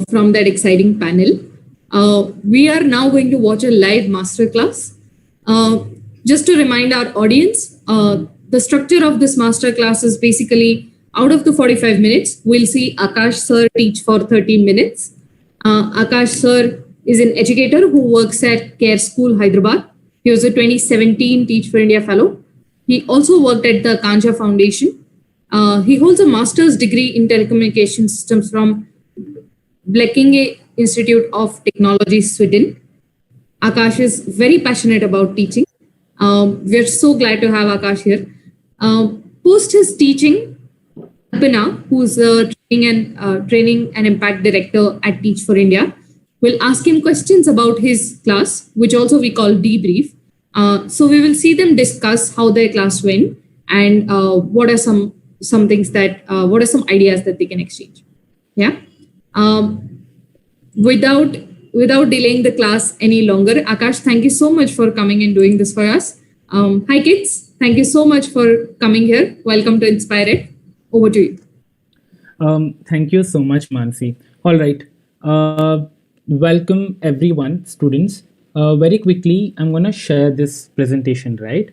[SPEAKER 3] from that exciting panel. We are now going to watch a live masterclass. Just to remind our audience, the structure of this masterclass is basically out of the 45 minutes, we'll see Akash sir teach for 30 minutes. Akash sir is an educator who works at Care School, Hyderabad. He was a 2017 Teach for India Fellow. He also worked at the Kanja Foundation. He holds a master's degree in telecommunication systems from Blekinge Institute of Technology, Sweden. Akash is very passionate about teaching. We're so glad to have Akash here. Post his teaching, Alpana, who's a training and impact director at Teach for India, will ask him questions about his class, which also we call debrief. So we will see them discuss how their class went and what are some things that what are some ideas that they can exchange. Yeah. Without delaying the class any longer, Akash, thank you so much for coming and doing this for us. Hi kids, thank you so much for coming here. Welcome to inspirED. Over to you.
[SPEAKER 2] Thank you so much, Mansi. All right. Welcome everyone, students. Very quickly, I'm going to share this presentation, right?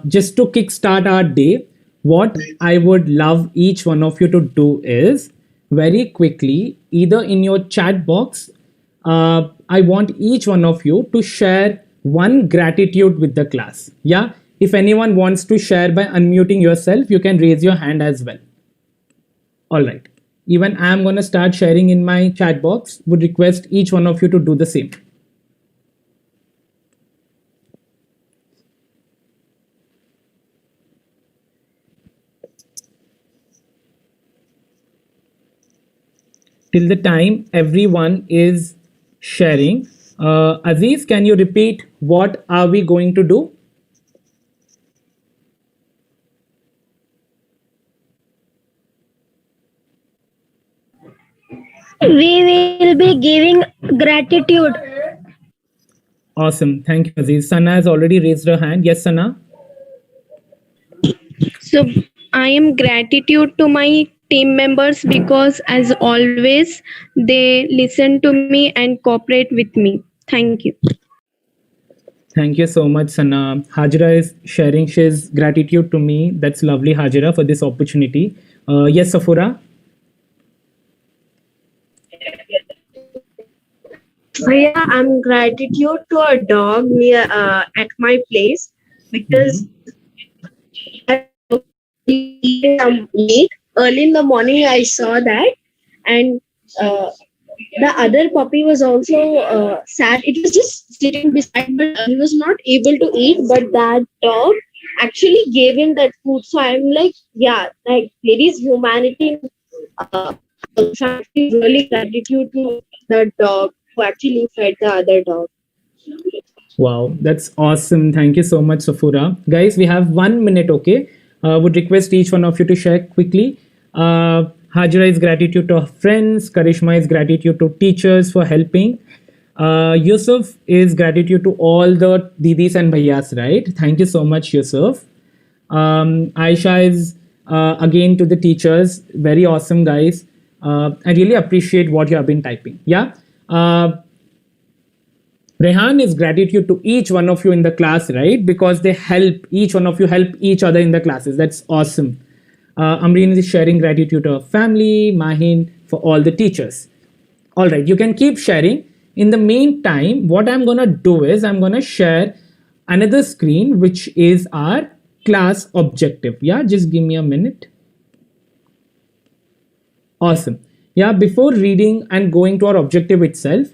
[SPEAKER 2] Just to kickstart our day, what I would love each one of you to do is very quickly, either in your chat box, I want each one of you to share one gratitude with the class. Yeah. If anyone wants to share by unmuting yourself, you can raise your hand as well. All right. Even I'm going to start sharing in my chat box. Would request each one of you to do the same. Till the time everyone is sharing, Aziz, can you repeat what are we going to do?
[SPEAKER 13] We will be giving gratitude.
[SPEAKER 2] Awesome. Thank you, Aziz. Sana has already raised her hand. Yes, Sana.
[SPEAKER 5] So I am gratitude to my team members because as always they listen to me and cooperate with me. Thank you.
[SPEAKER 2] Thank you so much, Sana. Hajra is sharing his gratitude to me. That's lovely, Hajra, for this opportunity. Yes, Safura.
[SPEAKER 5] Yeah, I'm gratitude to a dog near at my place because late early in the morning I saw that, and the other puppy was also sad. It was just sitting beside, but he was not able to eat. But that dog actually gave him that food. So I'm like, yeah, like there is humanity. Really gratitude to the dog who actually fed the other dog.
[SPEAKER 2] Wow, that's awesome. Thank you so much, Safura. Guys, we have 1 minute, okay? Would request each one of you to share quickly. Hajra is gratitude to her friends. Karishma is gratitude to teachers for helping. Yusuf is gratitude to all the didis and bhaiyas, right? Thank you so much, Yusuf. Aisha is again to the teachers. Very awesome, guys. I really appreciate what you have been typing. Yeah. Rehan is gratitude to each one of you in the class, right? Because they help, each one of you help each other in the classes. That's awesome. Amreen is sharing gratitude to her family, Mahin for all the teachers. All right, you can keep sharing. In the meantime, what I'm going to do is I'm going to share another screen, which is our class objective. Yeah, just give me a minute. Awesome. Yeah, before reading and going to our objective itself,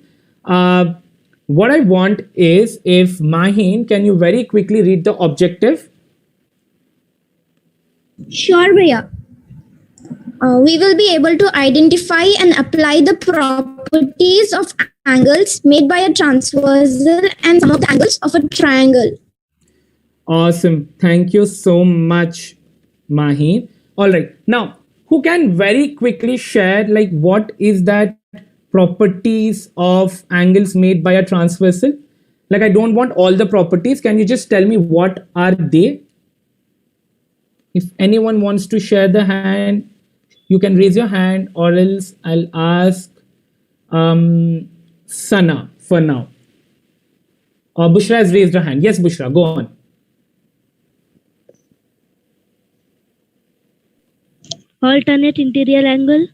[SPEAKER 2] what I want is if Mahin, can you very quickly read the objective?
[SPEAKER 13] Sure, Bhaiya. We will be able to identify and apply the properties of angles made by a transversal and some of the angles of a triangle.
[SPEAKER 2] Awesome. Thank you so much, Mahin. All right. Now, who can very quickly share like what is that properties of angles made by a transversal? Like I don't want all the properties. Can you just tell me what are they? If anyone wants to share the hand, you can raise your hand, or else I'll ask Sana for now. Bushra has raised her hand. Yes, Bushra, go on.
[SPEAKER 5] Alternate interior angle,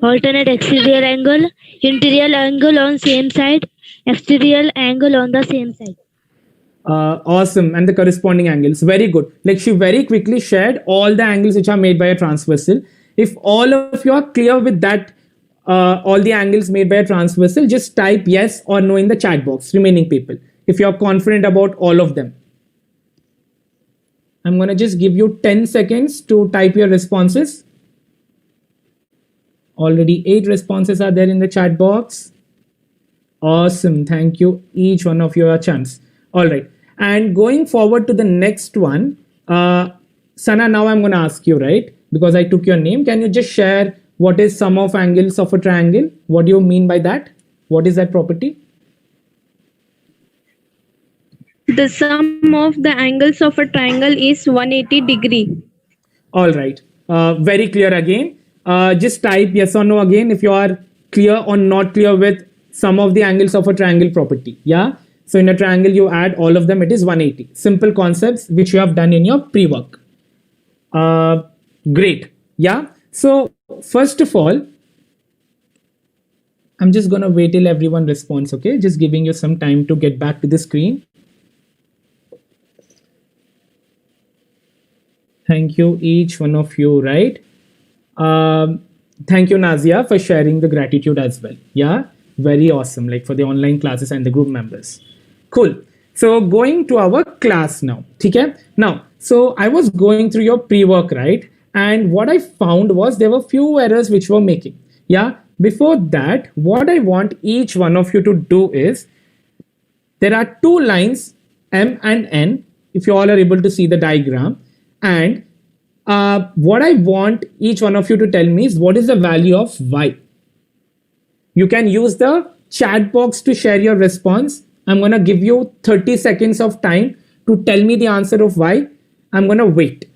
[SPEAKER 5] alternate exterior angle, interior angle on same side, exterior angle on the same side.
[SPEAKER 2] Awesome. And the corresponding angles. Very good. Like she very quickly shared all the angles which are made by a transversal. If all of you are clear with that all the angles made by a transversal, just type yes or no in the chat box, remaining people, if you're confident about all of them. I'm going to just give you 10 seconds to type your responses. Already 8 responses are there in the chat box. Awesome. Thank you. Each one of you a chance. All right. And going forward to the next one, Sana, now I'm going to ask you, right? Because I took your name. Can you just share what is sum of angles of a triangle? What do you mean by that? What is that property?
[SPEAKER 5] The sum of the angles of a triangle is 180 degree.
[SPEAKER 2] All right. Very clear again. Just type yes or no again if you are clear or not clear with sum of the angles of a triangle property. Yeah. So in a triangle, you add all of them. It is 180. Simple concepts which you have done in your pre-work. Great. Yeah. So first of all, I'm just going to wait till everyone responds. Okay. Just giving you some time to get back to the screen. Thank you, each one of you, right? Thank you, Nazia, for sharing the gratitude as well. Yeah, very awesome, like for the online classes and the group members. Cool. So going to our class now. Okay? Now, so I was going through your pre-work, right? And what I found was there were few errors which were making. Yeah. Before that, what I want each one of you to do is, there are two lines, M and N, if you all are able to see the diagram. And what I want each one of you to tell me is what is the value of y. You can use the chat box to share your response. I'm going to give you 30 seconds of time to tell me the answer of y. I'm going to wait.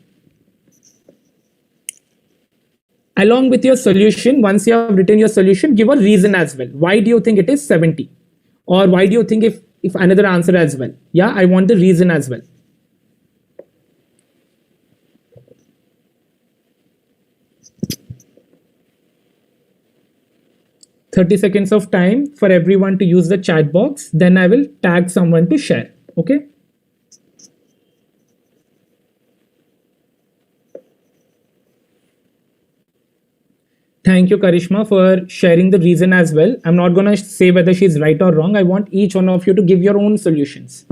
[SPEAKER 2] Along with your solution, once you have written your solution, give a reason as well. Why do you think it is 70? Or why do you think if another answer as well? Yeah, I want the reason as well. 30 seconds of time for everyone to use the chat box. Then I will tag someone to share. Okay. Thank you, Karishma, for sharing the reason as well. I'm not going to say whether she's right or wrong. I want each one of you to give your own solutions.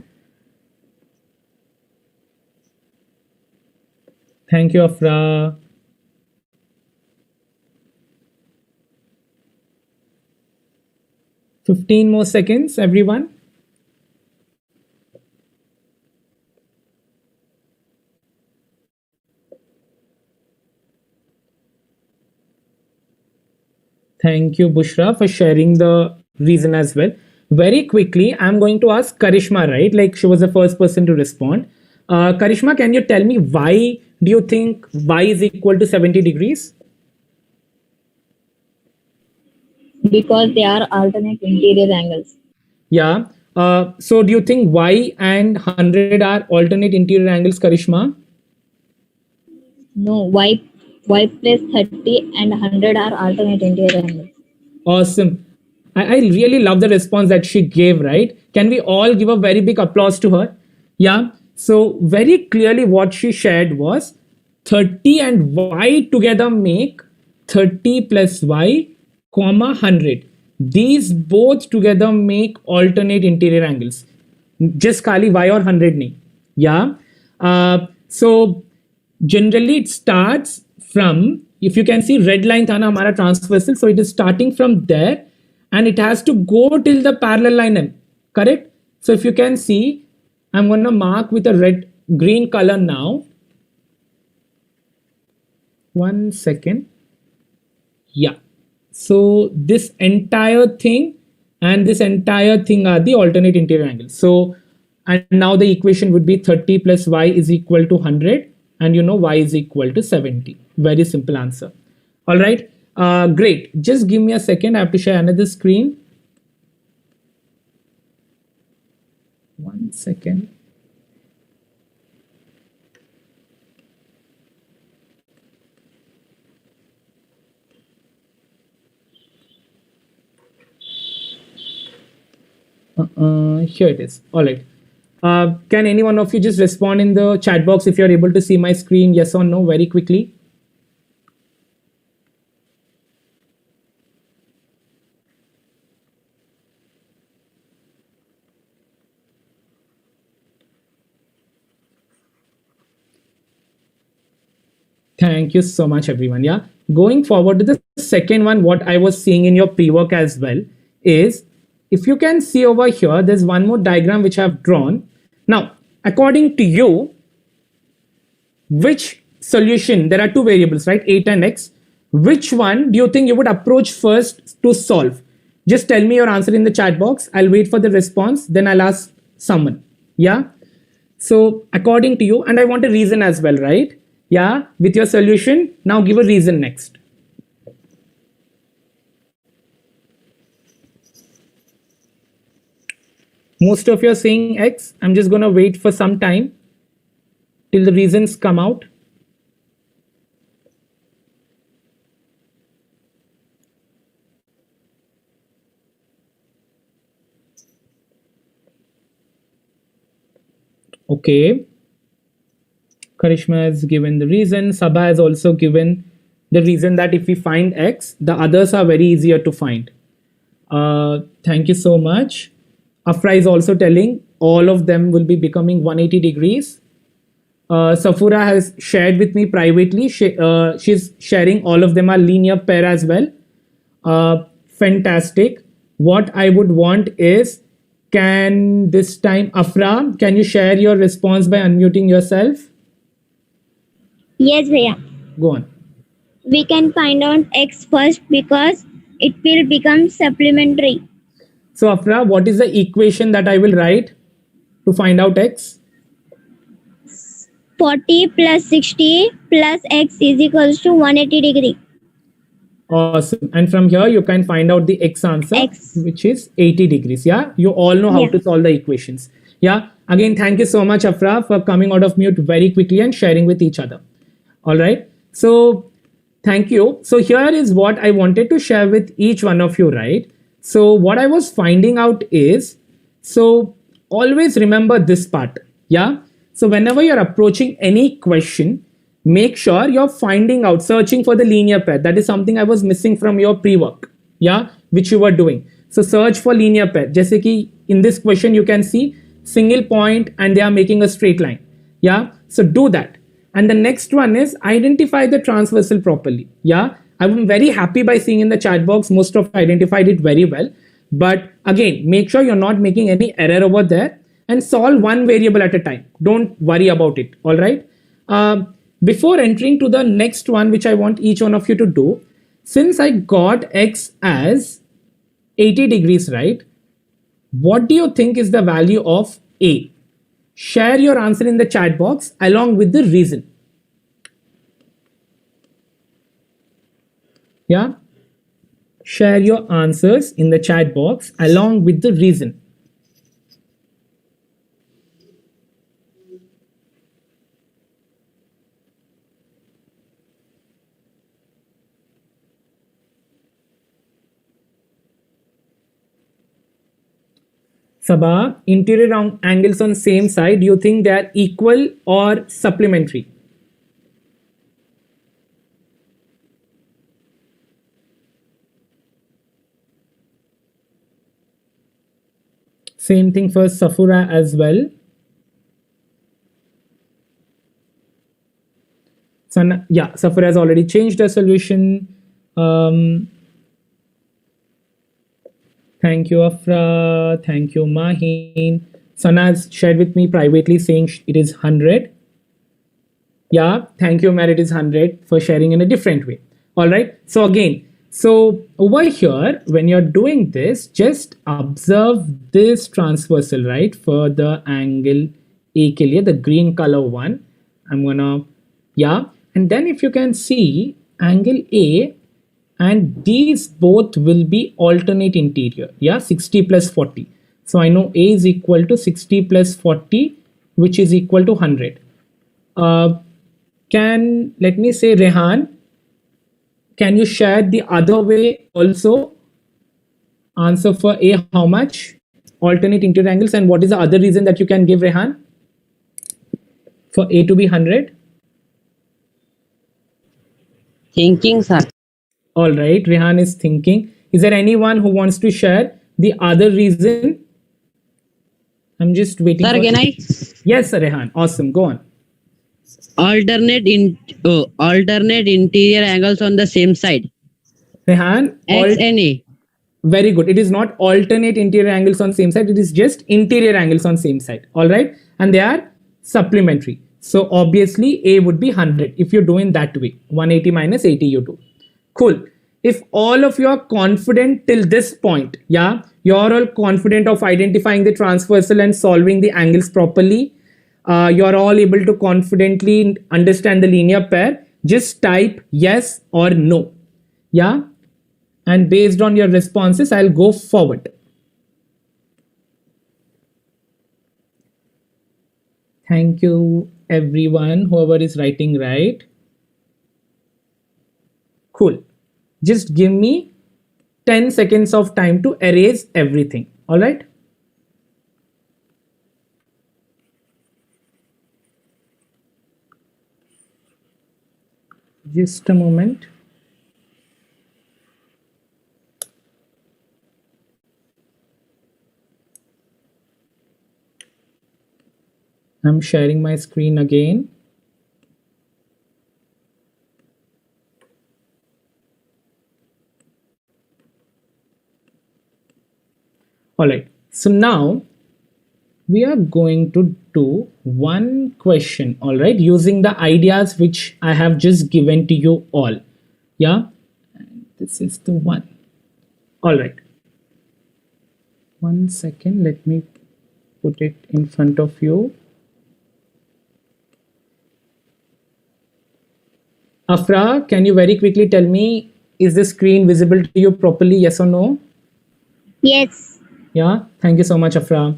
[SPEAKER 2] Thank you, Afra. Fifteen more seconds, everyone. Thank you, Bushra, for sharing the reason as well. Very quickly, I'm going to ask Karishma, right? Like she was the first person to respond. Karishma, can you tell me why do you think y is equal to 70 degrees?
[SPEAKER 7] Because they are alternate interior angles.
[SPEAKER 2] Yeah. So do you think y and 100 are alternate interior angles, Karishma?
[SPEAKER 7] No, y plus 30 and 100 are alternate interior angles.
[SPEAKER 2] Awesome. I really love the response that she gave, right? Can we all give a very big applause to her? Yeah. So very clearly what she shared was 30 and y together make 30 plus y, comma 100. These both together make alternate interior angles. Just kali y or 100 nahi. Yeah. So generally it starts from, if you can see red line tha na hamara transversal, so it is starting from there and it has to go till the parallel line M. Correct? So if you can see, I'm going to mark with a green color now. 1 second. Yeah. So this entire thing and this entire thing are the alternate interior angles. So, and now the equation would be 30 plus y is equal to 100 and you know y is equal to 70. Very simple answer. All right. Great. Just give me a second. I have to share another screen. 1 second. Here it is. All right. Can any one of you just respond in the chat box if you're able to see my screen? Yes or no, very quickly. Thank you so much, everyone. Yeah. Going forward to the second one, what I was seeing in your pre-work as well is, if you can see over here, there's one more diagram which I've drawn. Now, according to you, which solution, there are two variables, right? 8 and x. Which one do you think you would approach first to solve? Just tell me your answer in the chat box. I'll wait for the response. Then I'll ask someone. Yeah. So according to you, and I want a reason as well, right? Yeah. With your solution, now give a reason next. Most of you are saying X. I'm just going to wait for some time till the reasons come out. Okay. Karishma has given the reason. Sabha has also given the reason that if we find X, the others are very easier to find. Thank you so much. Afra is also telling all of them will be becoming 180 degrees. Safura has shared with me privately. She's sharing all of them are linear pair as well. Fantastic. What I would want is, can this time, Afra, can you share your response by unmuting yourself?
[SPEAKER 13] Yes, Bhaiya.
[SPEAKER 2] Go on.
[SPEAKER 13] We can find out X first because it will become supplementary.
[SPEAKER 2] So Afra, what is the equation that I will write to find out X?
[SPEAKER 13] 40 plus 60 plus X is equals to 180 degree.
[SPEAKER 2] Awesome. And from here, you can find out the X answer, which is 80 degrees. Yeah. You all know how to solve the equations. Yeah. Again, thank you so much, Afra, for coming out of mute very quickly and sharing with each other. All right. So thank you. So here is what I wanted to share with each one of you, right? So what I was finding out is, so always remember this part. Yeah. So whenever you're approaching any question, make sure you're finding out, searching for the linear pair. That is something I was missing from your pre-work, yeah, which you were doing. So search for linear pair. Jaise ki in this question, you can see single point and they are making a straight line. Yeah. So do that. And the next one is identify the transversal properly. Yeah. I'm very happy by seeing in the chat box, most of you identified it very well. But again, make sure you're not making any error over there and solve one variable at a time. Don't worry about it. All right. Before entering to the next one, which I want each one of you to do, since I got X as 80 degrees, right? What do you think is the value of A? Share your answer in the chat box along with the reason. Yeah. Share your answers in the chat box along with the reason. Sabha, interior angles on same side, do you think they are equal or supplementary? Same thing for Safura as well. Sana, yeah, Safura has already changed the solution. Thank you, Afra. Thank you, Maheen. Sana has shared with me privately saying it is 100. Yeah, thank you, Matt. It is 100 for sharing in a different way. All right. So again, so over here, when you're doing this, just observe this transversal, right? For the angle A ke liye, the green color one. I'm gonna, yeah. And then if you can see angle A, and these both will be alternate interior. Yeah, 60 plus 40. So I know A is equal to 60 plus 40, which is equal to 100. Let me say, Rehan, can you share the other way also? Answer for A, how much? Alternate interior angles, and what is the other reason that you can give, Rehan? For A to be 100?
[SPEAKER 8] Thinking, sir.
[SPEAKER 2] All right, Rehan is thinking. Is there anyone who wants to share the other reason? I'm just waiting.
[SPEAKER 8] Sir, can I?
[SPEAKER 2] Yes, sir, Rehan. Awesome. Go on.
[SPEAKER 8] alternate interior angles on the same side.
[SPEAKER 2] Rehan,
[SPEAKER 8] X and A.
[SPEAKER 2] very good. It is not alternate interior angles on same side. It is just interior angles on same side. All right. And they are supplementary. So obviously A would be 100 if you're doing that way. 180 minus 80 you do. Cool. If all of you are confident till this point, yeah, you're all confident of identifying the transversal and solving the angles properly. You're all able to confidently understand the linear pair. Just type yes or no. Yeah. And based on your responses, I'll go forward. Thank you, everyone, whoever is writing right. Cool. Just give me 10 seconds of time to erase everything. All right. Just a moment. I'm sharing my screen again. All right. So now we are going to do one question. All right. Using the ideas which I have just given to you all. Yeah. And this is the one. All right. 1 second. Let me put it in front of you. Afra, can you very quickly tell me, is the screen visible to you properly? Yes or no?
[SPEAKER 13] Yes.
[SPEAKER 2] Yeah. Thank you so much, Afra.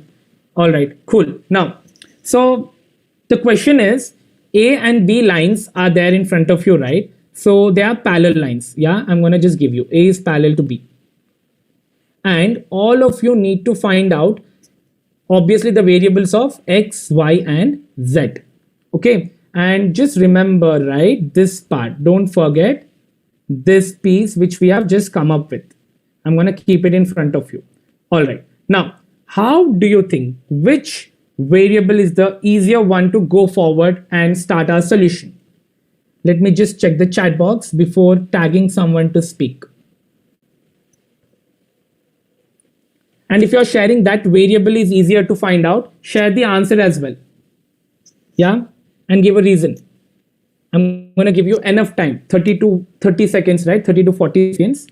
[SPEAKER 2] All right. Cool. Now, so the question is, A and B lines are there in front of you, right? So they are parallel lines. Yeah. I'm going to just give you A is parallel to B. And all of you need to find out, obviously, the variables of X, Y, and Z. Okay. And just remember, right, this part, don't forget this piece which we have just come up with. I'm going to keep it in front of you. All right. Now, how do you think which variable is the easier one to go forward and start our solution? Let me just check the chat box before tagging someone to speak. And if you're sharing that variable is easier to find out, share the answer as well. Yeah. And give a reason. I'm going to give you enough time, 30 seconds, right? 30 to 40 seconds.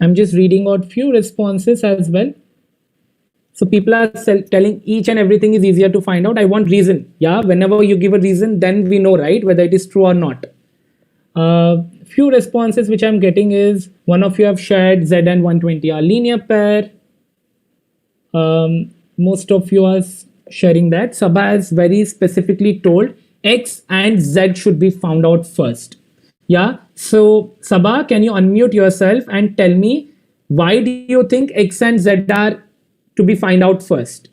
[SPEAKER 2] I'm just reading out few responses as well. So people are telling each and everything is easier to find out. I want reason. Yeah, whenever you give a reason, then we know, right, whether it is true or not. Few responses which I'm getting is, one of you have shared Z and 120 are linear pair. Most of you are sharing that. Sabha has very specifically told X and Z should be found out first. Yeah. So Sabha, can you unmute yourself and tell me, why do you think X and Z are to be find out first?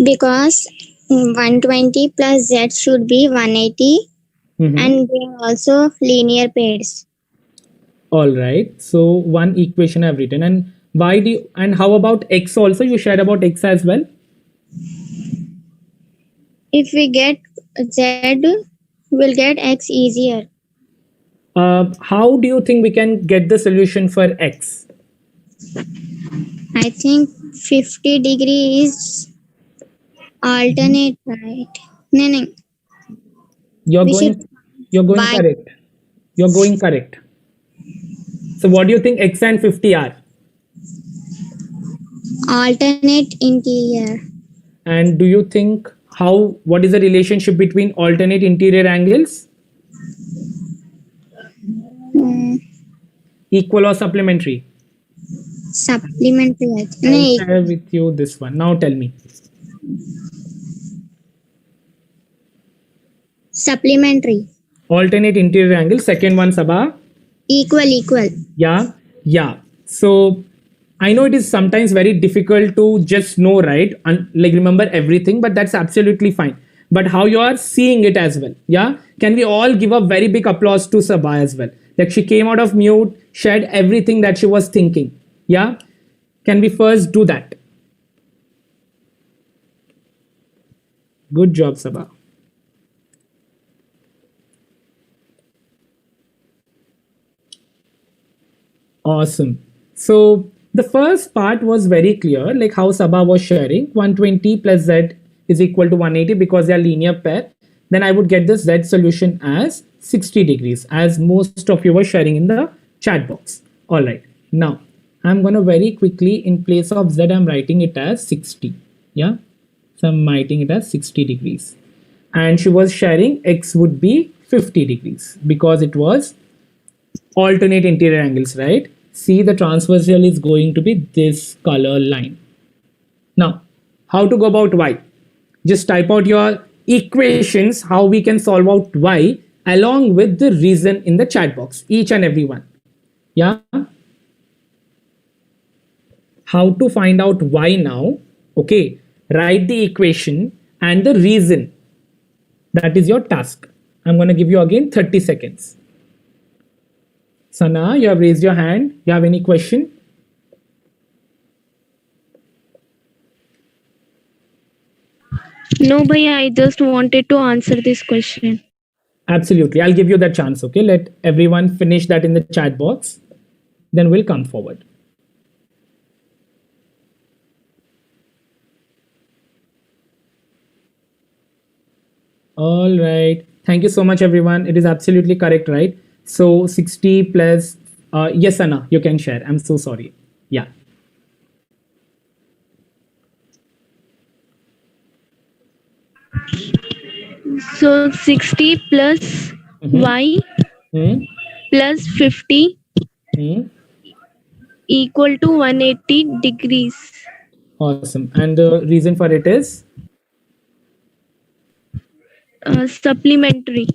[SPEAKER 13] Because 120 plus Z should be 180 and they are also linear pairs.
[SPEAKER 2] All right. So one equation I've written. And why do you, and how about X also? You shared about X as well.
[SPEAKER 13] If we get Z, we'll get X easier.
[SPEAKER 2] How do you think we can get the solution for X?
[SPEAKER 13] I think 50 degree is alternate, right? No.
[SPEAKER 2] You're going correct. You're going correct. So what do you think X and 50 are?
[SPEAKER 13] Alternate interior.
[SPEAKER 2] And do you think what is the relationship between alternate interior angles? Equal or supplementary?
[SPEAKER 13] Supplementary.
[SPEAKER 2] I'll share with you this one. Now tell me.
[SPEAKER 13] Supplementary.
[SPEAKER 2] Alternate interior angle. Second one, Sabha.
[SPEAKER 13] Equal.
[SPEAKER 2] Yeah. So I know it is sometimes very difficult to just know, right? And like remember everything, but that's absolutely fine. But how you are seeing it as well. Yeah. Can we all give a very big applause to Sabha as well? Like she came out of mute, shared everything that she was thinking. Yeah. Can we first do that? Good job, Sabha. Awesome. So the first part was very clear, like how Sabha was sharing 120 plus Z is equal to 180 because they are linear pair. Then I would get the Z solution as 60 degrees, as most of you were sharing in the chat box. All right. Now I'm going to very quickly, in place of Z, I'm writing it as 60. Yeah. So I'm writing it as 60 degrees. And she was sharing X would be 50 degrees because it was alternate interior angles, right? See, the transversal is going to be this color line. Now, how to go about Y? Just type out your equations, how we can solve out Y along with the reason in the chat box, each and every one. Yeah. How to find out Y now? Okay, write the equation and the reason. That is your task. I'm going to give you again 30 seconds. Sana, you have raised your hand. You have any question?
[SPEAKER 9] No, bhaiya, I just wanted to answer this question.
[SPEAKER 2] Absolutely. I'll give you that chance. Okay. Let everyone finish that in the chat box. Then we'll come forward. All right. Thank you so much, everyone. It is absolutely correct, right? So 60 plus, yes, Anna, you can share. I'm so sorry. Yeah.
[SPEAKER 9] So 60 plus Y plus 50 equal to 180 degrees.
[SPEAKER 2] Awesome. And the reason for it is?
[SPEAKER 9] Supplementary.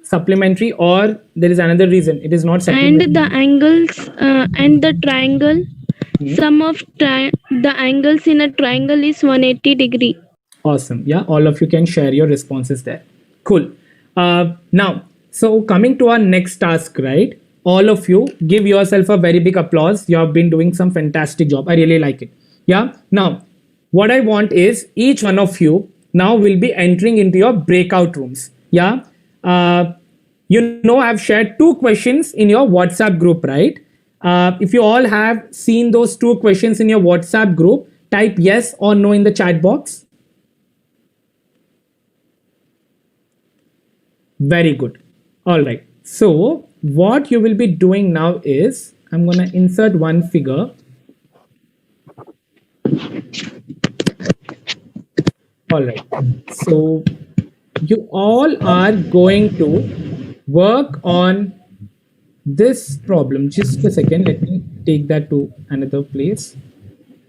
[SPEAKER 2] Supplementary, or there is another reason. It is not supplementary.
[SPEAKER 9] And the angles and the triangle, sum of the angles in a triangle is 180 degree.
[SPEAKER 2] Awesome. Yeah, all of you can share your responses there. Cool. Now, so coming to our next task, right? All of you give yourself a very big applause. You have been doing some fantastic job. I really like it. Yeah. Now, what I want is each one of you now will be entering into your breakout rooms. Yeah. You know, I've shared 2 questions in your WhatsApp group, right? If you all have seen those 2 questions in your WhatsApp group, type yes or no in the chat box. Very good. All right. So what you will be doing now is I'm going to insert one figure. All right. So you all are going to work on this problem. Just a second. Let me take that to another place.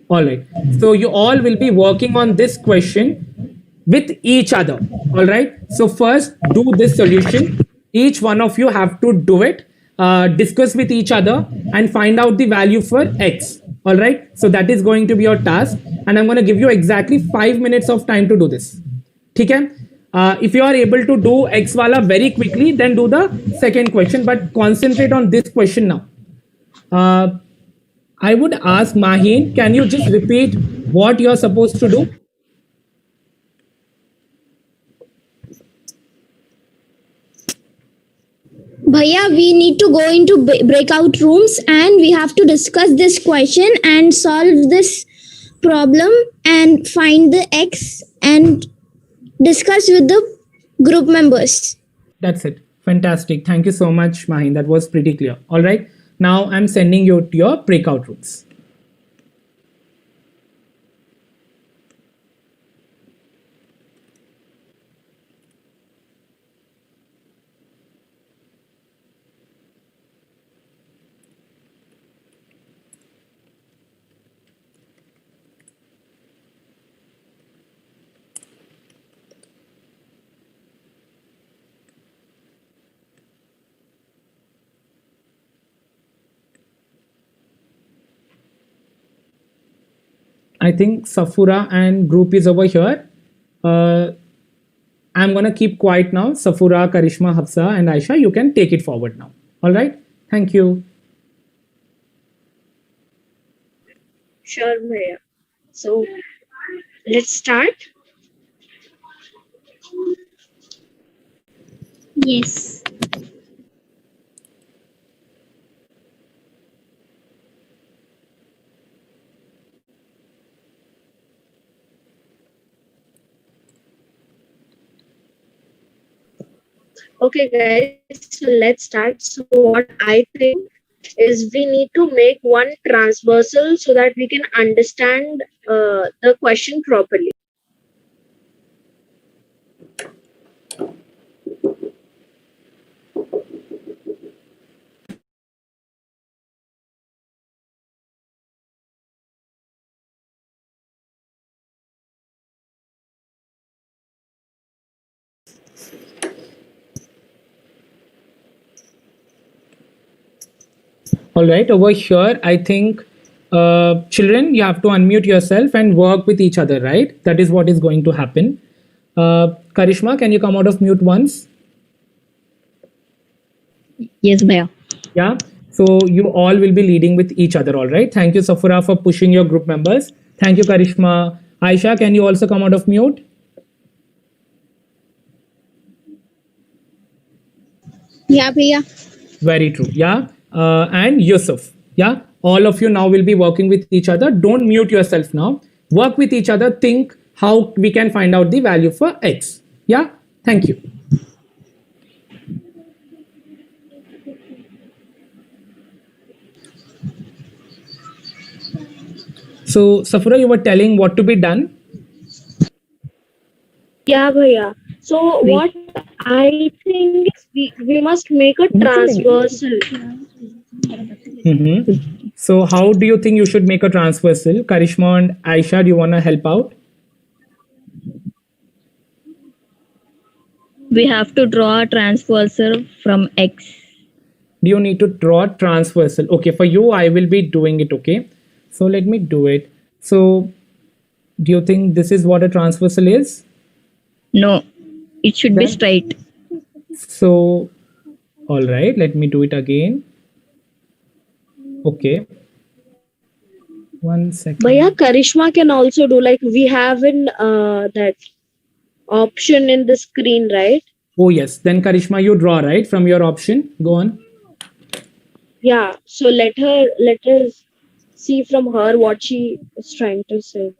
[SPEAKER 2] All right. So you all will be working on this question with each other. All right. So first do this solution. Each one of you have to do it, discuss with each other and find out the value for X. All right. So that is going to be your task. And I'm going to give you exactly 5 minutes of time to do this. Okay. If you are able to do X wala very quickly, then do the second question, but concentrate on this question now. I would ask Maheen, can you just repeat what you're supposed to do?
[SPEAKER 13] Bhaiya, we need to go into breakout rooms and we have to discuss this question and solve this problem and find the X and discuss with the group members.
[SPEAKER 2] That's it. Fantastic. Thank you so much, Maheen. That was pretty clear. All right. Now I'm sending you to your breakout rooms. I think Safura and group is over here. I'm gonna keep quiet now. Safura, Karishma, Hafsa, and Aisha, you can take it forward now. All right. Thank you.
[SPEAKER 5] Sure, Bhaiya. So let's start.
[SPEAKER 13] Yes.
[SPEAKER 5] Okay, guys, so let's start. So what I think is we need to make one transversal so that we can understand the question properly.
[SPEAKER 2] All right, over here, I think children, you have to unmute yourself and work with each other, right? That is what is going to happen. Karishma, can you come out of mute once?
[SPEAKER 7] Yes, Bhaiya.
[SPEAKER 2] Yeah. So you all will be leading with each other, all right? Thank you, Safura, for pushing your group members. Thank you, Karishma. Aisha, can you also come out of mute?
[SPEAKER 13] Yeah, Bhaiya.
[SPEAKER 2] Very true. Yeah. And Yusuf. Yeah. All of you now will be working with each other. Don't mute yourself now. Work with each other. Think how we can find out the value for x. Yeah. Thank you. So, Safura, you were telling what to be done.
[SPEAKER 5] Yeah, Bhaiya. So what I think is we must make a transversal.
[SPEAKER 2] So, how do you think you should make a transversal? Karishma and Aisha, do you want to help out?
[SPEAKER 7] We have to draw a transversal from X.
[SPEAKER 2] Do you need to draw transversal? Okay, for you, I will be doing it. Okay, so let me do it. So, do you think this is what a transversal is?
[SPEAKER 7] No, it should be straight.
[SPEAKER 2] So, all right, let me do it again. Okay. 1 second.
[SPEAKER 5] Bhaiya, Karishma can also do, like we have in that option in the screen, right?
[SPEAKER 2] Oh, yes. Then, Karishma, you draw, right? From your option. Go on.
[SPEAKER 5] Yeah. So let us see from her what she is trying to say.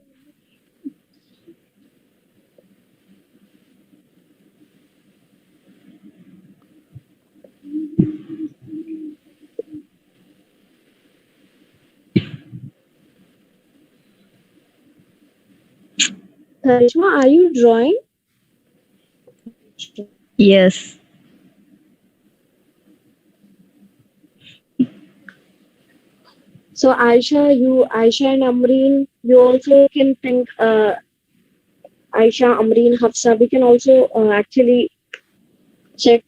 [SPEAKER 5] Karishma, are you drawing?
[SPEAKER 7] Yes.
[SPEAKER 5] So Aisha and Amreen, you also can think Aisha, Amreen, Hafsa, we can also actually check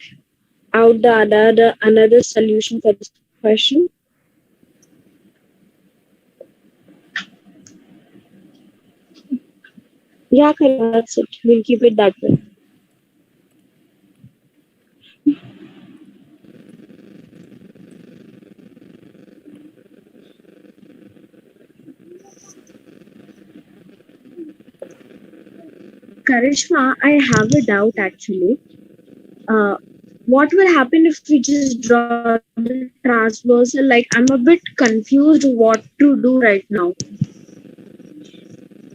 [SPEAKER 5] out the another solution for this question. Yeah, Karishma, that's it. We'll keep it that way. Karishma, I have a doubt actually. What will happen if we just draw the transversal? Like, I'm a bit confused what to do right now.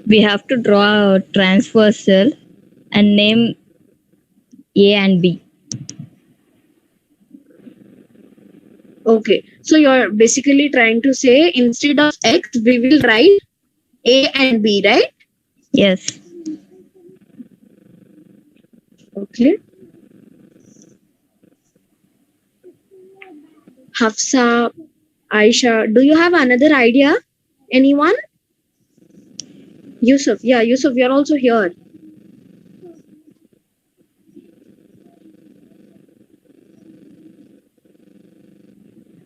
[SPEAKER 7] We have to draw a transversal and name A and B.
[SPEAKER 5] Okay, so you're basically trying to say instead of X, we will write A and B, right?
[SPEAKER 7] Yes.
[SPEAKER 5] Okay. Hafsa, Aisha, do you have another idea? Anyone? Yusuf, yeah, Yusuf, you're also here.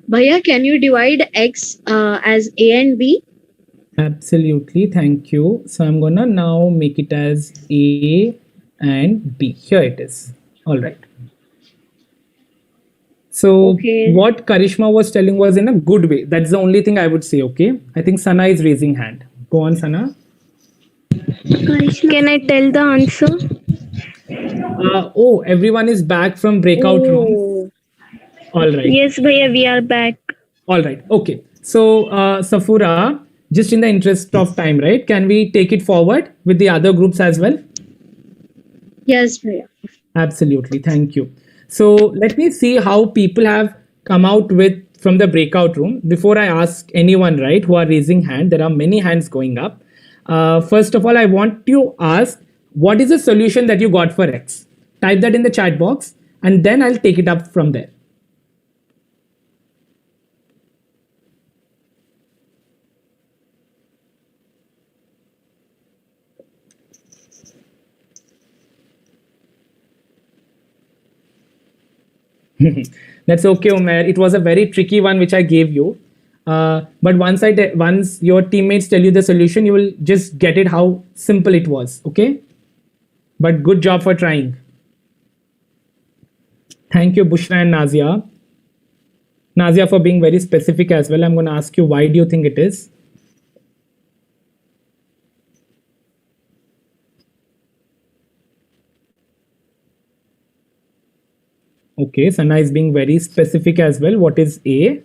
[SPEAKER 5] Bhaiya, can you divide X as A and B?
[SPEAKER 2] Absolutely, thank you. So I'm gonna now make it as A and B. Here it is. All right. So
[SPEAKER 7] Okay.
[SPEAKER 2] what Karishma was telling was in a good way. That's the only thing I would say. Okay. I think Sana is raising hand. Go on, Sana.
[SPEAKER 9] Can I tell the answer?
[SPEAKER 2] Oh, everyone is back from breakout room. All right.
[SPEAKER 9] Yes, Bhaiya, we are back.
[SPEAKER 2] All right. Okay. So, Safura, just in the interest of time, right? Can we take it forward with the other groups as well?
[SPEAKER 5] Yes, Priya.
[SPEAKER 2] Absolutely. Thank you. So, let me see how people have come out with from the breakout room. Before I ask anyone, right, who are raising hand, there are many hands going up. First of all, I want to ask, what is the solution that you got for X? Type that in the chat box, and then I'll take it up from there. That's okay, Umer. It was a very tricky one which I gave you. But once your teammates tell you the solution, you will just get it how simple it was. Okay. But good job for trying. Thank you, Bushra and Nazia. Nazia, for being very specific as well. I'm going to ask you, why do you think it is? Okay, Sana is being very specific as well. What is A?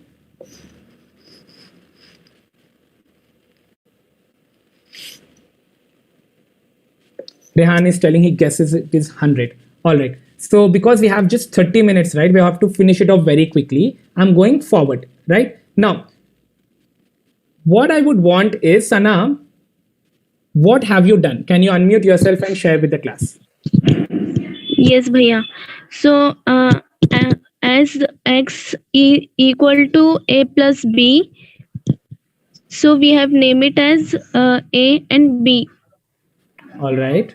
[SPEAKER 2] Rehan is telling he guesses it is 100. All right. So because we have just 30 minutes, right? We have to finish it off very quickly. I'm going forward, right? Now, what I would want is, Sana, what have you done? Can you unmute yourself and share with the class?
[SPEAKER 9] Yes, Bhaiya. So, as X equal to A plus B, so we have named it as A and B.
[SPEAKER 2] All right.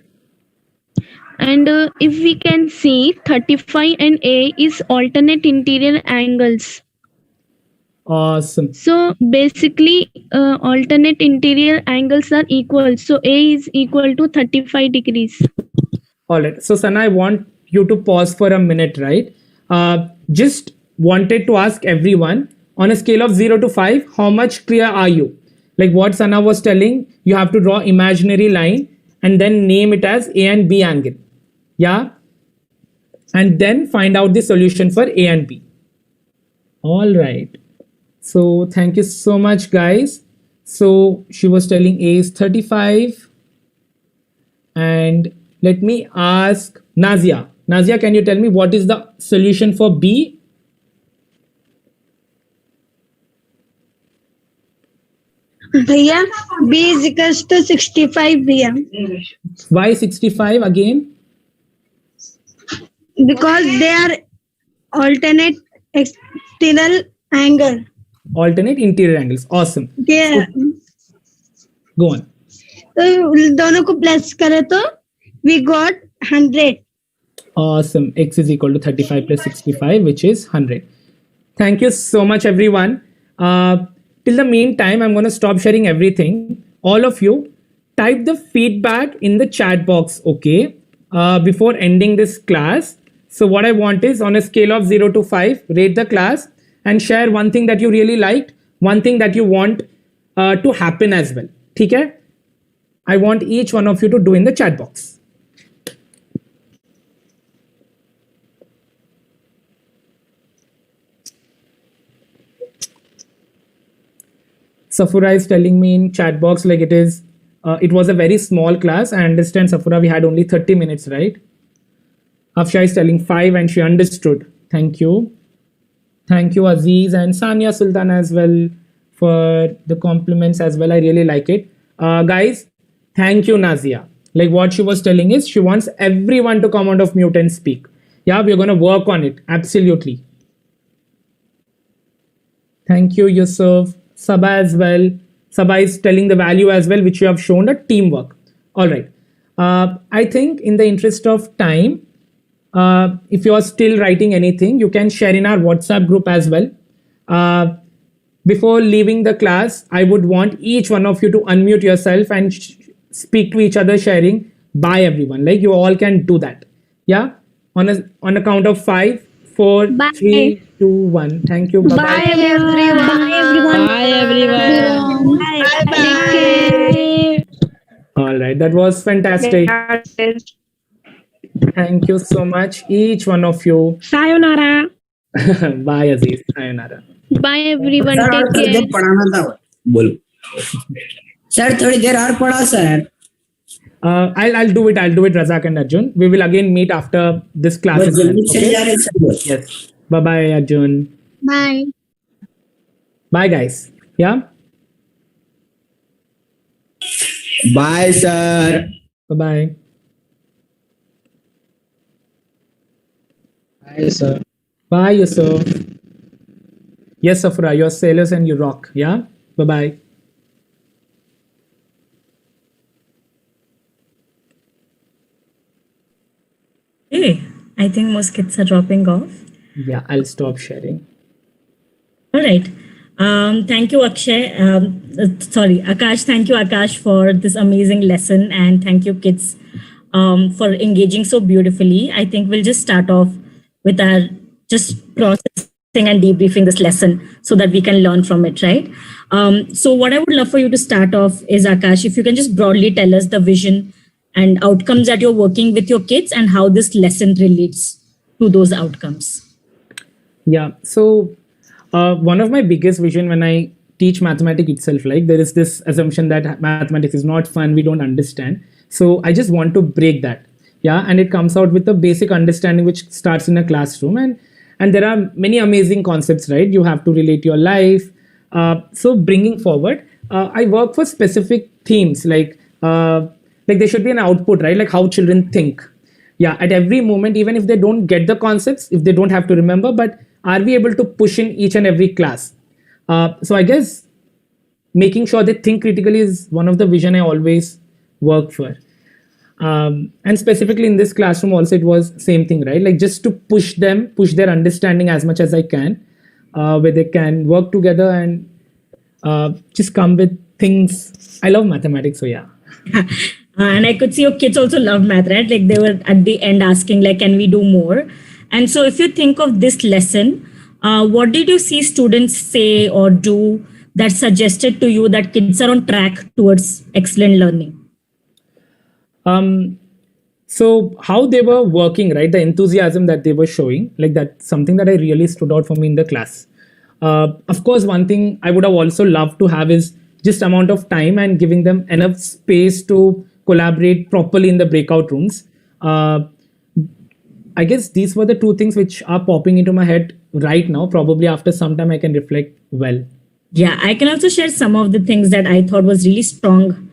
[SPEAKER 9] And if we can see, 35 and A is alternate interior angles.
[SPEAKER 2] Awesome.
[SPEAKER 9] So basically, alternate interior angles are equal. So A is equal to 35 degrees.
[SPEAKER 2] All right. So Sana, I want you to pause for a minute, right? Just wanted to ask everyone, on a scale of 0 to 5, how much clear are you? Like what Sana was telling, you have to draw imaginary line and then name it as A and B angle. Yeah. And then find out the solution for A and B. All right. So thank you so much, guys. So she was telling A is 35. And let me ask Nazia. Nazia, can you tell me what is the solution for B?
[SPEAKER 10] Bhaiya, B is equals to 65 Bhaiya.
[SPEAKER 2] Why 65 again?
[SPEAKER 10] Because they are alternate external angle.
[SPEAKER 2] Alternate interior angles. Awesome.
[SPEAKER 10] Yeah.
[SPEAKER 2] Go on.
[SPEAKER 10] तो दोनों को plus करें तो we got 100.
[SPEAKER 2] Awesome. X is equal to 35 plus 65, which is 100. Thank you so much, everyone. Till the meantime, I'm going to stop sharing everything. All of you, type the feedback in the chat box, okay, before ending this class. So what I want is, on a scale of 0 to 5, rate the class and share one thing that you really liked, one thing that you want to happen as well. Okay? I want each one of you to do in the chat box. Safura is telling me in chat box like it is, it was a very small class. I understand, Safura, we had only 30 minutes, right? Afsha is telling 5 and she understood. Thank you. Thank you, Aziz and Sania Sultan as well for the compliments as well. I really like it. Guys, thank you, Nazia. Like what she was telling is she wants everyone to come out of mute and speak. Yeah, we're going to work on it. Absolutely. Thank you, Yusuf. Sabah as well. Sabah is telling the value as well, which you have shown, a teamwork. All right. I think in the interest of time, if you are still writing anything, you can share in our WhatsApp group as well. before leaving the class, I would want each one of you to unmute yourself and speak to each other, sharing bye everyone. Like you all can do that. Yeah. On a count of 5, 4, 3, 2, 1. Thank you. Bye bye.
[SPEAKER 9] Bye everyone. Bye everyone.
[SPEAKER 8] Bye everyone.
[SPEAKER 9] Bye.
[SPEAKER 2] All right. That was fantastic. Thank you so much, each one of you.
[SPEAKER 9] Sayonara.
[SPEAKER 2] Bye, Aziz. Sayonara.
[SPEAKER 9] Bye everyone. Take
[SPEAKER 11] थोड़ी
[SPEAKER 9] care.
[SPEAKER 11] देर पढ़ाना था
[SPEAKER 23] बोलो
[SPEAKER 11] sir थोड़ी देर और पढ़ा sir
[SPEAKER 2] I'll do it. Razak and Arjun. We will again meet after this class.
[SPEAKER 11] बस
[SPEAKER 2] is done,
[SPEAKER 11] जल्दी चले जा रहे हैं
[SPEAKER 2] okay?
[SPEAKER 11] सब
[SPEAKER 2] Yes. Bye bye, Arjun.
[SPEAKER 13] Bye.
[SPEAKER 2] Bye, guys. Yeah.
[SPEAKER 23] bye sir
[SPEAKER 2] Bye bye.
[SPEAKER 11] Bye, sir.
[SPEAKER 2] Bye, Yusuf. Yes, Afra, you're sailors and you rock. Yeah. Bye bye.
[SPEAKER 12] Hey, I think most kids are dropping off.
[SPEAKER 2] Yeah, I'll stop sharing.
[SPEAKER 12] All right. Thank you, Akshay. Akash. Thank you, Akash, for this amazing lesson. And thank you, kids, for engaging so beautifully. I think we'll just start off with our just processing and debriefing this lesson so that we can learn from it, right? So what I would love for you to start off is, Akash, if you can just broadly tell us the vision and outcomes that you're working with your kids and how this lesson relates to those outcomes.
[SPEAKER 2] Yeah. So one of my biggest vision when I teach mathematics itself, like there is this assumption that mathematics is not fun, we don't understand. So I just want to break that. Yeah. And it comes out with a basic understanding which starts in a classroom. And there are many amazing concepts, right? You have to relate your life. So bringing forward, I work for specific themes like there should be an output, right? Like how children think. Yeah, at every moment, even if they don't get the concepts, if they don't have to remember, but are we able to push in each and every class? So I guess making sure they think critically is one of the vision I always work for. And specifically in this classroom also, it was same thing, right? Like just to push their understanding as much as I can, where they can work together and just come with things. I love mathematics, so yeah.
[SPEAKER 12] And I could see your kids also love math, right? Like they were at the end asking, like, can we do more? And so if you think of this lesson, what did you see students say or do that suggested to you that kids are on track towards excellent learning?
[SPEAKER 2] So how they were working, right? The enthusiasm that they were showing, like that's something that I really stood out for me in the class. Of course, one thing I would have also loved to have is just amount of time and giving them enough space to collaborate properly in the breakout rooms. I guess these were the two things which are popping into my head right now. Probably after some time I can reflect well.
[SPEAKER 12] Yeah, I can also share some of the things that I thought was really strong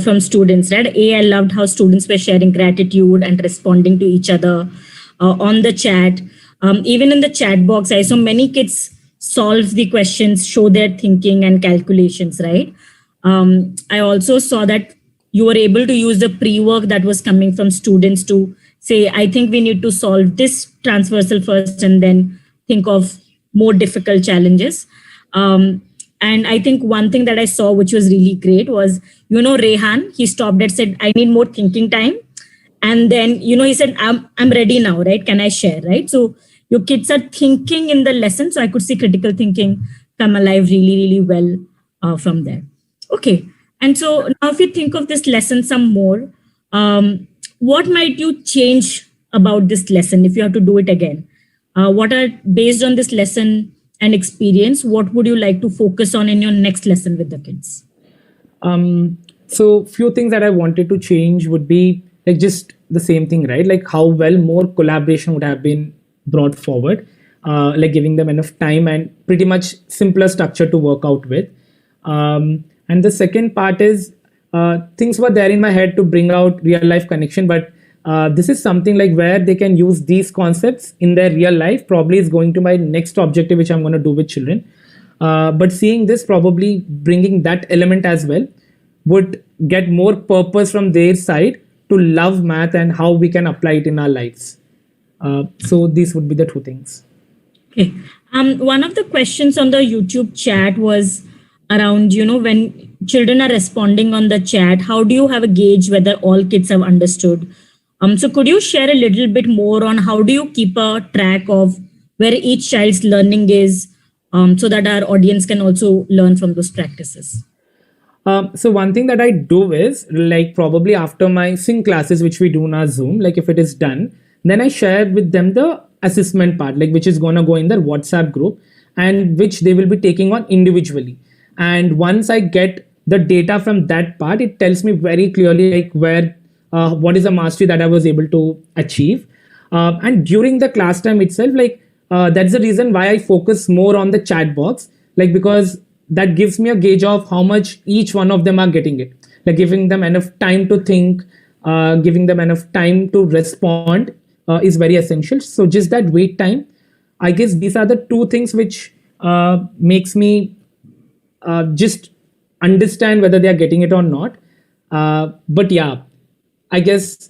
[SPEAKER 12] from students, right? I loved how students were sharing gratitude and responding to each other on the chat. Even in the chat box, I saw many kids solve the questions, show their thinking and calculations, right? I also saw that you were able to use the pre-work that was coming from students to say, I think we need to solve this transversal first and then think of more difficult challenges. And I think one thing that I saw, which was really great was, Rehan, he stopped and said, I need more thinking time. And then, he said, I'm ready now, right? Can I share, right? So your kids are thinking in the lesson. So I could see critical thinking come alive really, really well from there. Okay. And so now if you think of this lesson some more, what might you change about this lesson if you have to do it again? What are, based on this lesson and experience, what would you like to focus on in your next lesson with the kids?
[SPEAKER 2] So few things that I wanted to change would be like just the same thing, right? Like how well more collaboration would have been brought forward, like giving them enough time and pretty much simpler structure to work out with. And the second part is things were there in my head to bring out real life connection, but this is something like where they can use these concepts in their real life probably is going to my next objective, which I'm going to do with children. But seeing this, probably bringing that element as well would get more purpose from their side to love math and how we can apply it in our lives. So these would be the two things.
[SPEAKER 12] Okay. One of the questions on the YouTube chat was around, when children are responding on the chat, how do you have a gauge whether all kids have understood? So could you share a little bit more on how do you keep a track of where each child's learning is, so that our audience can also learn from those practices?
[SPEAKER 2] So one thing that I do is, like, probably after my sync classes, which we do in our Zoom, like if it is done, then I share with them the assessment part, like which is going to go in their WhatsApp group and which they will be taking on individually. And once I get the data from that part, it tells me very clearly like what is the mastery that I was able to achieve. And during the class time itself, like that's the reason why I focus more on the chat box, like because that gives me a gauge of how much each one of them are getting it, like giving them enough time to think, giving them enough time to respond is very essential. So just that wait time, I guess these are the two things which makes me just understand whether they are getting it or not. But yeah, I guess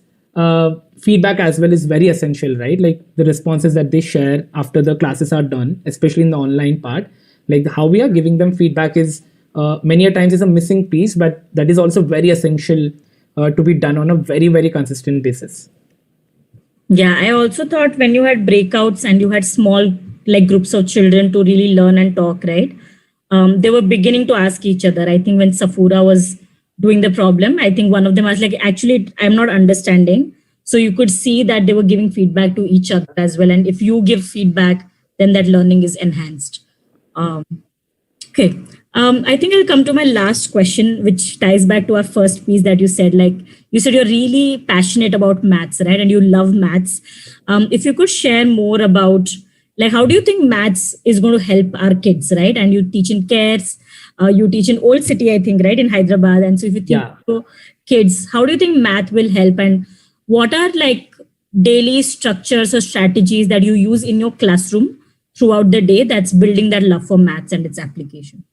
[SPEAKER 2] feedback as well is very essential, right? Like the responses that they share after the classes are done, especially in the online part, like how we are giving them feedback is many a times is a missing piece, but that is also very essential to be done on a very, very consistent basis.
[SPEAKER 12] Yeah, I also thought when you had breakouts and you had small like groups of children to really learn and talk, right? They were beginning to ask each other. I think when Safura was doing the problem, I think one of them was like, actually, I'm not understanding. So you could see that they were giving feedback to each other as well. And if you give feedback, then that learning is enhanced. Okay. I think I'll come to my last question, which ties back to our first piece that you said, like you said, you're really passionate about maths, right? And you love maths. If you could share more about like, how do you think maths is going to help our kids, right? And you teach in CARES, you teach in Old City, I think, right? In Hyderabad. And so if you think to kids, how do you think math will help? And what are like daily structures or strategies that you use in your classroom throughout the day that's building that love for maths and its application?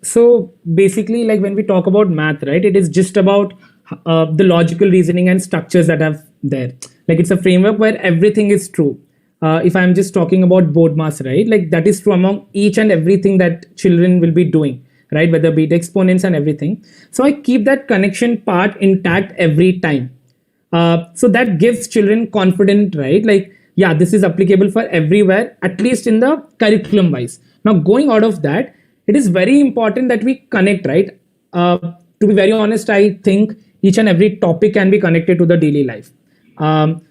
[SPEAKER 2] So basically, like when we talk about math, right, it is just about the logical reasoning and structures that are there. Like it's a framework where everything is true. If I'm just talking about board mass, right, like that is true among each and everything that children will be doing, right, whether be it exponents and everything. So I keep that connection part intact every time. So that gives children confidence, right? Like, yeah, this is applicable for everywhere, at least in the curriculum wise. Now, going out of that, it is very important that we connect, right? To be very honest, I think each and every topic can be connected to the daily life.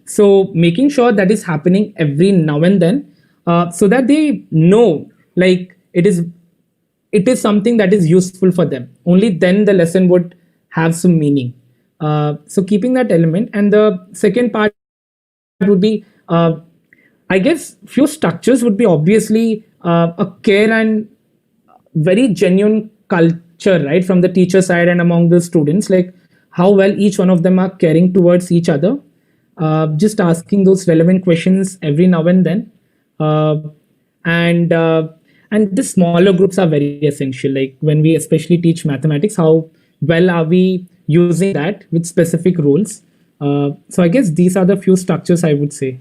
[SPEAKER 2] So making sure that is happening every now and then, so that they know, like it is something that is useful for them. Only then the lesson would have some meaning. So keeping that element, and the second part would be, I guess, few structures would be obviously a care and very genuine culture, right, from the teacher side and among the students, like how well each one of them are caring towards each other. Just asking those relevant questions every now and then, and the smaller groups are very essential. Like when we especially teach mathematics, how well are we using that with specific roles? So I guess these are the few structures I would say.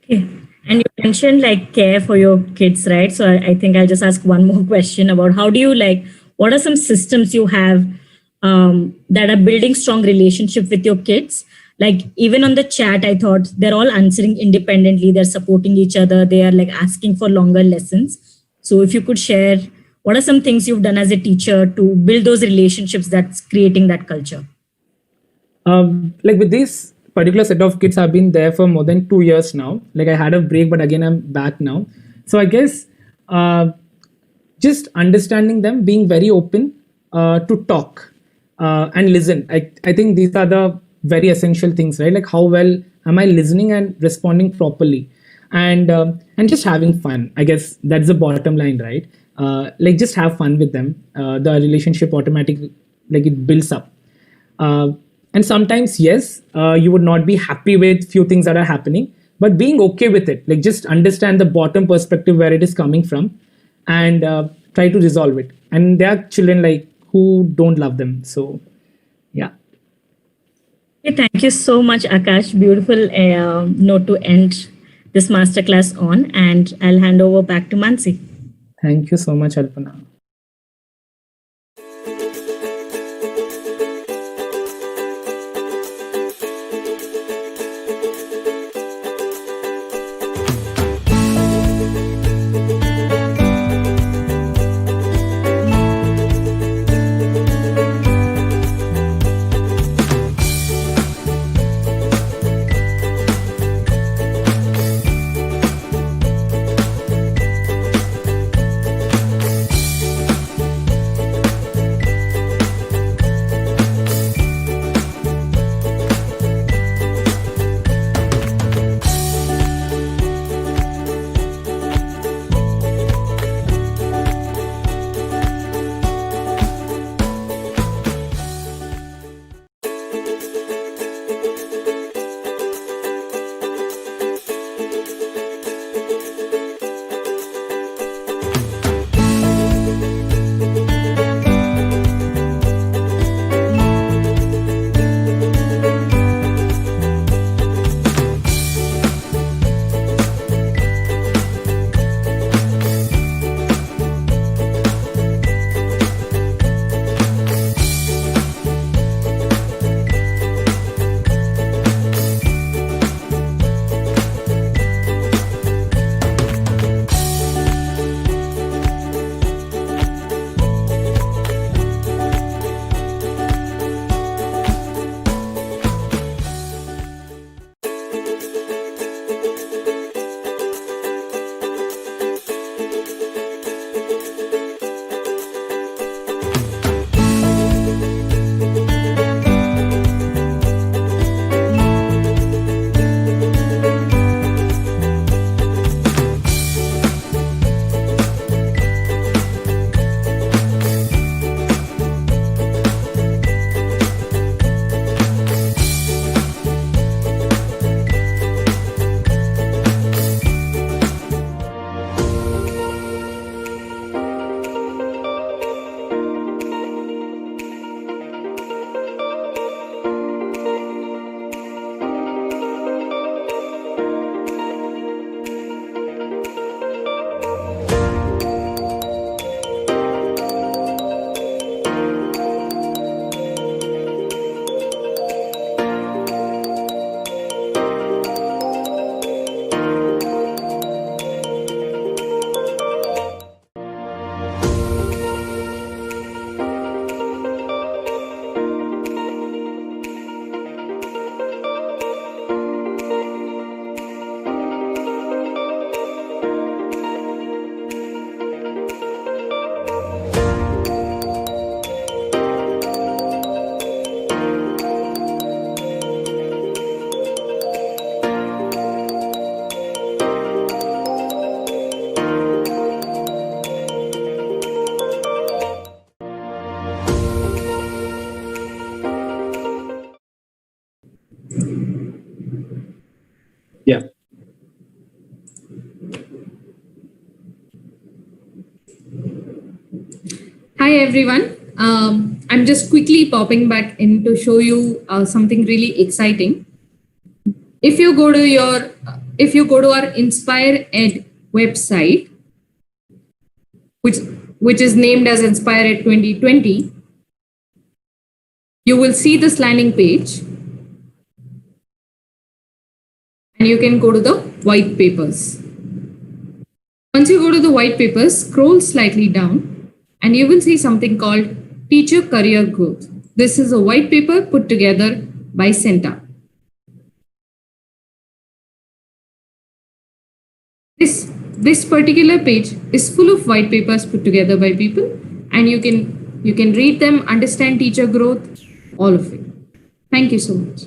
[SPEAKER 12] Okay. And you mentioned like care for your kids, right? So I think I'll just ask one more question about how do you like, what are some systems you have that are building strong relationship with your kids? Like even on the chat, I thought they're all answering independently. They're supporting each other. They are like asking for longer lessons. So if you could share, what are some things you've done as a teacher to build those relationships that's creating that culture?
[SPEAKER 2] Like with this particular set of kids, I've been there for more than 2 years now. Like I had a break, but again, I'm back now. So I guess just understanding them, being very open to talk and listen. I think these are the very essential things, right? Like how well am I listening and responding properly, and just having fun. I guess that's the bottom line, right? Like just have fun with them. The relationship automatically, like it builds up. And sometimes, yes, you would not be happy with few things that are happening, but being okay with it, like just understand the bottom perspective where it is coming from, and try to resolve it. And there are children like who don't love them. So, yeah.
[SPEAKER 12] Okay, thank you so much, Akash. Beautiful note to end this masterclass on, and I'll hand over back to Mansi.
[SPEAKER 2] Thank you so much, Alpana. Yeah.
[SPEAKER 22] Hi everyone. I'm just quickly popping back in to show you something really exciting. If you go to our inspirED website, which is named as inspirED 2020, you will see this landing page, and you can go to the white papers. Once you go to the white papers, scroll slightly down, and you will see something called Teacher Career Growth. This is a white paper put together by CENTA. This particular page is full of white papers put together by people, and you can read them, understand teacher growth, all of it. Thank you so much.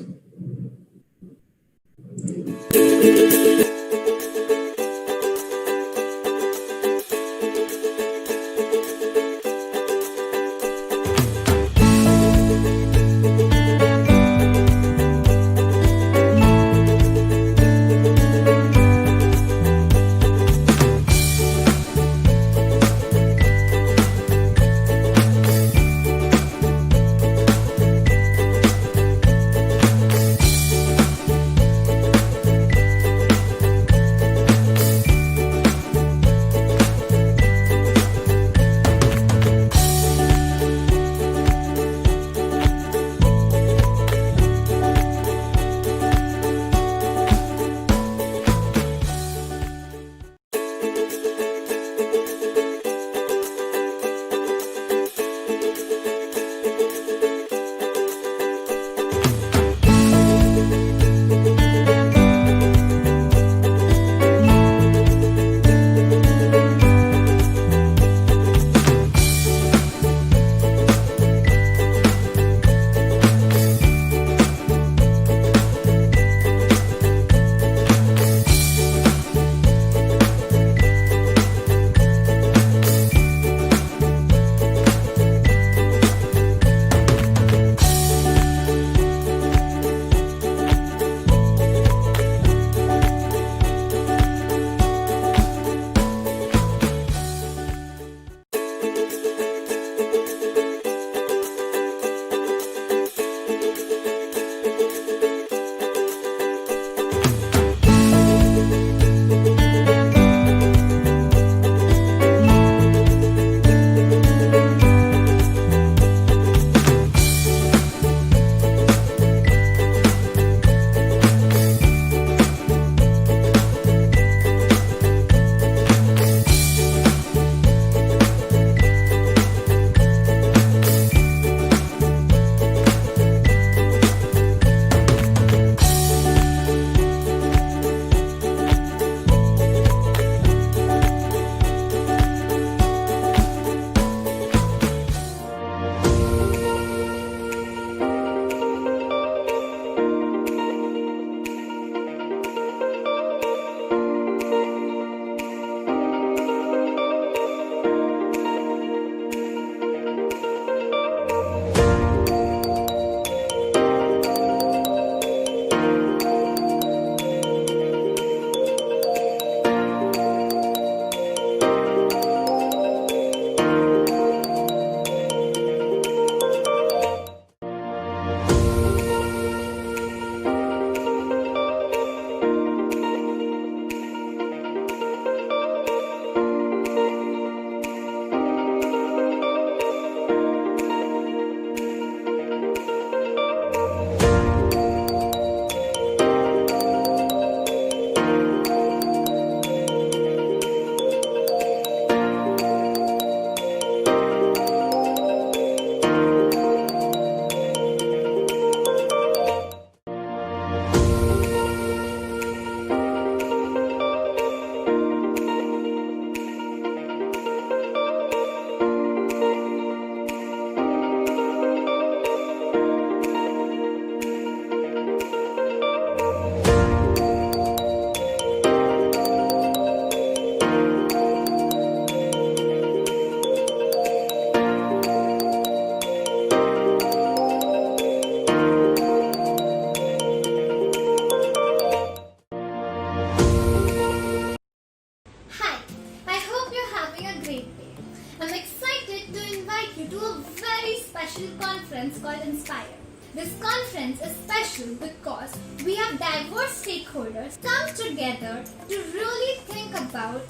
[SPEAKER 1] invite you to a very special conference called inspirED. This conference is special because we have diverse stakeholders come together to really think about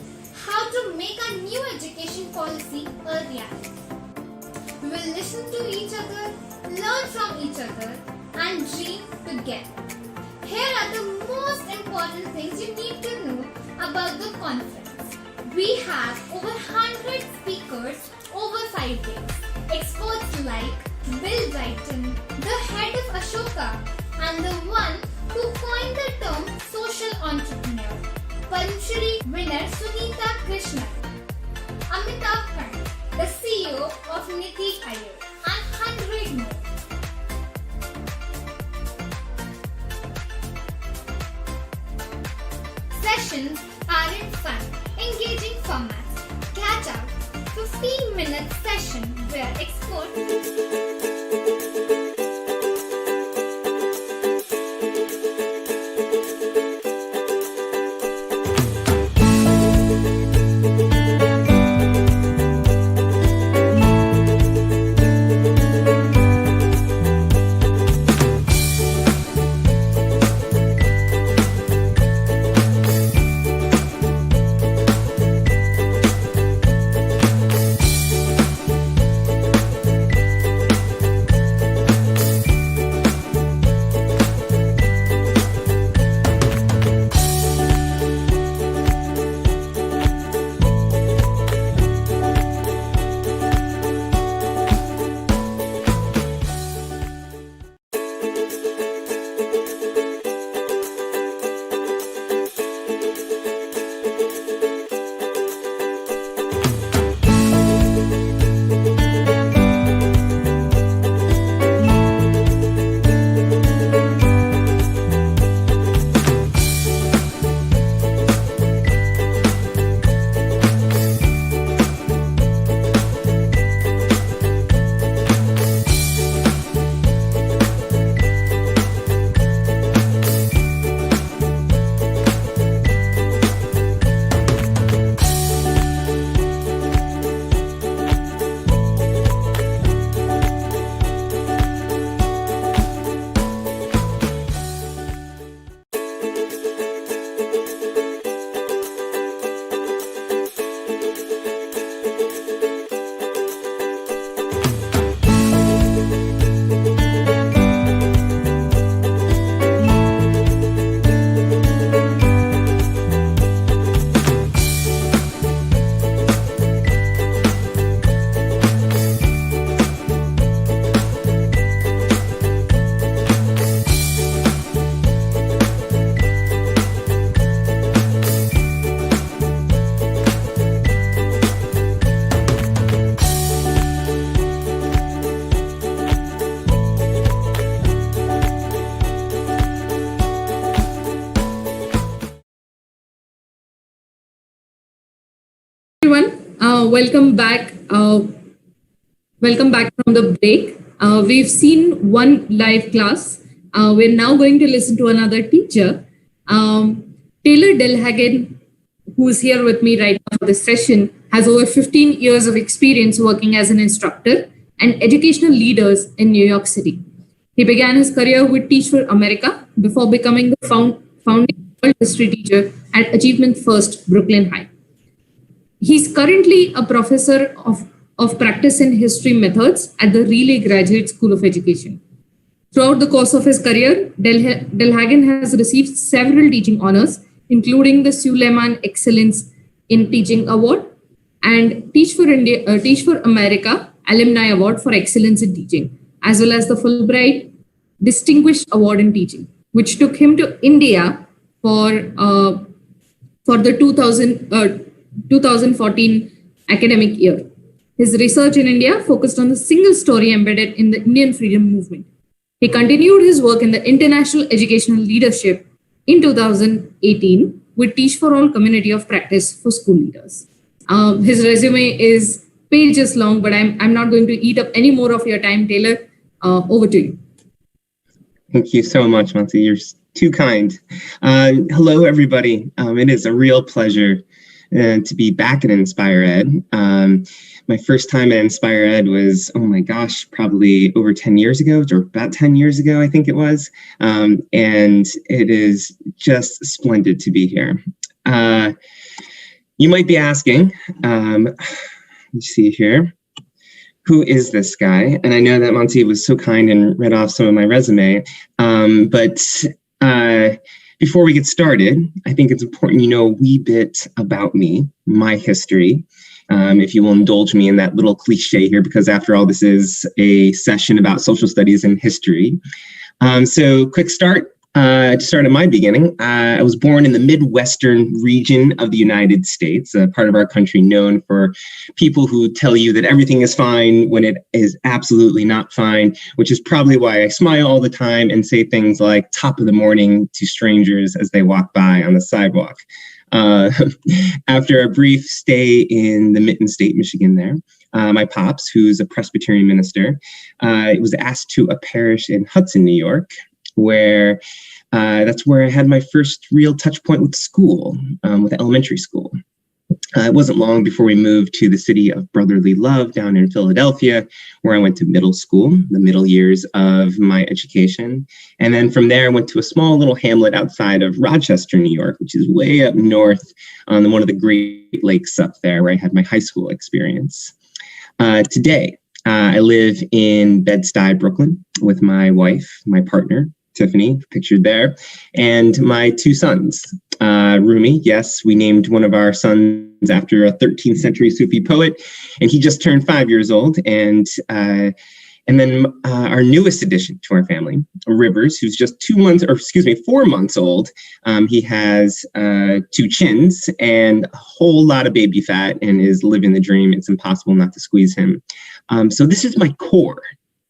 [SPEAKER 1] how to make our new education policy a reality. We will listen to each other, learn from each other, and dream together. Here are the most important things you need to know about the conference. We have over 100 speakers over 5 days. Experts like Bill Brighton, the head of Ashoka, and the one who coined the term social entrepreneur, Padma Shri winner Sunita Krishnan, Amitabh Kant, the CEO of Niti Aayog, and 100 more. Sessions are in fun, engaging formats. Catch out 15-minute session where experts
[SPEAKER 22] everyone. Welcome back. Welcome back from the break. We've seen one live class. We're now going to listen to another teacher. Taylor Delhagen, who's here with me right now for this session, has over 15 years of experience working as an instructor and educational leaders in New York City. He began his career with Teach for America before becoming the founding world history teacher at Achievement First, Brooklyn High. He's currently a professor of practice in history methods at the Relay Graduate School of Education. Throughout the course of his career, Delhagen has received several teaching honors, including the Suleiman Excellence in Teaching Award and Teach for America Alumni Award for Excellence in Teaching, as well as the Fulbright Distinguished Award in Teaching, which took him to India for the 2014 academic year. His research in India focused on the single story embedded in the Indian freedom movement. He continued his work in the international educational leadership in 2018 with Teach for All Community of Practice for School Leaders. His resume is pages long, but I'm not going to eat up any more of your time, Taylor. Over to you.
[SPEAKER 14] Thank you so much, Mansi. You're too kind. Hello, everybody. It is a real pleasure to be back at inspirED. My first time at inspirED was, oh my gosh, probably over 10 years ago, or about 10 years ago, I think it was. And it is just splendid to be here. You might be asking, let's see here, who is this guy? And I know that Monty was so kind and read off some of my resume, but before we get started, I think it's important you know a wee bit about me, my history. If you will indulge me in that little cliche here, because after all, this is a session about social studies and history. So quick start. To start at my beginning, I was born in the Midwestern region of the United States, a part of our country known for people who tell you that everything is fine when it is absolutely not fine, which is probably why I smile all the time and say things like top of the morning to strangers as they walk by on the sidewalk. After a brief stay in the Mitten State, Michigan there, my pops, who's a Presbyterian minister, was asked to a parish in Hudson, New York, where that's where I had my first real touch point with school, with elementary school. It wasn't long before we moved to the city of brotherly love down in Philadelphia, where I went to middle school, the middle years of my education. And then from there, I went to a small little hamlet outside of Rochester, New York, which is way up north on one of the Great Lakes up there, where I had my high school experience. Today, I live in Bed-Stuy, Brooklyn, with my wife, my partner, Tiffany, pictured there, and my two sons. Rumi, yes, we named one of our sons after a 13th century Sufi poet, and he just turned 5 years old. And then our newest addition to our family, Rivers, who's just 4 months old. He has 2 chins and a whole lot of baby fat and is living the dream. It's impossible not to squeeze him. So this is my core.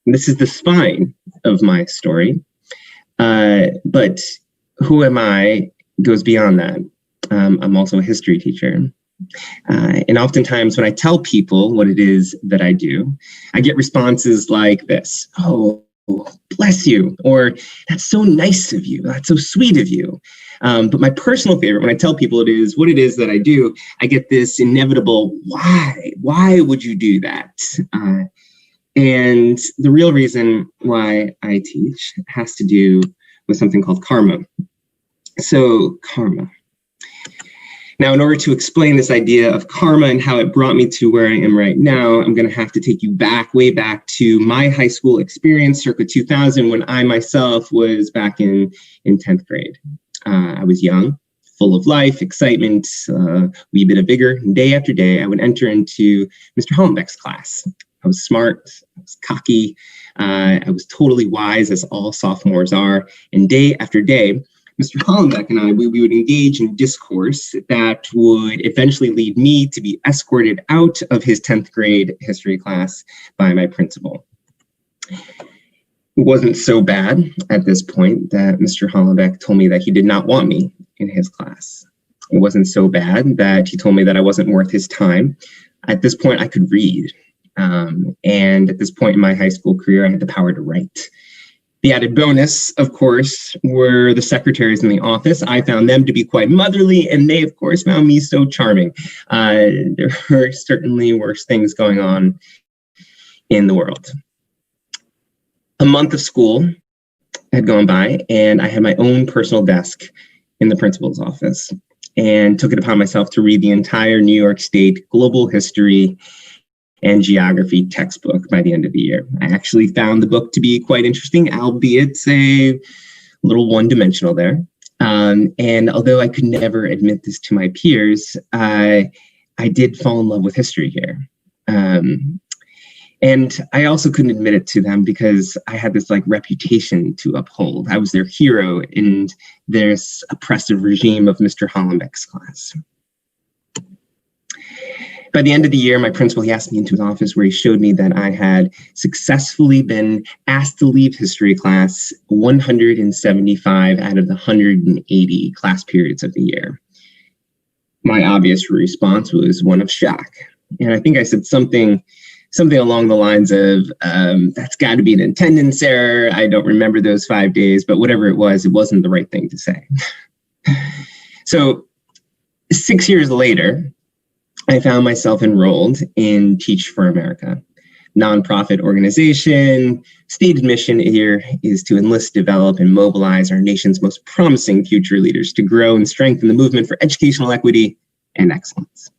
[SPEAKER 14] This is the spine of my story. But who am I goes beyond that. I'm also a history teacher. And oftentimes when I tell people what it is that I do, I get responses like this: oh, bless you, or that's so nice of you, that's so sweet of you. But my personal favorite, when I tell people it is what it is that I do, I get this inevitable, why would you do that? And the real reason why I teach has to do with something called karma. So karma. Now, in order to explain this idea of karma and how it brought me to where I am right now, I'm going to have to take you way back to my high school experience, circa 2000, when I myself was back in 10th grade. I was young, full of life, excitement, a wee bit of vigor. And day after day, I would enter into Mr. Hollenbeck's class. I was smart, I was cocky, I was totally wise, as all sophomores are. And day after day, Mr. Hollenbeck and I, we would engage in discourse that would eventually lead me to be escorted out of his 10th grade history class by my principal. It wasn't so bad at this point that Mr. Hollenbeck told me that he did not want me in his class. It wasn't so bad that he told me that I wasn't worth his time. At this point, I could read. And at this point in my high school career, I had the power to write. The added bonus, of course, were the secretaries in the office. I found them to be quite motherly, and they, of course, found me so charming. There were certainly worse things going on in the world. A month of school had gone by, and I had my own personal desk in the principal's office and took it upon myself to read the entire New York State global history and geography textbook by the end of the year. I actually found the book to be quite interesting, albeit a little one-dimensional there. And although I could never admit this to my peers, I did fall in love with history here. And I also couldn't admit it to them because I had this reputation to uphold. I was their hero in this oppressive regime of Mr. Hollenbeck's class. By the end of the year, my principal, he asked me into his office where he showed me that I had successfully been asked to leave history class 175 out of the 180 class periods of the year. My obvious response was one of shock. And I think I said something along the lines of, that's got to be an attendance error. I don't remember those 5 days, but whatever it wasn't the right thing to say. So 6 years later, I found myself enrolled in Teach for America, nonprofit organization. Stated mission here is to enlist, develop, and mobilize our nation's most promising future leaders to grow and strengthen the movement for educational equity and excellence.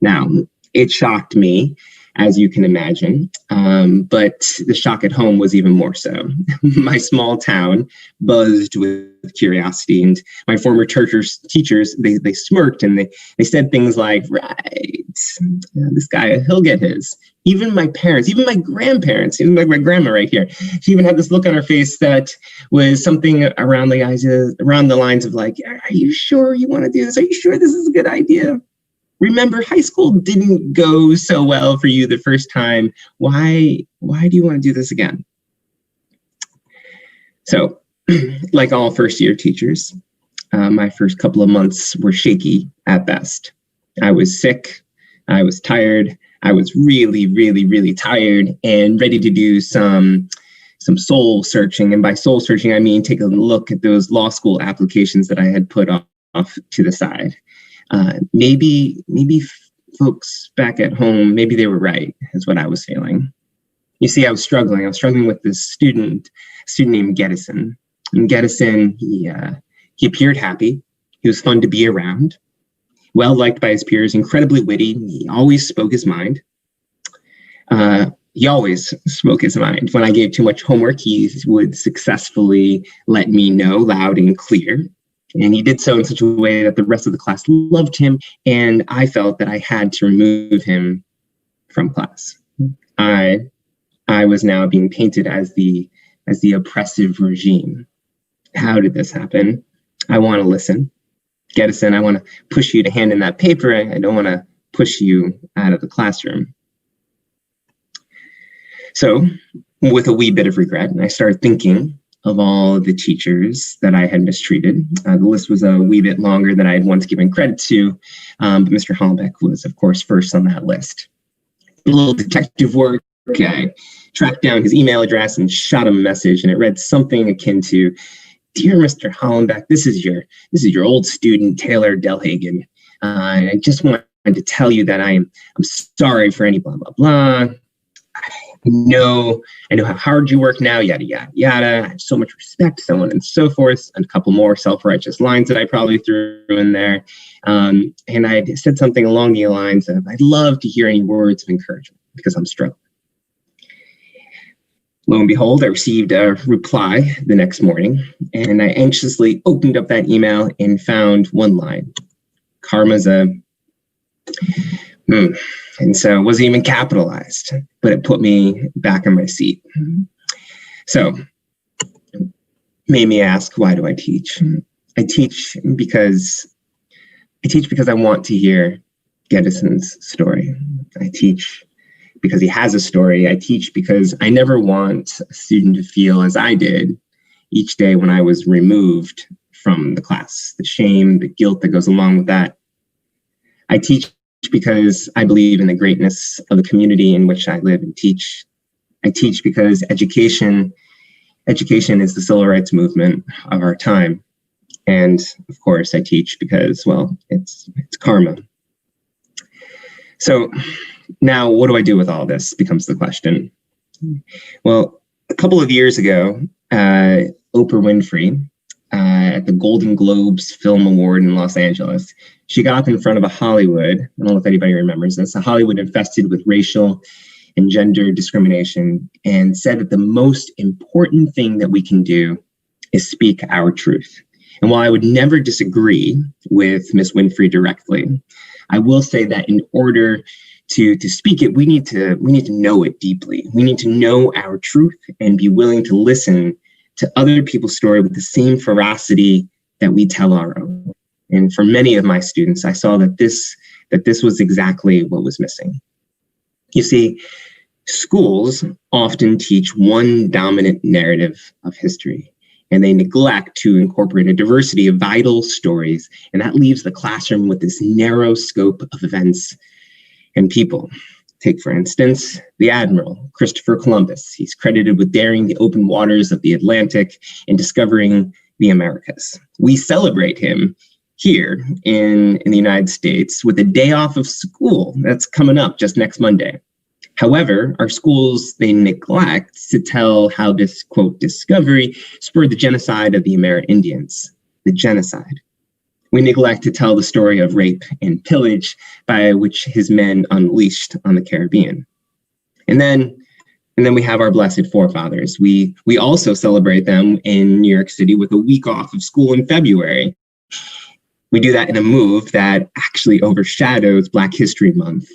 [SPEAKER 14] Now, it shocked me, as you can imagine, but the shock at home was even more so. My small town buzzed with curiosity, and my former teachers, they smirked and they said things like, right, this guy, he'll get his. Even my parents, even my grandparents, even like my grandma right here, she even had this look on her face that was something around the lines of like, are you sure you want to do this? Are you sure this is a good idea? Remember, high school didn't go so well for you the first time. Why do you want to do this again? So, like all first-year teachers, my first couple of months were shaky at best. I was sick. I was tired. I was really, really, really tired and ready to do some soul searching. And by soul searching, I mean take a look at those law school applications that I had put off to the side. Maybe folks back at home, maybe they were right, is what I was feeling. You see, I was struggling. I was struggling with this student named Geddison. And Geddison, he appeared happy. He was fun to be around. Well liked by his peers, incredibly witty. He always spoke his mind. He always spoke his mind. When I gave too much homework, he would successfully let me know loud and clear. And he did so in such a way that the rest of the class loved him, and I felt that I had to remove him from class. I was now being painted as the oppressive regime. How did this happen? I want to listen. Geddison, I want to push you to hand in that paper. I don't want to push you out of the classroom. So, with a wee bit of regret, I started thinking of all the teachers that I had mistreated. The list was a wee bit longer than I had once given credit to, but Mr. Hollenbeck was, of course, first on that list. A little detective work. I tracked down his email address and shot him a message, and it read something akin to, "Dear Mr. Hollenbeck, this is your old student, Taylor Delhagen. I just wanted to tell you that I'm sorry for any blah, blah, blah. I know how hard you work now, yada, yada, yada. I have so much respect, so on and so forth," and a couple more self-righteous lines that I probably threw in there. And I said something along the lines of, "I'd love to hear any words of encouragement because I'm struggling." Lo and behold, I received a reply the next morning, and I anxiously opened up that email and found one line. Karma's a... And so it wasn't even capitalized, but it put me back in my seat. So made me ask, why do I teach? I teach because I want to hear Geddison's story. I teach because he has a story. I teach because I never want a student to feel as I did each day when I was removed from the class, the shame, the guilt that goes along with that. I teach because I believe in the greatness of the community in which I live and teach. I teach because education is the civil rights movement of our time. And of course I teach because, well, it's karma. So now what do I do with all this becomes the question. Well, a couple of years ago, Oprah Winfrey, at the Golden Globes Film Award in Los Angeles, she got up in front of a Hollywood, I don't know if anybody remembers this, a Hollywood infested with racial and gender discrimination, and said that the most important thing that we can do is speak our truth. And while I would never disagree with Miss Winfrey directly, I will say that in order to speak it, we need to know it deeply. We need to know our truth and be willing to listen to other people's story with the same ferocity that we tell our own. And for many of my students, I saw that this was exactly what was missing. You see, schools often teach one dominant narrative of history, and they neglect to incorporate a diversity of vital stories, and that leaves the classroom with this narrow scope of events and people. Take, for instance, the Admiral, Christopher Columbus. He's credited with daring the open waters of the Atlantic and discovering the Americas. We celebrate him. here in the United States with a day off of school that's coming up just next Monday. However, our schools, they neglect to tell how this, quote, discovery spurred the genocide of the Amerindians, the genocide. We neglect to tell the story of rape and pillage by which his men unleashed on the Caribbean. And then we have our blessed forefathers. We also celebrate them in New York City with a week off of school in February. We do that in a move that actually overshadows Black History Month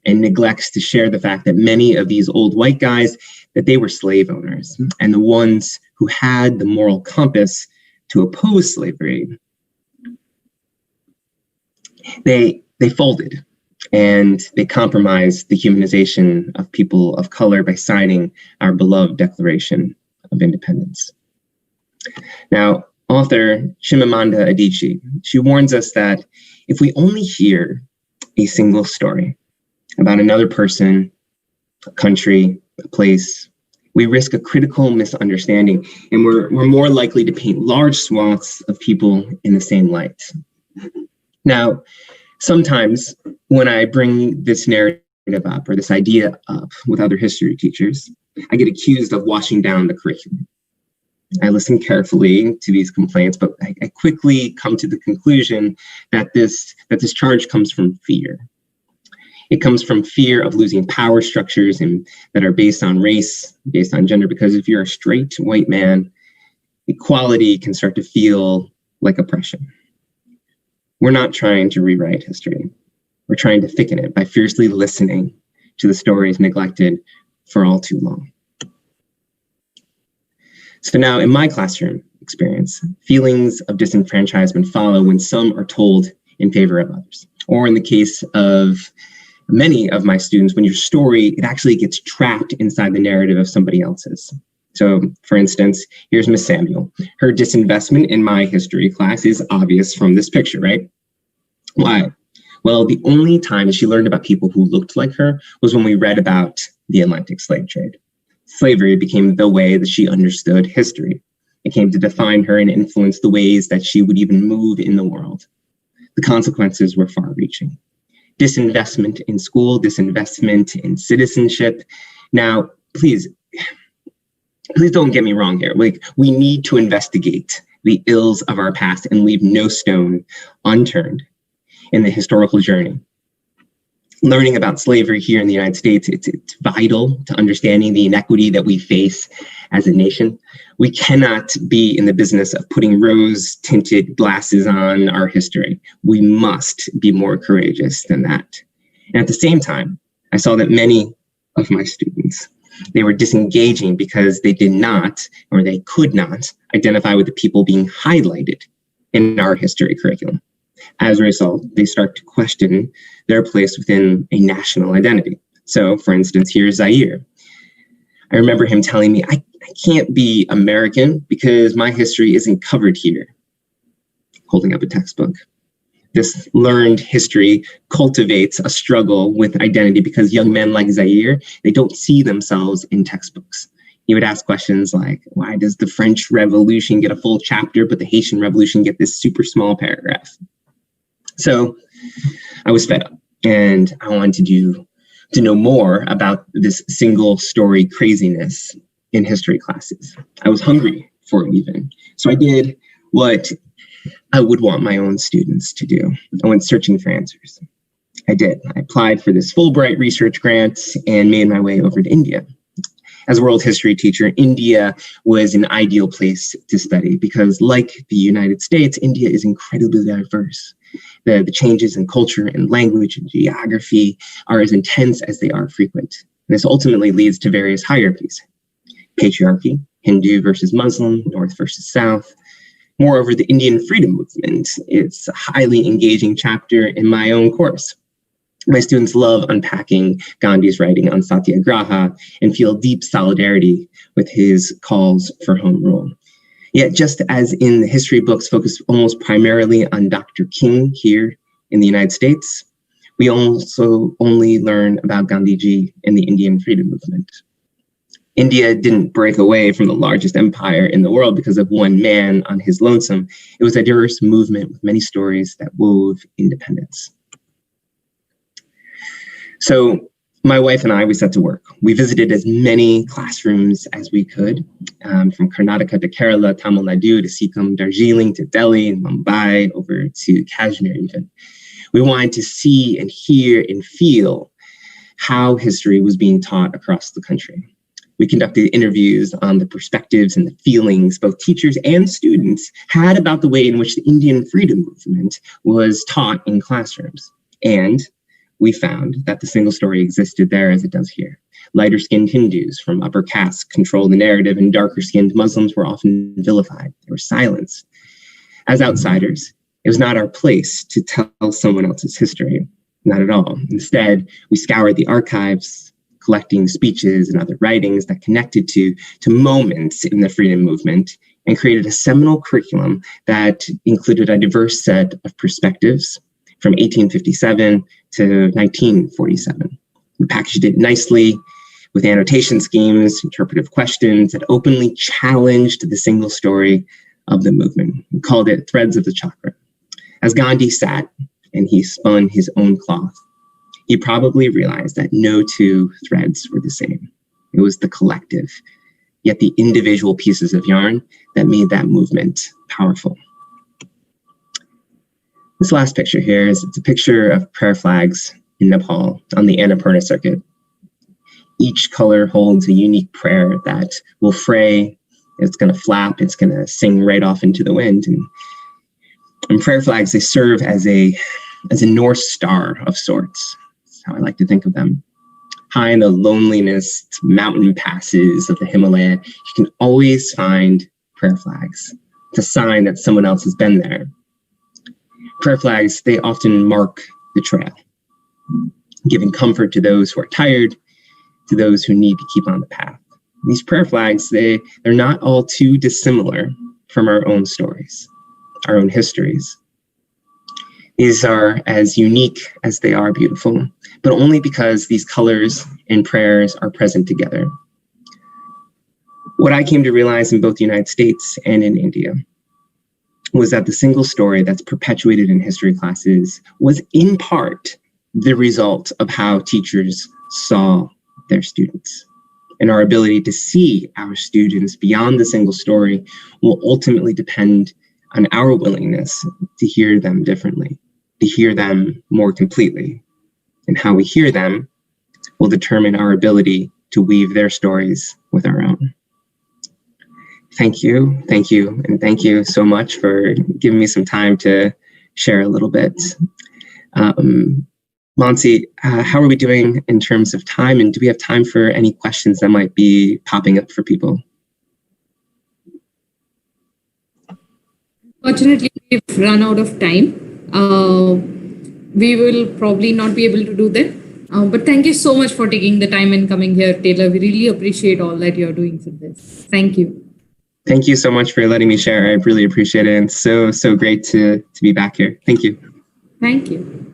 [SPEAKER 14] and neglects to share the fact that many of these old white guys, that they were slave owners, and the ones who had the moral compass to oppose slavery, they folded and they compromised the humanization of people of color by signing our beloved Declaration of Independence. Now, author Chimamanda Adichie, she warns us that if we only hear a single story about another person, a country, a place, we risk a critical misunderstanding, and we're more likely to paint large swaths of people in the same light. Now, sometimes when I bring this narrative up or this idea up with other history teachers, I get accused of washing down the curriculum. I listen carefully to these complaints, but I quickly come to the conclusion that this charge comes from fear. It comes from fear of losing power structures that are based on race, based on gender, because if you're a straight white man, equality can start to feel like oppression. We're not trying to rewrite history. We're trying to thicken it by fiercely listening to the stories neglected for all too long. So now in my classroom experience, feelings of disenfranchisement follow when some are told in favor of others. Or in the case of many of my students, when your story, it actually gets trapped inside the narrative of somebody else's. So for instance, here's Miss Samuel. Her disinvestment in my history class is obvious from this picture, right? Why? Well, the only time she learned about people who looked like her was when we read about the Atlantic slave trade. Slavery became the way that she understood history. It came to define her and influence the ways that she would even move in the world. The consequences were far-reaching. Disinvestment in school, disinvestment in citizenship. Now, please don't get me wrong here. Like, we need to investigate the ills of our past and leave no stone unturned in the historical journey. Learning about slavery here in the United States, it's vital to understanding the inequity that we face as a nation. We cannot be in the business of putting rose-tinted glasses on our history. We must be more courageous than that. And at the same time, I saw that many of my students, they were disengaging because they did not, or they could not, identify with the people being highlighted in our history curriculum. As a result, they start to question their place within a national identity. So, for instance, here's Zaire. I remember him telling me, I can't be American because my history isn't covered here. Holding up a textbook. This learned history cultivates a struggle with identity because young men like Zaire, they don't see themselves in textbooks. He would ask questions like, why does the French Revolution get a full chapter, but the Haitian Revolution get this super small paragraph? So I was fed up and I wanted to know more about this single story craziness in history classes. I was hungry for it even. So I did what I would want my own students to do. I went searching for answers. I did. I applied for this Fulbright research grant and made my way over to India. As a world history teacher, India was an ideal place to study because, like the United States, India is incredibly diverse. The changes in culture and language and geography are as intense as they are frequent. And this ultimately leads to various hierarchies. Patriarchy, Hindu versus Muslim, North versus South. Moreover, the Indian freedom movement, it's a highly engaging chapter in my own course. My students love unpacking Gandhi's writing on Satyagraha and feel deep solidarity with his calls for home rule. Yet, just as in the history books focus almost primarily on Dr. King here in the United States, we also only learn about Gandhiji and the Indian freedom movement. India didn't break away from the largest empire in the world because of one man on his lonesome. It was a diverse movement with many stories that wove independence. So my wife and I, we set to work. We visited as many classrooms as we could, from Karnataka to Kerala, Tamil Nadu to Sikkim, Darjeeling to Delhi and Mumbai, over to Kashmir even. We wanted to see and hear and feel how history was being taught across the country. We conducted interviews on the perspectives and the feelings both teachers and students had about the way in which the Indian freedom movement was taught in classrooms. And we found that the single story existed there as it does here. Lighter-skinned Hindus from upper castes controlled the narrative, and darker-skinned Muslims were often vilified. They were silenced. As outsiders, it was not our place to tell someone else's history. Not at all. Instead, we scoured the archives, collecting speeches and other writings that connected to moments in the freedom movement, and created a seminal curriculum that included a diverse set of perspectives from 1857 to 1947. We packaged it nicely with annotation schemes, interpretive questions that openly challenged the single story of the movement. We called it Threads of the Chakra. As Gandhi sat and he spun his own cloth, he probably realized that no two threads were the same. It was the collective, yet the individual pieces of yarn that made that movement powerful. This last picture here it's a picture of prayer flags in Nepal on the Annapurna circuit. Each color holds a unique prayer that will fray, it's going to flap, it's going to sing right off into the wind. And prayer flags, they serve as a North Star of sorts. That's how I like to think of them. High in the loneliness mountain passes of the Himalaya, you can always find prayer flags. It's a sign that someone else has been there. Prayer flags, they often mark the trail, giving comfort to those who are tired, to those who need to keep on the path. These prayer flags, they're not all too dissimilar from our own stories, our own histories. These are as unique as they are beautiful, but only because these colors and prayers are present together. What I came to realize in both the United States and in India was that the single story that's perpetuated in history classes was in part the result of how teachers saw their students. And our ability to see our students beyond the single story will ultimately depend on our willingness to hear them differently, to hear them more completely. And how we hear them will determine our ability to weave their stories with our own. Thank you, and thank you so much for giving me some time to share a little bit. Monsi, how are we doing in terms of time, and do we have time for any questions that might be popping up for people?
[SPEAKER 22] Fortunately, we've run out of time. We will probably not be able to do that. But thank you so much for taking the time and coming here, Taylor. We really appreciate all that you're doing for this. Thank you.
[SPEAKER 14] Thank you so much for letting me share. I really appreciate it. And so great to be back here. Thank you.
[SPEAKER 22] Thank you.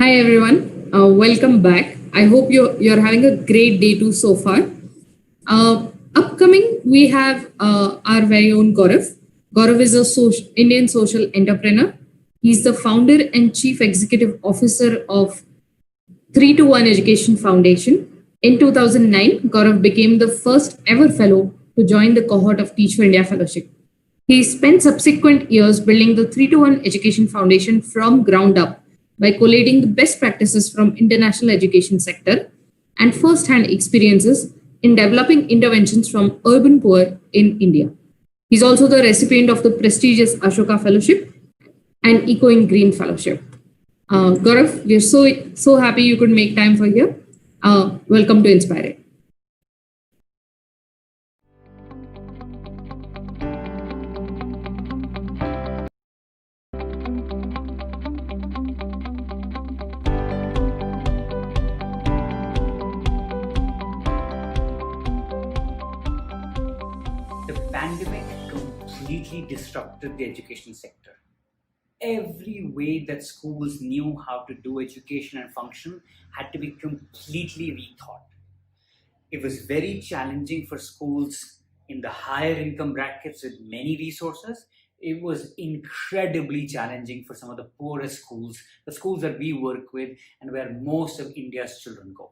[SPEAKER 3] Hi everyone, welcome back. I hope you're having a great day too so far. Upcoming, we have our very own Gaurav. Gaurav is a Indian social entrepreneur. He's the founder and chief executive officer of 3 to 1 Education Foundation. In 2009, Gaurav became the first ever fellow to join the cohort of Teach for India Fellowship. He spent subsequent years building the 3 to 1 Education Foundation from ground up by collating the best practices from international education sector and first-hand experiences in developing interventions from urban poor in India. He's also the recipient of the prestigious Ashoka Fellowship and Ecoing Green Fellowship. Gaurav, we're so happy you could make time for here. Welcome to inspirED.
[SPEAKER 15] The pandemic completely disrupted the education sector. Every way that schools knew how to do education and function had to be completely rethought. It was very challenging for schools in the higher income brackets with many resources. It was incredibly challenging for some of the poorest schools, the schools that we work with and where most of India's children go.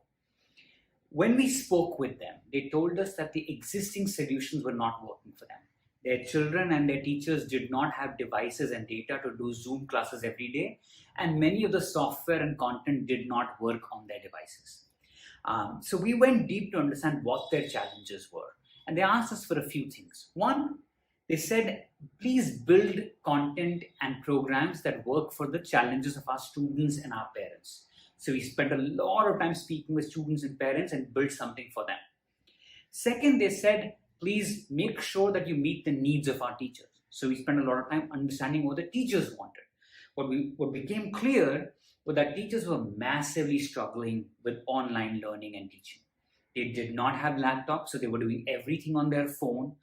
[SPEAKER 15] When we spoke with them, they told us that the existing solutions were not working for them. Their children and their teachers did not have devices and data to do Zoom classes every day, and many of the software and content did not work on their devices. So we went deep to understand what their challenges were, and they asked us for a few things. One, they said, please build content and programs that work for the challenges of our students and our parents. So we spent a lot of time speaking with students and parents and built something for them. Second, they said, please make sure that you meet the needs of our teachers. So we spent a lot of time understanding what the teachers wanted. What became clear was that teachers were massively struggling with online learning and teaching. They did not have laptops, so they were doing everything on their phone.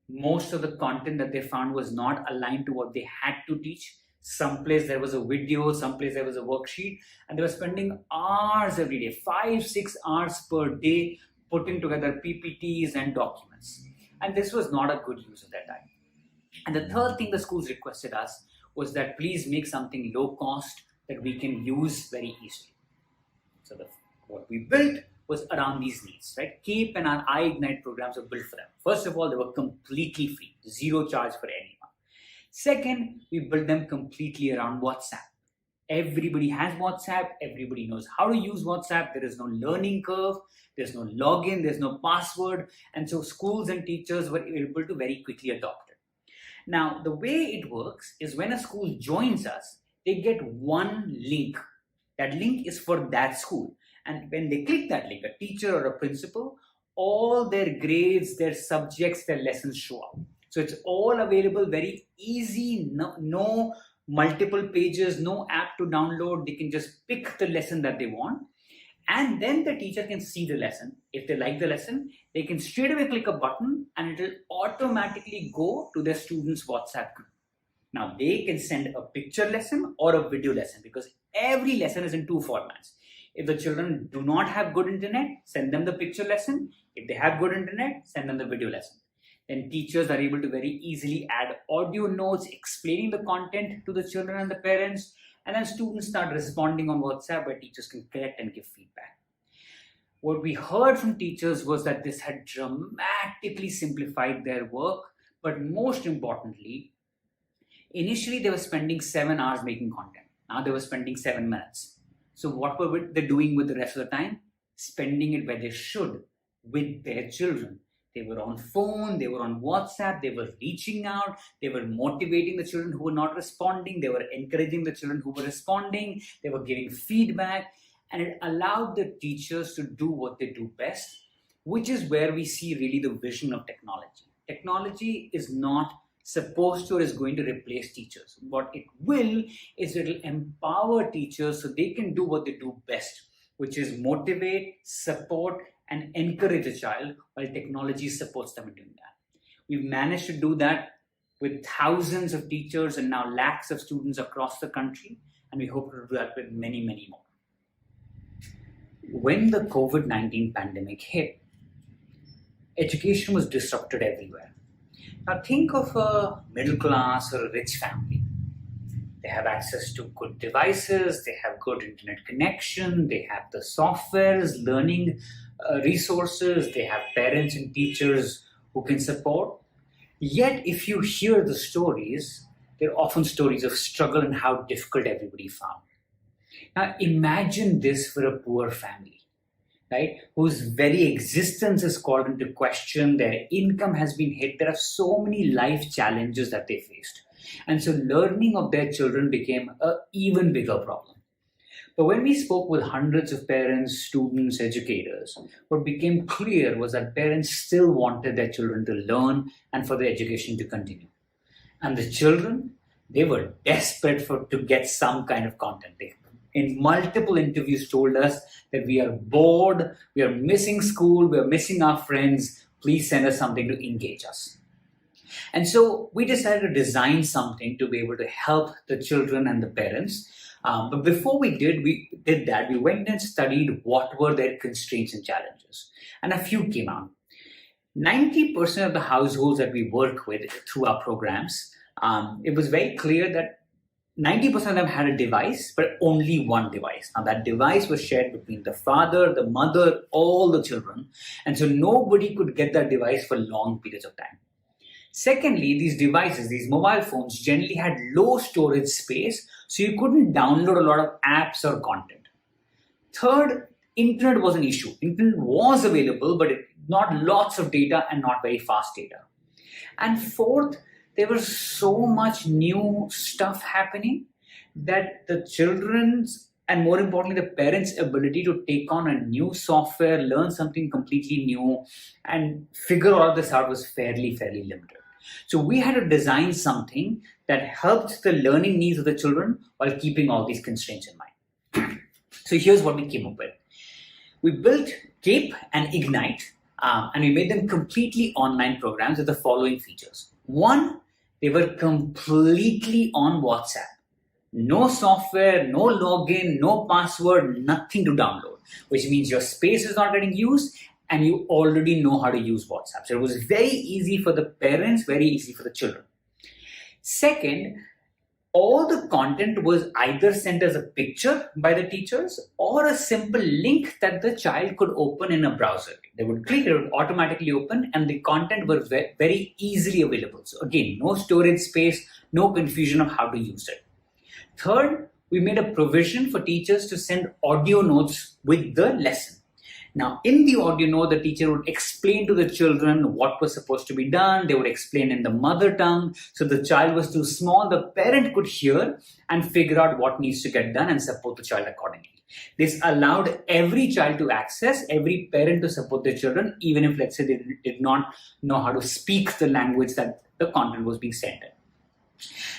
[SPEAKER 15] Most of the content that they found was not aligned to what they had to teach. Someplace there was a video, someplace there was a worksheet, and they were spending hours every day, 5-6 hours per day, putting together PPTs and documents. And this was not a good use of their time. And the third thing the schools requested us was that please make something low cost that we can use very easily. So what we built was around these needs, right? CAPE and our iIgnite programs were built for them. First of all, they were completely free, zero charge for anyone. Second, we built them completely around WhatsApp. Everybody has WhatsApp. Everybody knows how to use WhatsApp. There is no learning curve. There's no login. There's no password. And so schools and teachers were able to very quickly adopt it. Now, the way it works is when a school joins us, they get one link. That link is for that school. And when they click that link, a teacher or a principal, all their grades, their subjects, their lessons show up. So it's all available, very easy, no multiple pages, no app to download. They can just pick the lesson that they want. And then the teacher can see the lesson. If they like the lesson, they can straight away click a button and it will automatically go to their students' WhatsApp group. Now they can send a picture lesson or a video lesson because every lesson is in two formats. If the children do not have good internet, send them the picture lesson. If they have good internet, send them the video lesson. Then teachers are able to very easily add audio notes explaining the content to the children and the parents. And then students start responding on WhatsApp where teachers can correct and give feedback. What we heard from teachers was that this had dramatically simplified their work. But most importantly, initially they were spending 7 hours making content. Now they were spending 7 minutes. So what were they doing with the rest of the time? Spending it where they should, with their children. They were on phone, they were on WhatsApp, they were reaching out, they were motivating the children who were not responding, they were encouraging the children who were responding, they were giving feedback, and it allowed the teachers to do what they do best, which is where we see really the vision of technology. Technology is not supposed to or is going to replace teachers. What it will is it will empower teachers so they can do what they do best, which is motivate, support, and encourage a child while technology supports them in doing that. We've managed to do that with thousands of teachers and now lakhs of students across the country, and we hope to do that with many, many more. When the COVID-19 pandemic hit, education was disrupted everywhere. Now think of a middle class or a rich family. They have access to good devices, they have good internet connection, they have the softwares, learning resources, they have parents and teachers who can support. Yet if you hear the stories, they're often stories of struggle and how difficult everybody found. Now imagine this for a poor family, right, whose very existence is called into question, their income has been hit, there are so many life challenges that they faced. And so learning of their children became an even bigger problem. But when we spoke with hundreds of parents, students, educators, what became clear was that parents still wanted their children to learn and for their education to continue. And the children, they were desperate to get some kind of content. They, in multiple interviews, told us that we are bored, we are missing school, we are missing our friends, please send us something to engage us. And so we decided to design something to be able to help the children and the parents. But before we did that, we went and studied what were their constraints and challenges. And a few came out. 90% of the households that we work with through our programs, it was very clear that 90% of them had a device, but only one device. Now that device was shared between the father, the mother, all the children. And so nobody could get that device for long periods of time. Secondly, these devices, these mobile phones generally had low storage space, so you couldn't download a lot of apps or content. Third, internet was an issue. Internet was available, but not lots of data and not very fast data. And fourth, there was so much new stuff happening that the children's and more importantly, the parents' ability to take on a new software, learn something completely new, and figure all this out was fairly limited. So we had to design something that helped the learning needs of the children while keeping all these constraints in mind. So here's what we came up with. We built CAPE and Ignite, and we made them completely online programs with the following features. One, they were completely on WhatsApp. No software, no login, no password, nothing to download, which means your space is not getting used and you already know how to use WhatsApp. So it was very easy for the parents, very easy for the children. Second, all the content was either sent as a picture by the teachers or a simple link that the child could open in a browser. They would click, it would automatically open, and the content was very easily available. So again, no storage space, no confusion of how to use it. Third, we made a provision for teachers to send audio notes with the lesson. Now, in the audio note, the teacher would explain to the children what was supposed to be done. They would explain in the mother tongue. So the child was too small, the parent could hear and figure out what needs to get done and support the child accordingly. This allowed every child to access, every parent to support their children, even if, let's say, they did not know how to speak the language that the content was being sent in.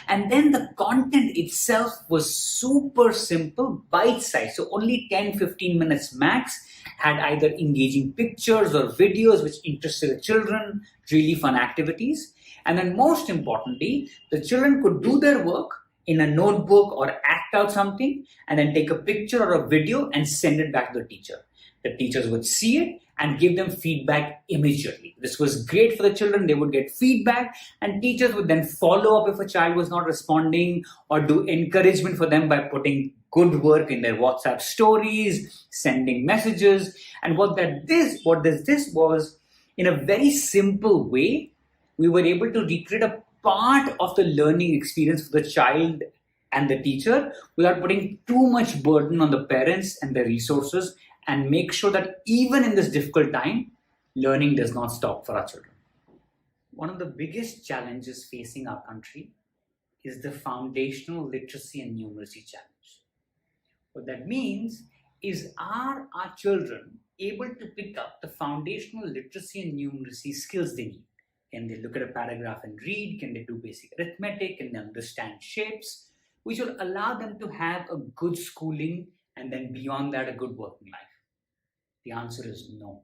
[SPEAKER 15] And then the content itself was super simple, bite-sized, so only 10-15 minutes max, had either engaging pictures or videos which interested the children, really fun activities. And then most importantly, the children could do their work in a notebook or act out something and then take a picture or a video and send it back to the teacher. The teachers would see it and give them feedback immediately. This was great for the children. They would get feedback and teachers would then follow up if a child was not responding or do encouragement for them by putting good work in their WhatsApp stories, sending messages. And what this was, in a very simple way, we were able to recreate a part of the learning experience for the child and the teacher without putting too much burden on the parents and the resources, and make sure that even in this difficult time, learning does not stop for our children. One of the biggest challenges facing our country is the foundational literacy and numeracy challenge. What that means is, are our children able to pick up the foundational literacy and numeracy skills they need? Can they look at a paragraph and read? Can they do basic arithmetic? Can they understand shapes? Which will allow them to have a good schooling and then beyond that, a good working life. The answer is no.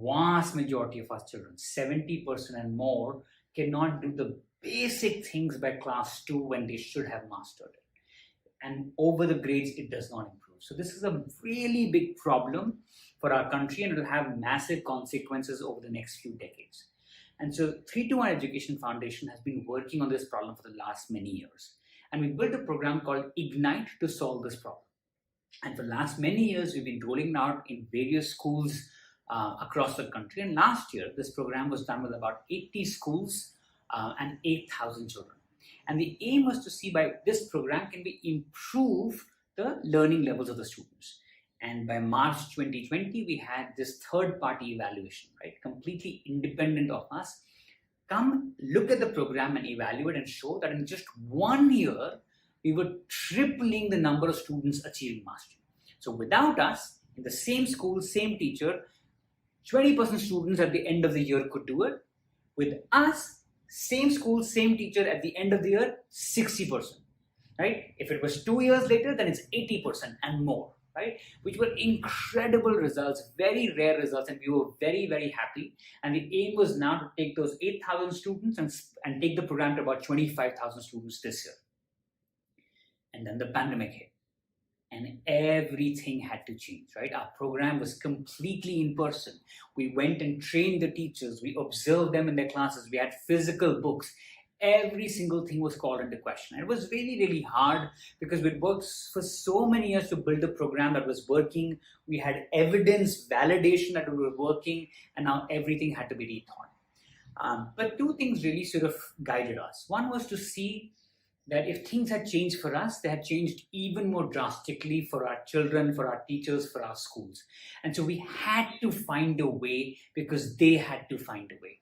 [SPEAKER 15] Vast majority of our children, 70% and more, cannot do the basic things by class 2 when they should have mastered it. And over the grades, it does not improve. So this is a really big problem for our country, and it will have massive consequences over the next few decades. And so 3-to-1 Education Foundation has been working on this problem for the last many years. And we built a program called Ignite to solve this problem. And for the last many years, we've been rolling out in various schools across the country. And last year, this program was done with about 80 schools and 8,000 children. And the aim was to see by this program can we improve the learning levels of the students. And by March 2020, we had this third-party evaluation, right? Completely independent of us. Come look at the program and evaluate and show that in just 1 year, we were tripling the number of students achieving mastery. So without us, in the same school, same teacher, 20% students at the end of the year could do it. With us, same school, same teacher, at the end of the year, 60%, right? If it was 2 years later, then it's 80% and more, right? Which were incredible results, very rare results, and we were very, very happy. And the aim was now to take those 8,000 students and take the program to about 25,000 students this year. And then the pandemic hit. And everything had to change, right? Our program was completely in person. We went and trained the teachers. We observed them in their classes. We had physical books. Every single thing was called into question. And it was really, really hard because we'd worked for so many years to build a program that was working. We had evidence, validation that we were working, and now everything had to be rethought. But two things really sort of guided us. One was to see that if things had changed for us, they had changed even more drastically for our children, for our teachers, for our schools. And so we had to find a way because they had to find a way.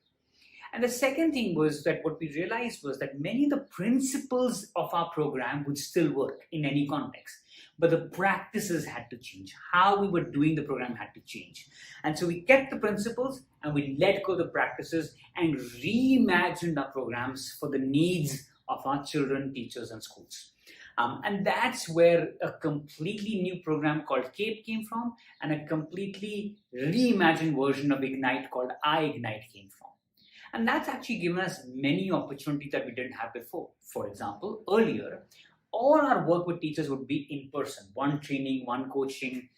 [SPEAKER 15] And the second thing was that what we realized was that many of the principles of our program would still work in any context, but the practices had to change. How we were doing the program had to change. And so we kept the principles and we let go of the practices and reimagined our programs for the needs of our children, teachers, and schools. And that's where a completely new program called CAPE came from, and a completely reimagined version of Ignite called iIgnite came from. And that's actually given us many opportunities that we didn't have before. For example, earlier, all our work with teachers would be in person, one training, one coaching,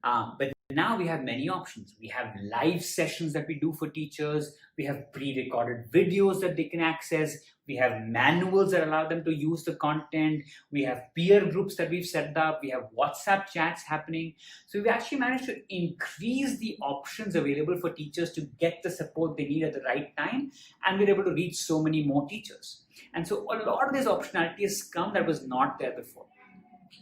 [SPEAKER 15] but now we have many options. We have live sessions that we do for teachers. We have pre-recorded videos that they can access. We have manuals that allow them to use the content. We have peer groups that we've set up. We have WhatsApp chats happening. So we've actually managed to increase the options available for teachers to get the support they need at the right time. And we're able to reach so many more teachers. And so a lot of this optionality has come that was not there before.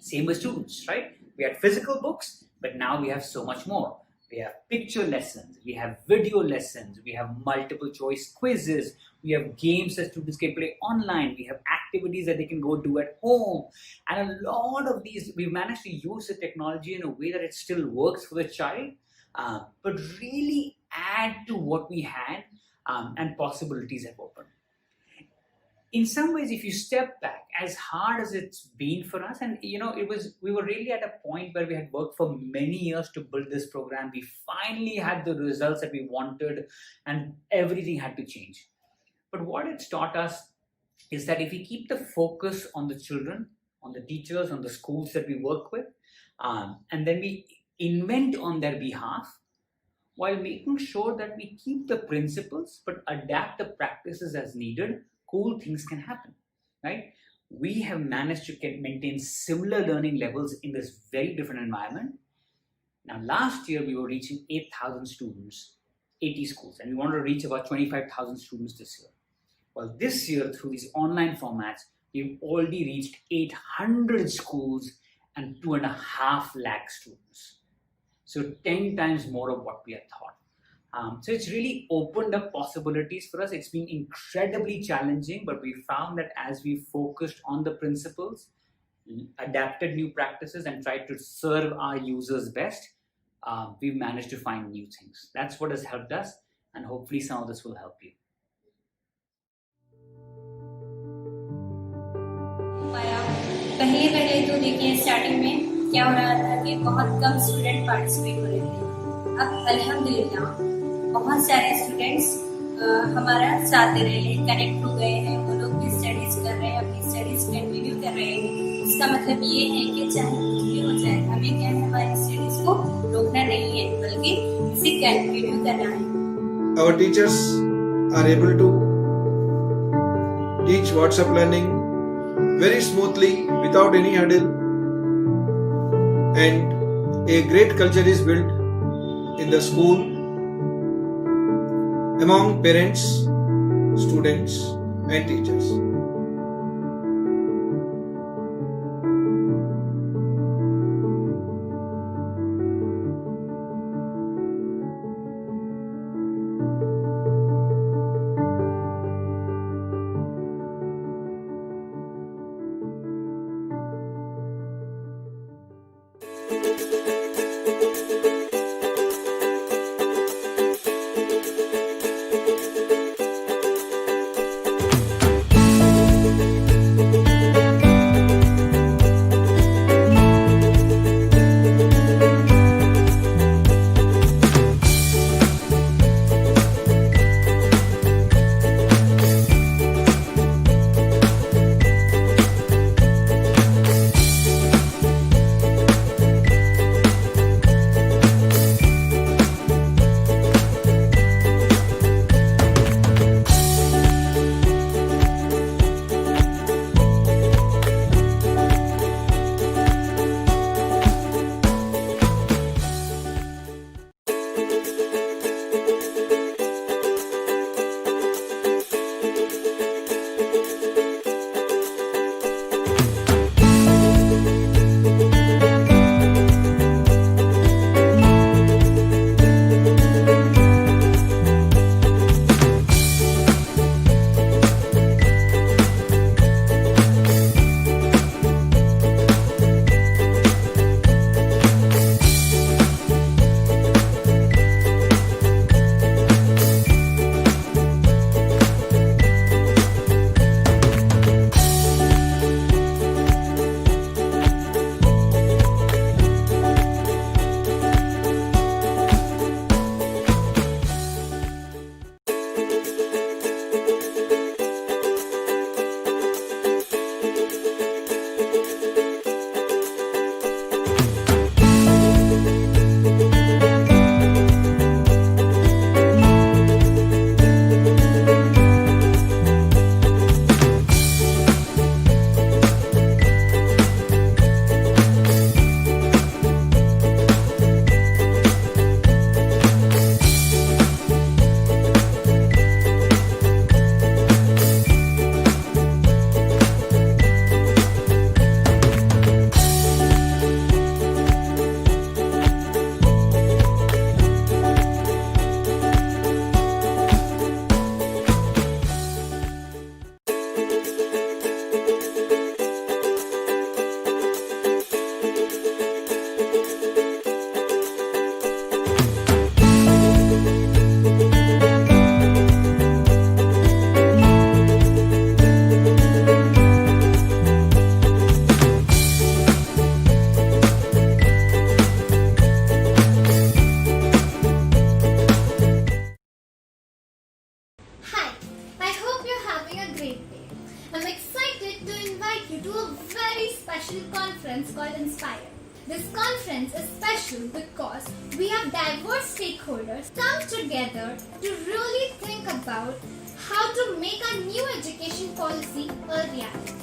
[SPEAKER 15] Same with students, right? We had physical books, but now we have so much more. We have picture lessons, we have video lessons, we have multiple choice quizzes, we have games that students can play online, we have activities that they can go do at home. And a lot of these, we've managed to use the technology in a way that it still works for the child, but really add to what we had and possibilities have opened. In some ways, if you step back, as hard as it's been for us, and we were really at a point where we had worked for many years to build this program. We finally had the results that we wanted, and everything had to change. But what it's taught us is that if we keep the focus on the children, on the teachers, on the schools that we work with, and then we invent on their behalf, while making sure that we keep the principles but adapt the practices as needed, cool things can happen, right? We have managed to maintain similar learning levels in this very different environment. Now, last year, we were reaching 8,000 students, 80 schools, and we want to reach about 25,000 students this year. Well, this year, through these online formats, we've already reached 800 schools and 2.5 lakh students. So 10 times more of what we had thought. So it's really opened up possibilities for us. It's been incredibly challenging, but we found that as we focused on the principles, adapted new practices, and tried to serve our users best, we've managed to find new things. That's what has helped us, and hopefully some of this will help you.
[SPEAKER 6] पहले तो देखिए starting में क्या हो रहा था कि बहुत कम स्टूडेंट पार्टिसिपेट हो रहे थे। अब अल्हम्दुलिल्लाह बहुत सारे स्टूडेंट्स हमारा साथ दे रहे हैं, कनेक्ट हो गए हैं, वो लोग भी स्टडीज कर रहे हैं, अपनी स्टडीज कंटिन्यू कर रहे हैं। इसका इसका मतलब ये है कि चाहे कुछ भी हो जाए, हमें क्या है, हमारी स्टडीज को रोकना नहीं है, बल्कि इसे कंटिन्यू करना है.
[SPEAKER 16] Our teachers are able to teach WhatsApp learning very smoothly without any hurdle, and a great culture is built in the school among parents, students and teachers.
[SPEAKER 1] conference called inspirED. This conference is special because we have diverse stakeholders come together to really think about how to make our new education policy a reality.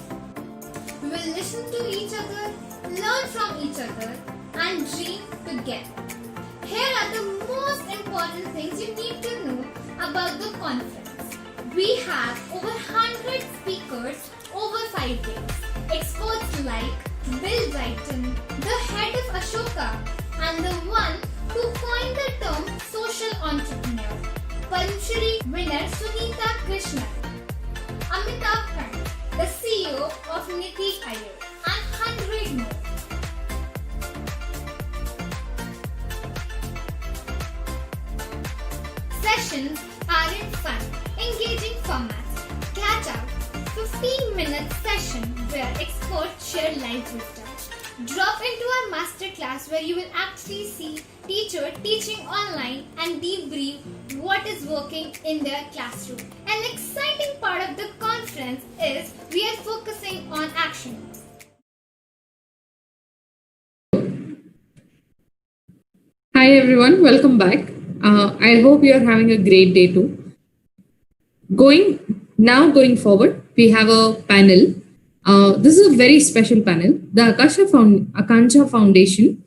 [SPEAKER 1] We will listen to each other, learn from each other, and dream together. Here are the most important things you need to know about the conference. We have over 100 speakers over 5 days. Experts like Bill Brighton, the head of Ashoka, and the one who coined the term social entrepreneur, Padma Shri winner Sunita Krishnan, Amitabh Kant, the CEO of Niti Aayog, and 100 more. Sessions are in fun, engaging formats. Catch up 15-minute session where experts share life wisdom. Drop into our masterclass where you will actually see teacher teaching online and debrief what is working in their classroom. An exciting part of the conference is we are focusing on action.
[SPEAKER 3] Hi everyone, welcome back. I hope you are having a great day too. Going forward, we have a panel. This is a very special panel. The Akansha Foundation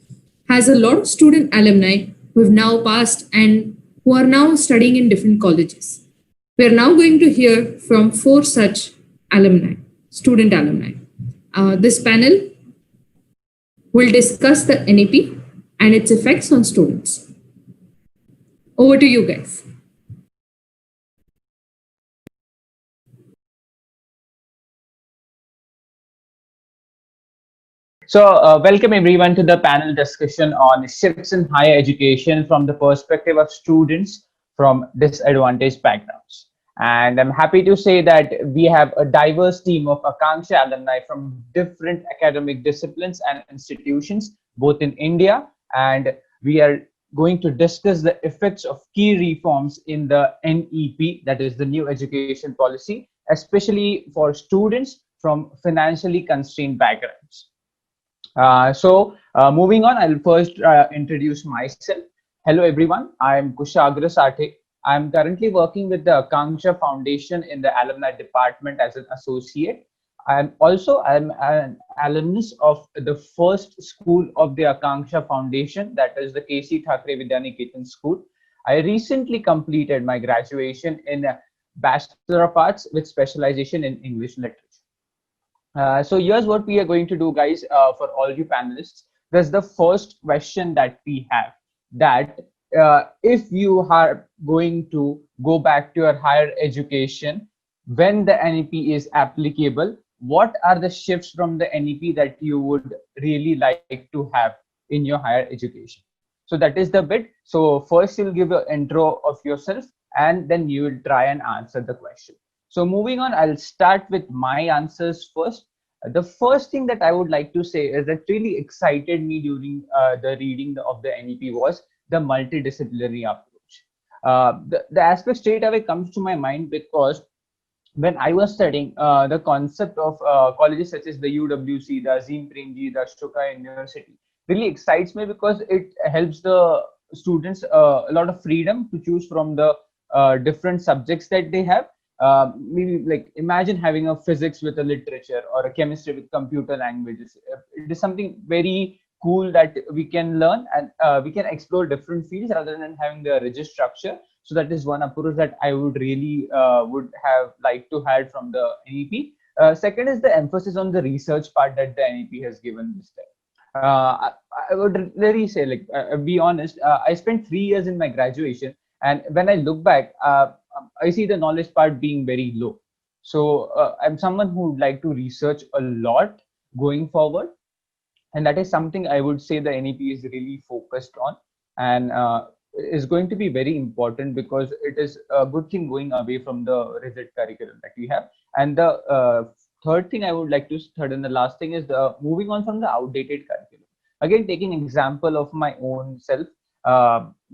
[SPEAKER 3] has a lot of student alumni who have now passed and who are now studying in different colleges. We are now going to hear from 4 such alumni, student alumni. This panel will discuss the NEP and its effects on students. Over to you guys.
[SPEAKER 4] So, welcome everyone to the panel discussion on shifts in higher education from the perspective of students from disadvantaged backgrounds. And I'm happy to say that we have a diverse team of Akanksha alumni from different academic disciplines and institutions, both in India, and we are going to discuss the effects of key reforms in the NEP, that is the new education policy, especially for students from financially constrained backgrounds. Moving on, I'll first introduce myself. Hello, everyone. I'm Kushagra Sathe. I'm currently working with the Akanksha Foundation in the alumni department as an associate. I'm an alumnus of the first school of the Akanksha Foundation, that is the KC Thakre Vidyaniketan School. I recently completed my graduation in Bachelor of Arts with specialization in English literature. So here's what we are going to do, guys, for all you panelists. There's the first question that we have, that if you are going to go back to your higher education, when the NEP is applicable, what are the shifts from the NEP that you would really like to have in your higher education? So that is the bit. So first you'll give an intro of yourself and then you will try and answer the question. So moving on, I'll start with my answers first. The first thing that I would like to say is that really excited me during the reading of the NEP was the multidisciplinary approach. The aspect straight away comes to my mind because when I was studying, the concept of colleges such as the UWC, the Azim Premji, the Ashoka University really excites me because it helps the students a lot of freedom to choose from the different subjects that they have. Maybe like imagine having a physics with a literature or a chemistry with computer languages. It is something very cool that we can learn and we can explore different fields rather than having the rigid structure. So that is one approach that I would really would have liked to had from the NEP. Second is the emphasis on the research part that the NEP has given this time. I would really say, like, be honest, I spent 3 years in my graduation, and when I look back, I see the knowledge part being very low. So I'm someone who would like to research a lot going forward, and that is something I would say the NEP is really focused on, and is going to be very important because it is a good thing going away from the rigid curriculum that we have. And the third thing I would like to third and the last thing is the moving on from the outdated curriculum. Again, taking example of my own self,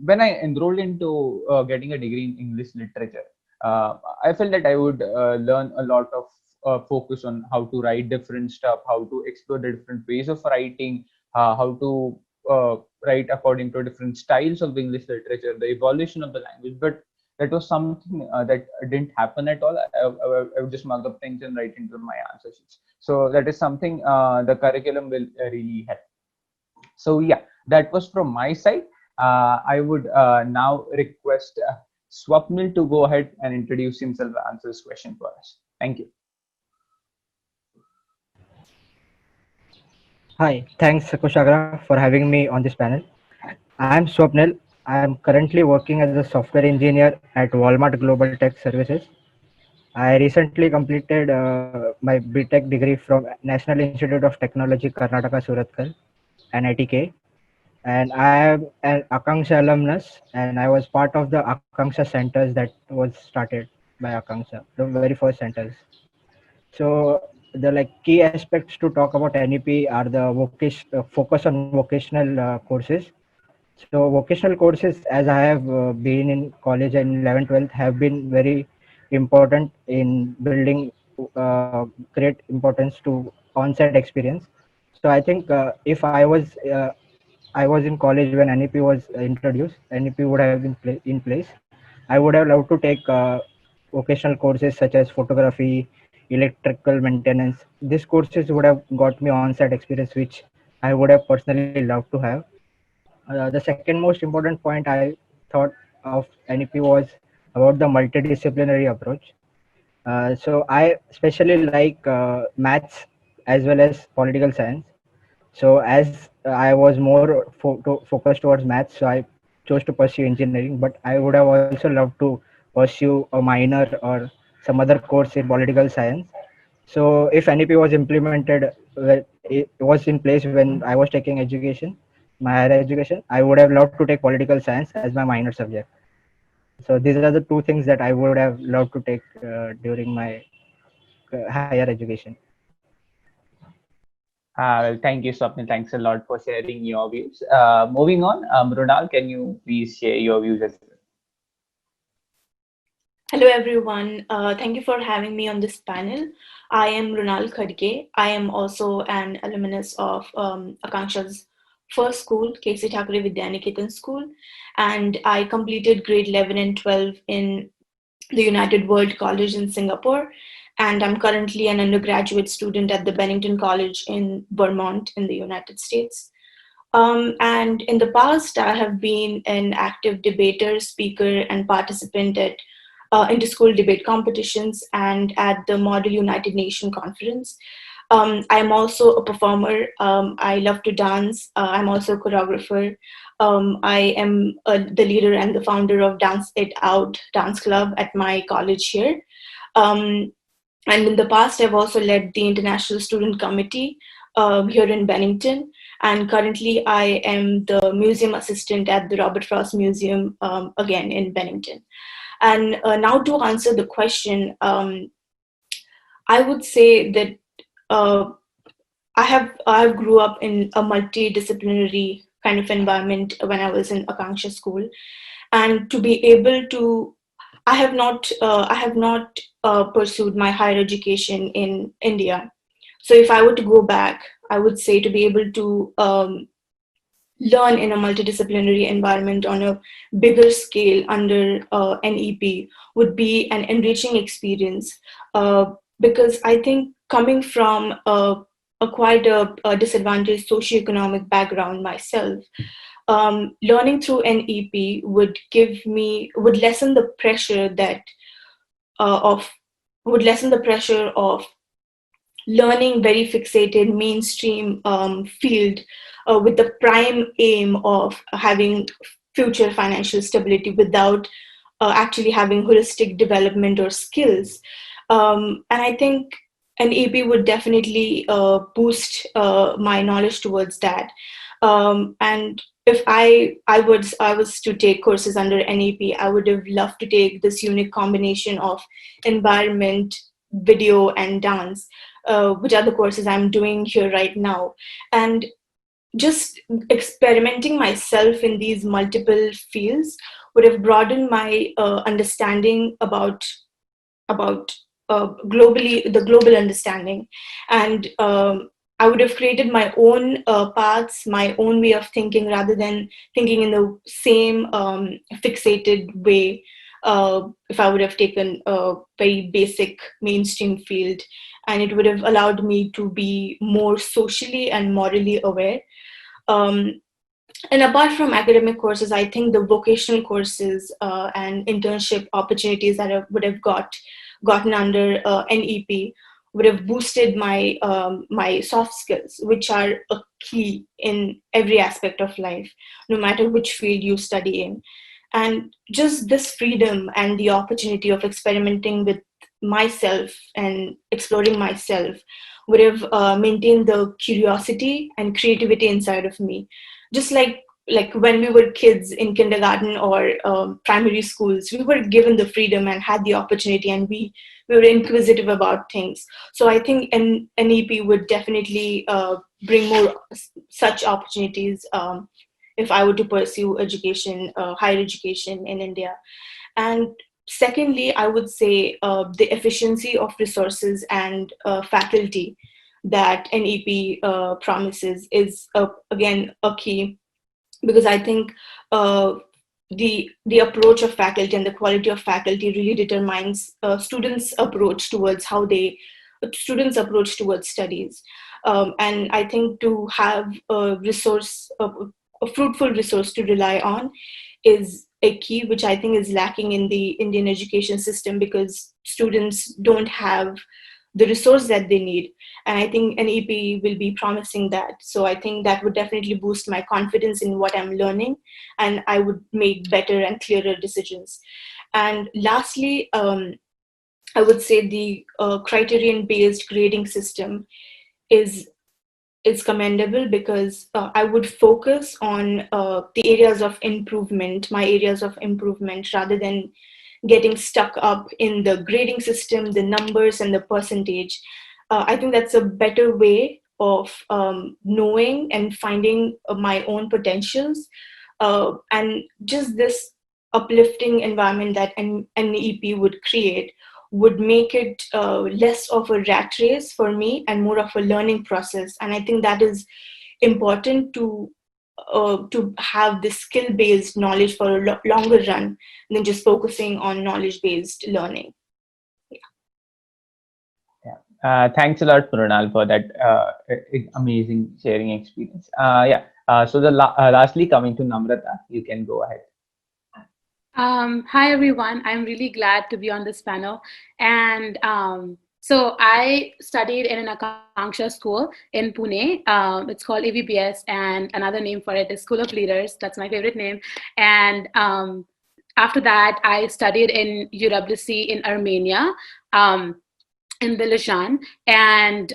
[SPEAKER 4] when I enrolled into getting a degree in English literature, I felt that I would learn a lot of focus on how to write different stuff, how to explore the different ways of writing, how to write according to different styles of English literature, the evolution of the language. But that was something that didn't happen at all. I would just mark up things and write into my answer sheets. So that is something the curriculum will really help. So yeah, that was from my side. I would now request Swapnil to go ahead and introduce himself and answer this question for us. Thank you.
[SPEAKER 17] Hi, thanks Kushagra for having me on this panel. I am Swapnil. I am currently working as a software engineer at Walmart Global Tech Services. I recently completed my BTech degree from National Institute of Technology, Karnataka, Surathkal, NITK. And I am an Akanksha alumnus, and I was part of the Akanksha centers that was started by Akanksha, the very first centers. So the key aspects to talk about NEP are the focus on vocational courses. So vocational courses, as I have been in college and 11th, 12th, have been very important in building great importance to on-site experience. So I think if I was I was in college when NEP was introduced, NEP would have been in place, I would have loved to take vocational courses such as photography, electrical maintenance. These courses would have got me on-site experience, which I would have personally loved to have. The second most important point I thought of NEP was about the multidisciplinary approach. So I especially like maths as well as political science. So as I was more focused towards maths, so I chose to pursue engineering. But I would have also loved to pursue a minor or some other course in political science. So if NEP was implemented, it was in place when I was taking education, my higher education, I would have loved to take political science as my minor subject. So these are the two things that I would have loved to take during my higher education.
[SPEAKER 4] Well, thank you, Swapnil. Thanks a lot for sharing your views. Moving on, Runal, can you please share your views as well?
[SPEAKER 18] Hello, everyone. Thank you for having me on this panel. I am Runal Khadge. I am also an alumnus of Akanksha's first school, KC Thakre Vidyaniketan School, and I completed grade 11 and 12 in the United World College in Singapore, and I'm currently an undergraduate student at the Bennington College in Vermont in the United States. And in the past, I have been an active debater, speaker, and participant at inter-school debate competitions and at the Model United Nations Conference. I'm also a performer. I love to dance. I'm also a choreographer. I am the leader and the founder of Dance It Out Dance Club at my college here. And in the past, I've also led the International Student Committee here in Bennington. And currently, I am the museum assistant at the Robert Frost Museum, again in Bennington. And now to answer the question, I would say that I grew up in a multidisciplinary kind of environment when I was in Akanksha school, and to be able to, I have not pursued my higher education in India. So if I were to go back, I would say to be able to learn in a multidisciplinary environment on a bigger scale under NEP would be an enriching experience, because I think coming from quite a disadvantaged socioeconomic background myself, learning through NEP would lessen the pressure of learning very fixated mainstream field with the prime aim of having future financial stability without actually having holistic development or skills. And I think an EP would definitely boost my knowledge towards that. And if I was to take courses under NEP, I would have loved to take this unique combination of environment, video, and dance, which are the courses I'm doing here right now. And just experimenting myself in these multiple fields would have broadened my understanding about the global understanding, and I would have created my own paths, my own way of thinking, rather than thinking in the same fixated way. If I would have taken a very basic mainstream field, and it would have allowed me to be more socially and morally aware. And apart from academic courses, I think the vocational courses and internship opportunities that I would have gotten under NEP would have boosted my my soft skills, which are a key in every aspect of life, no matter which field you study in. And just this freedom and the opportunity of experimenting with myself and exploring myself would have maintained the curiosity and creativity inside of me, just like when we were kids in kindergarten or primary schools. We were given the freedom and had the opportunity, and we were inquisitive about things. So I think an NEP would definitely bring more such opportunities if I were to pursue education, higher education in India. And secondly, I would say the efficiency of resources and faculty that NEP promises is again a key. because I think the approach of faculty and the quality of faculty really determines students' approach towards students' approach towards studies. And I think to have a resource, a fruitful resource to rely on is a key, which I think is lacking in the Indian education system, because students don't have the resource that they need. And I think an EP will be promising that. So I think that would definitely boost my confidence in what I'm learning, and I would make better and clearer decisions. And lastly, I would say the criterion-based grading system is commendable, because I would focus on the areas of improvement, my areas of improvement, rather than getting stuck up in the grading system, the numbers and the percentage. I think that's a better way of knowing and finding my own potentials. And just this uplifting environment that an EP would create would make it less of a rat race for me and more of a learning process. And I think that is important to have this skill-based knowledge for a longer run than just focusing on knowledge-based learning.
[SPEAKER 4] Thanks a lot, Prunal, for that amazing sharing experience. So lastly, coming to Namrata, you can go ahead.
[SPEAKER 19] Hi, everyone. I'm really glad to be on this panel. And so I studied in an Akanksha school in Pune. It's called AVBS, and another name for it is School of Leaders. That's my favorite name. And after that, I studied in UWC in Armenia, in Bilishan. And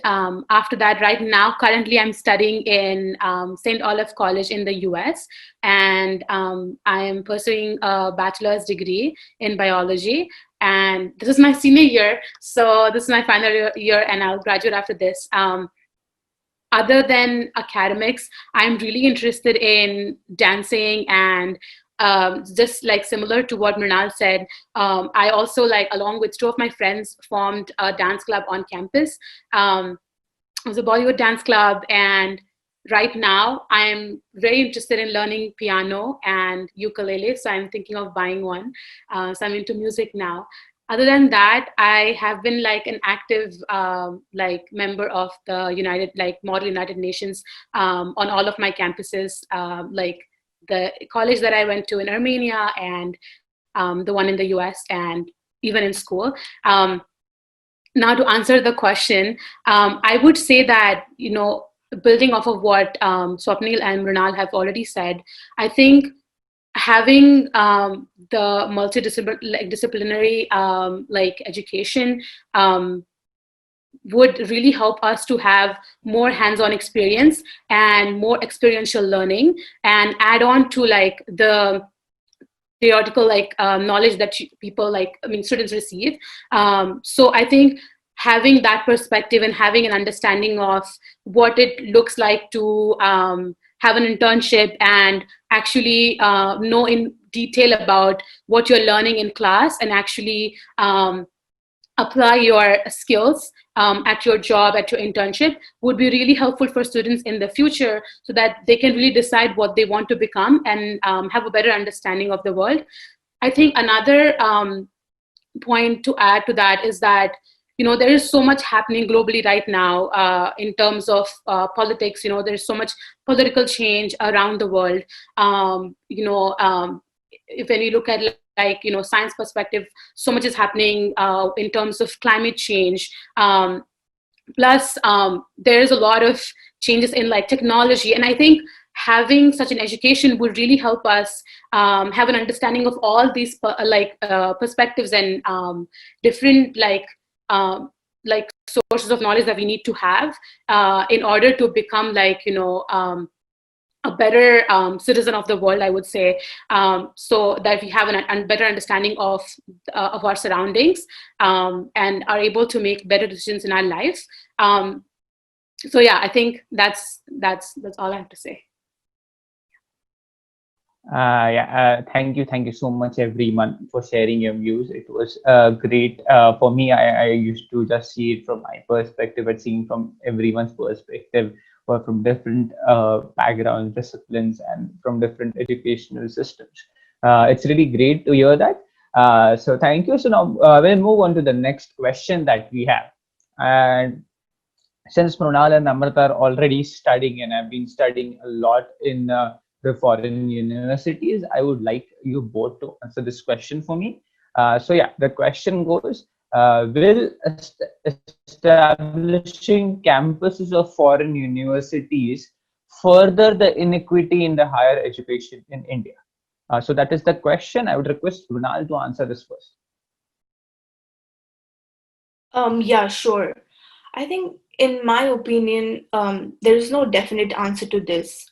[SPEAKER 19] after that, right now, currently I'm studying in St. Olaf College in the US. And I am pursuing a bachelor's degree in biology. And this is my senior year. So this is my final year, and I'll graduate after this. Other than academics, I'm really interested in dancing, and just like similar to what Mrinal said, I also, like, along with two of my friends, formed a dance club on campus. It was a Bollywood dance club, and right now I'm very interested in learning piano and ukulele, so I'm thinking of buying one. So I'm into music now. Other than that, I have been like an active like member of the Model United Nations on all of my campuses, like the college that I went to in Armenia, and the one in the US, and even in school. Now, to answer the question, I would say that, building off of what Swapnil and Mrinal have already said, I think having the multidisciplinary education would really help us to have more hands-on experience and more experiential learning, and add on to like the theoretical knowledge that students receive. So I think having that perspective and having an understanding of what it looks like to have an internship and actually know in detail about what you're learning in class, and actually apply your skills at your job, at your internship, would be really helpful for students in the future, so that they can really decide what they want to become and have a better understanding of the world. I think another point to add to that is that, there is so much happening globally right now in terms of politics. There's so much political change around the world. If when you look at science perspective, so much is happening in terms of climate change. Plus, there's a lot of changes in technology, and I think having such an education would really help us have an understanding of all these perspectives and different sources of knowledge that we need to have in order to become a better citizen of the world, I would say, so that we have a better understanding of our surroundings and are able to make better decisions in our life. So yeah, I think that's all I have to say.
[SPEAKER 4] Thank you so much, everyone, for sharing your views. It was great for me. I used to just see it from my perspective, but seeing from everyone's perspective, or from different backgrounds, disciplines, and from different educational systems. It's really great to hear that. So thank you. So now we'll move on to the next question that we have. And since Mrunal and Namrata are already studying and have been studying a lot in the foreign universities, I would like you both to answer this question for me. So yeah, the question goes, will establishing campuses of foreign universities further the inequity in the higher education in India? So that is the question. I would request Mrunal to answer this first.
[SPEAKER 18] Yeah, sure. I think, in my opinion, there is no definite answer to this.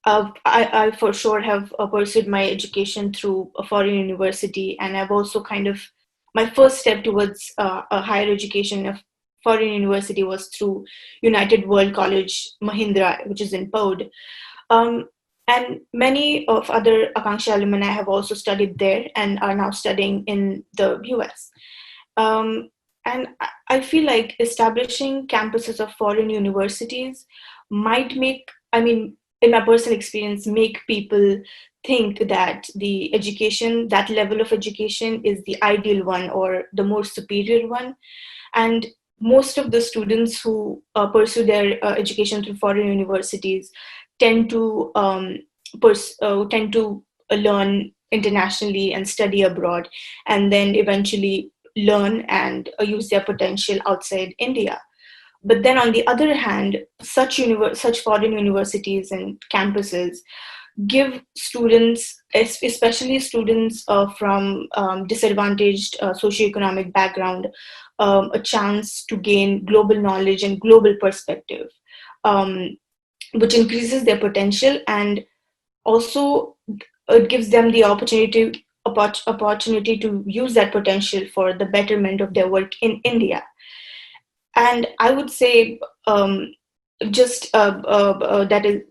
[SPEAKER 18] I for sure have pursued my education through a foreign university, and I've also my first step towards a higher education of foreign university was through United World College Mahindra, which is in Pod. Um, and many of other Akanksha alumni have also studied there and are now studying in the US. And I feel like establishing campuses of foreign universities might make, I mean, in my personal experience, make people think that the education, that level of education is the ideal one or the more superior one. And most of the students who pursue their education through foreign universities tend to learn internationally and study abroad, and then eventually learn and use their potential outside India. But then, on the other hand, such foreign universities and campuses give students, especially students from disadvantaged socioeconomic background, a chance to gain global knowledge and global perspective, um, which increases their potential, and also it gives them the opportunity to use that potential for the betterment of their work in India. And I would say, that is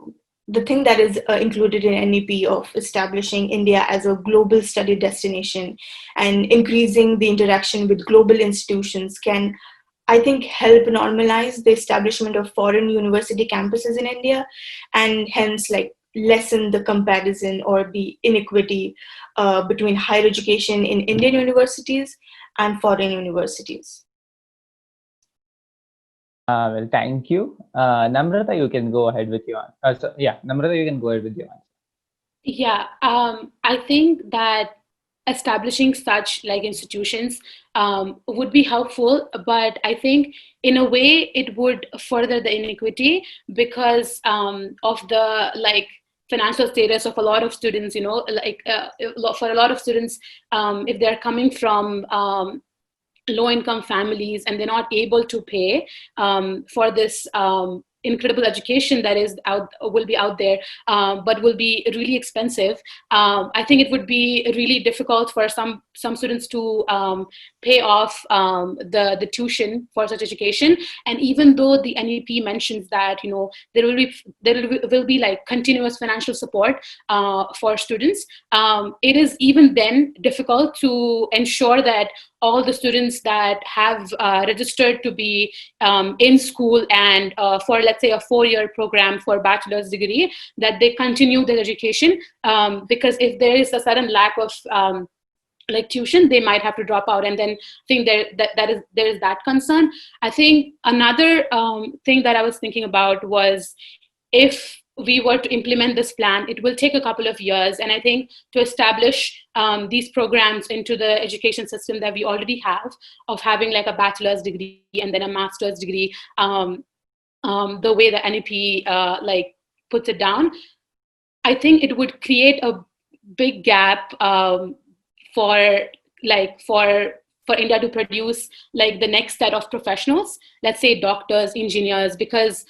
[SPEAKER 18] the thing that is included in NEP of establishing India as a global study destination and increasing the interaction with global institutions can, I think, help normalize the establishment of foreign university campuses in India, and hence lessen the comparison or the inequity between higher education in Indian universities and foreign universities.
[SPEAKER 4] Well, thank you. Namrata, you can go ahead with your answer. Namrata, you can go ahead with your answer.
[SPEAKER 19] Yeah, I think that establishing such institutions would be helpful, but I think in a way it would further the inequity because of the financial status of a lot of students. For a lot of students, if they're coming from low-income families and they're not able to pay for this incredible education that will be out there, but will be really expensive. I think it would be really difficult for some students to pay off the tuition for such education. And even though the NEP mentions that there will be continuous financial support for students, it is even then difficult to ensure that all the students that have registered to be in school and for, let's say, a 4-year program for bachelor's degree, that they continue their education, because if there is a sudden lack of tuition, they might have to drop out. And then I think there is that concern. I think another thing that I was thinking about was, if we were to implement this plan, it will take a couple of years. And I think to establish these programs into the education system that we already have, of having a bachelor's degree and then a master's degree, the way the NEP puts it down, I think it would create a big gap for India to produce the next set of professionals, let's say doctors, engineers, because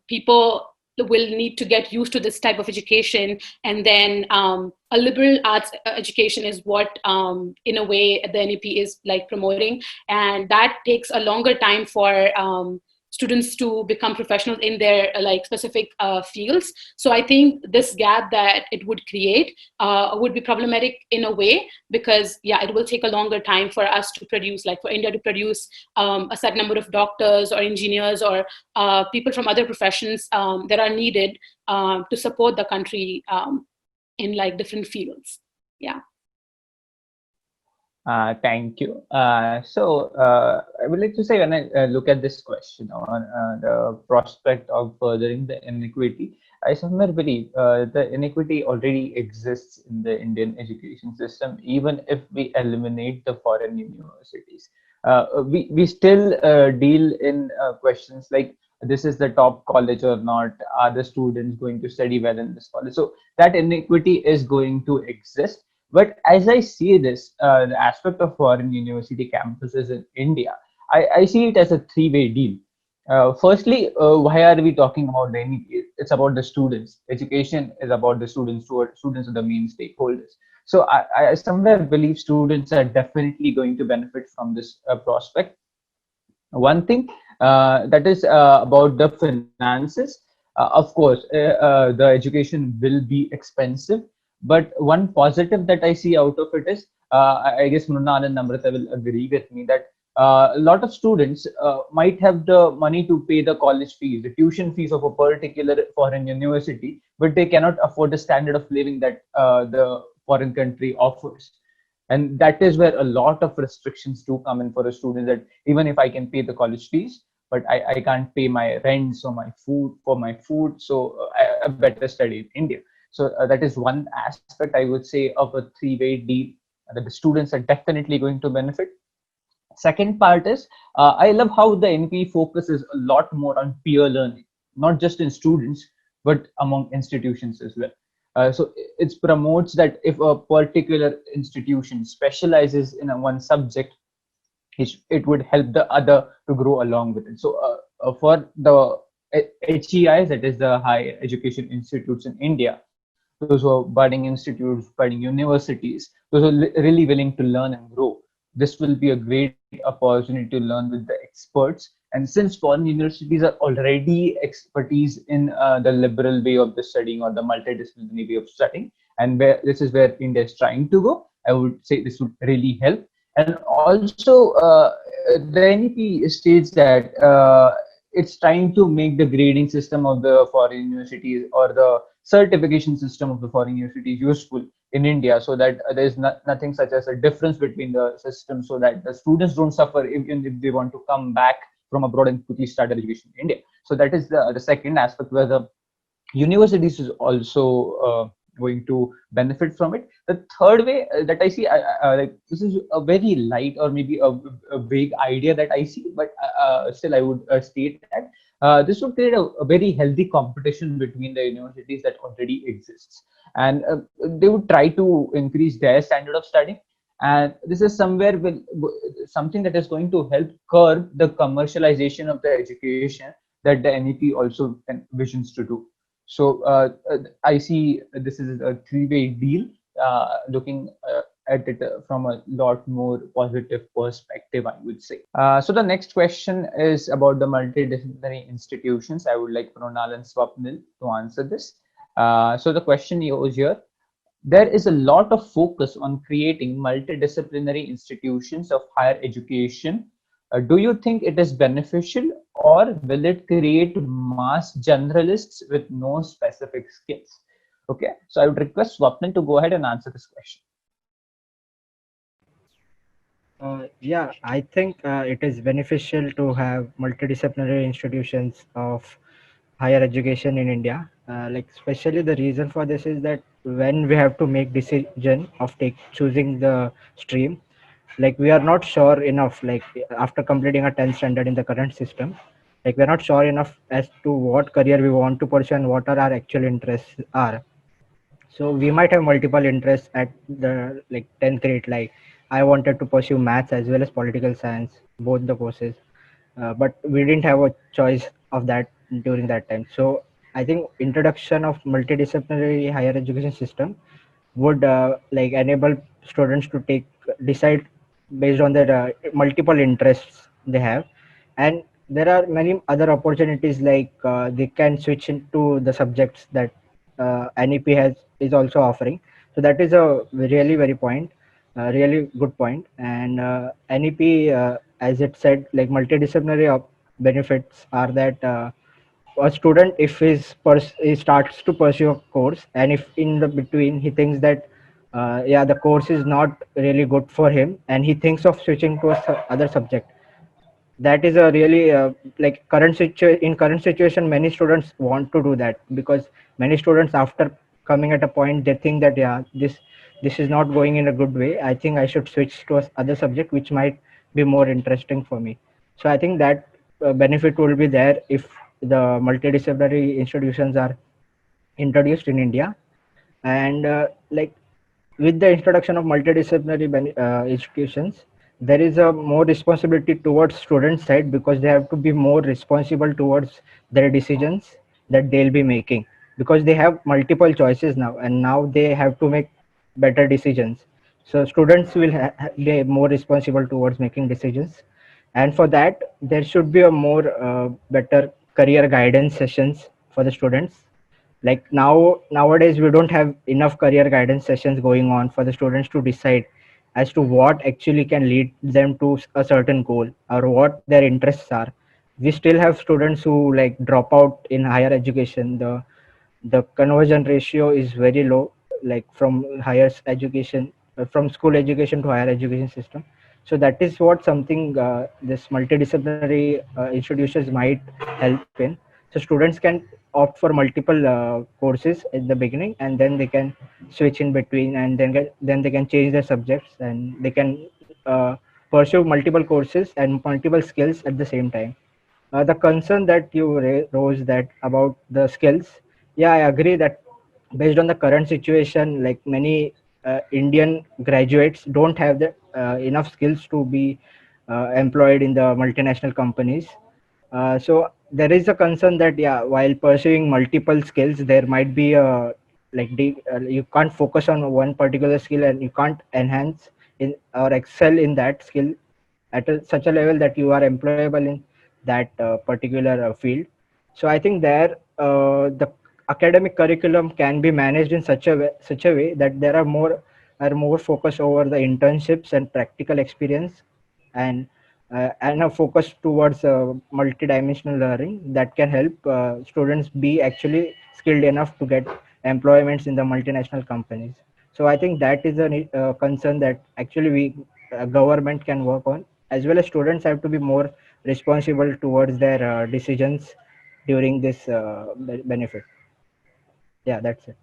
[SPEAKER 19] people will need to get used to this type of education. And then a liberal arts education is what in a way the NEP is promoting, and that takes a longer time for students to become professionals in their like specific fields. So I think this gap that it would create would be problematic in a way, because yeah, it will take a longer time for us to produce, like for India to produce a set number of doctors or engineers or people from other professions that are needed to support the country in like different fields. Yeah.
[SPEAKER 4] Thank you. I would like to say, when I look at this question on the prospect of furthering the inequity, I somewhere believe the inequity already exists in the Indian education system, even if we eliminate the foreign universities. We still deal in questions like, this is the top college or not? Are the students going to study well in this college? So that inequity is going to exist. But as I see this, the aspect of foreign university campuses in India, I see it as a three-way deal. Firstly, why are we talking about the NEP? It's about the students. Education is about the students. Students are the main stakeholders. So I somewhere believe students are definitely going to benefit from this prospect. One thing that is about the finances, of course, the education will be expensive, but one positive that I see out of it is, I guess Mrunal and Namrata will agree with me, that a lot of students might have the money to pay the college fees, the tuition fees of a particular foreign university, but they cannot afford the standard of living that the foreign country offers. And that is where a lot of restrictions do come in for a student, that even if I can pay the college fees, but I can't pay my rent, so my food, for my food, so I better study in India. So that is one aspect, I would say, of a three-way deal that the students are definitely going to benefit. Second part is, I love how the NP focuses a lot more on peer learning, not just in students, but among institutions as well. So it promotes that if a particular institution specializes in one subject, it would help the other to grow along with it. So for the HEIs, that is the higher education institutes in India, those who are budding institutes, budding universities, those who are really willing to learn and grow, this will be a great opportunity to learn with the experts. And since foreign universities are already expertise in the liberal way of the studying or the multidisciplinary way of studying, and where this is where India is trying to go, I would say this would really help. And also, the NEP states that it's trying to make the grading system of the foreign universities or the certification system of the foreign universities useful in India, so that there is nothing such as a difference between the systems, so that the students don't suffer even if they want to come back from abroad and quickly start their education in India. So that is the second aspect, where the universities is also going to benefit from it. The third way that I see, like, this is a very light or maybe a vague idea that I see, but still I would state that this would create a very healthy competition between the universities that already exists, and they would try to increase their standard of studying. And this is somewhere something that is going to help curb the commercialization of the education that the NEP also envisions to do. So I see this is a three-way deal, looking at it from a lot more positive perspective, I would say. So the next question is about the multidisciplinary institutions. I would like Pronal and Swapnil to answer this. So the question is here: there is a lot of focus on creating multidisciplinary institutions of higher education. Do you think it is beneficial, or will it create mass generalists with no specific skills? Okay, so I would request Swapnil to go ahead and answer this question.
[SPEAKER 17] Yeah, I think it is beneficial to have multidisciplinary institutions of higher education in India. Like, especially the reason for this is that when we have to make decision of choosing the stream, like, we are not sure enough, like, after completing a 10th standard in the current system, like, we're not sure enough as to what career we want to pursue and what are our actual interests are. So we might have multiple interests at the, like, 10th grade. Like, I wanted to pursue maths as well as political science, both the courses, but we didn't have a choice of that during that time. So I think introduction of multidisciplinary higher education system would like enable students to decide based on their multiple interests they have, and there are many other opportunities, like they can switch into the subjects that NEP has is also offering. So that is a really very point, really good point. And NEP, as it said, like multidisciplinary benefits are that a student, if he starts to pursue a course, and if in the between he thinks that yeah, the course is not really good for him, and he thinks of switching to a other subject, that is a really like in current situation, many students want to do that, because many students, after coming at a point, they think that yeah, this is not going in a good way, I think I should switch to a other subject which might be more interesting for me. So I think that benefit will be there if the multidisciplinary institutions are introduced in India. And like, with the introduction of multidisciplinary institutions, there is a more responsibility towards student side, because they have to be more responsible towards their decisions that they'll be making, because they have multiple choices now, and now they have to make better decisions. So students will be more responsible towards making decisions, and for that there should be a more better career guidance sessions for the students. Like nowadays we don't have enough career guidance sessions going on for the students to decide as to what actually can lead them to a certain goal, or what their interests are. We still have students who like drop out in higher education. The conversion ratio is very low, like from higher education, from school education to higher education system. So that is what something this multidisciplinary institutions might help in. So students can opt for multiple courses at the beginning, and then they can switch in between, and then they can change their subjects, and they can pursue multiple courses and multiple skills at the same time. The concern that you rose that about the skills, yeah, I agree that based on the current situation, like many Indian graduates don't have the enough skills to be employed in the multinational companies. So there is a concern that yeah, while pursuing multiple skills, there might be a you can't focus on one particular skill, and you can't enhance in or excel in that skill at such a level that you are employable in that particular field. So I think there the academic curriculum can be managed in such a way that there are more focus over the internships and practical experience, and a focus towards multidimensional learning that can help students be actually skilled enough to get employments in the multinational companies. So I think that is a concern that actually we government can work on, as well as students have to be more responsible towards their decisions during this benefit. Yeah, that's it.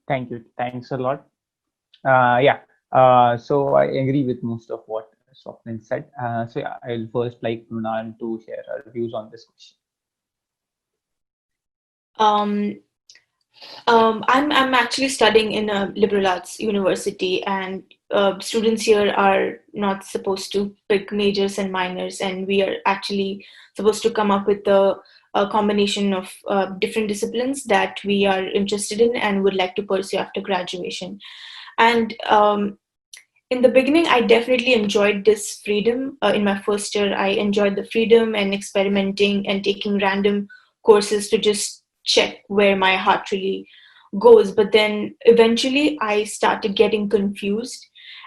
[SPEAKER 4] Thank you. Thanks a lot. Yeah. So I agree with most of what Swapnil said. So yeah, I'll first like Mrunal to share her views on this question.
[SPEAKER 18] Um, I'm actually studying in a liberal arts university, and students here are not supposed to pick majors and minors, and we are actually supposed to come up with a combination of different disciplines that we are interested in and would like to pursue after graduation. And in the beginning, I definitely enjoyed this freedom. In my first year, I enjoyed the freedom and experimenting and taking random courses to just check where my heart really goes. But then eventually, I started getting confused,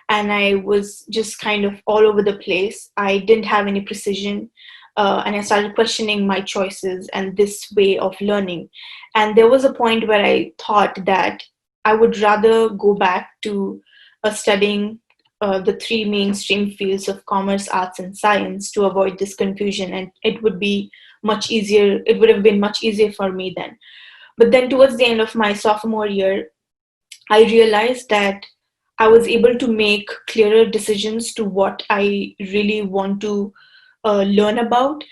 [SPEAKER 18] and I was just kind of all over the place. I didn't have any precision. And I started questioning my choices and this way of learning. And there was a point where I thought that I would rather go back to studying the three mainstream fields of commerce, arts, and science to avoid this confusion. And it would be much easier, it would have been much easier for me then. But then, towards the end of my sophomore year, I realized that I was able to make clearer decisions to what I really want to learn about,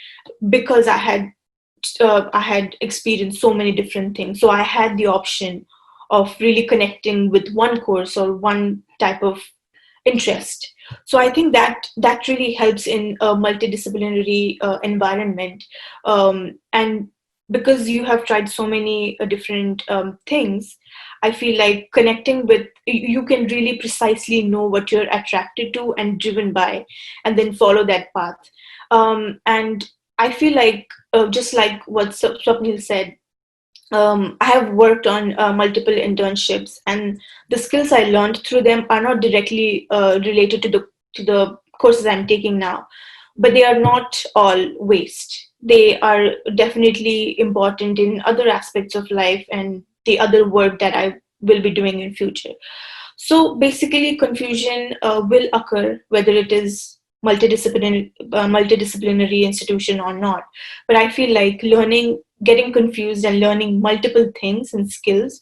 [SPEAKER 18] because I had experienced so many different things. So I had the option of really connecting with one course or one type of interest. So I think that really helps in a multidisciplinary environment. And because you have tried so many different things, I feel like connecting with you can really precisely know what you're attracted to and driven by, and then follow that path. And I feel like, just like what Swapnil said, I have worked on multiple internships, and the skills I learned through them are not directly related to the courses I'm taking now, but they are not all waste. They are definitely important in other aspects of life and the other work that I will be doing in future. So basically, confusion will occur whether it is multidisciplinary institution or not. But I feel like getting confused and learning multiple things and skills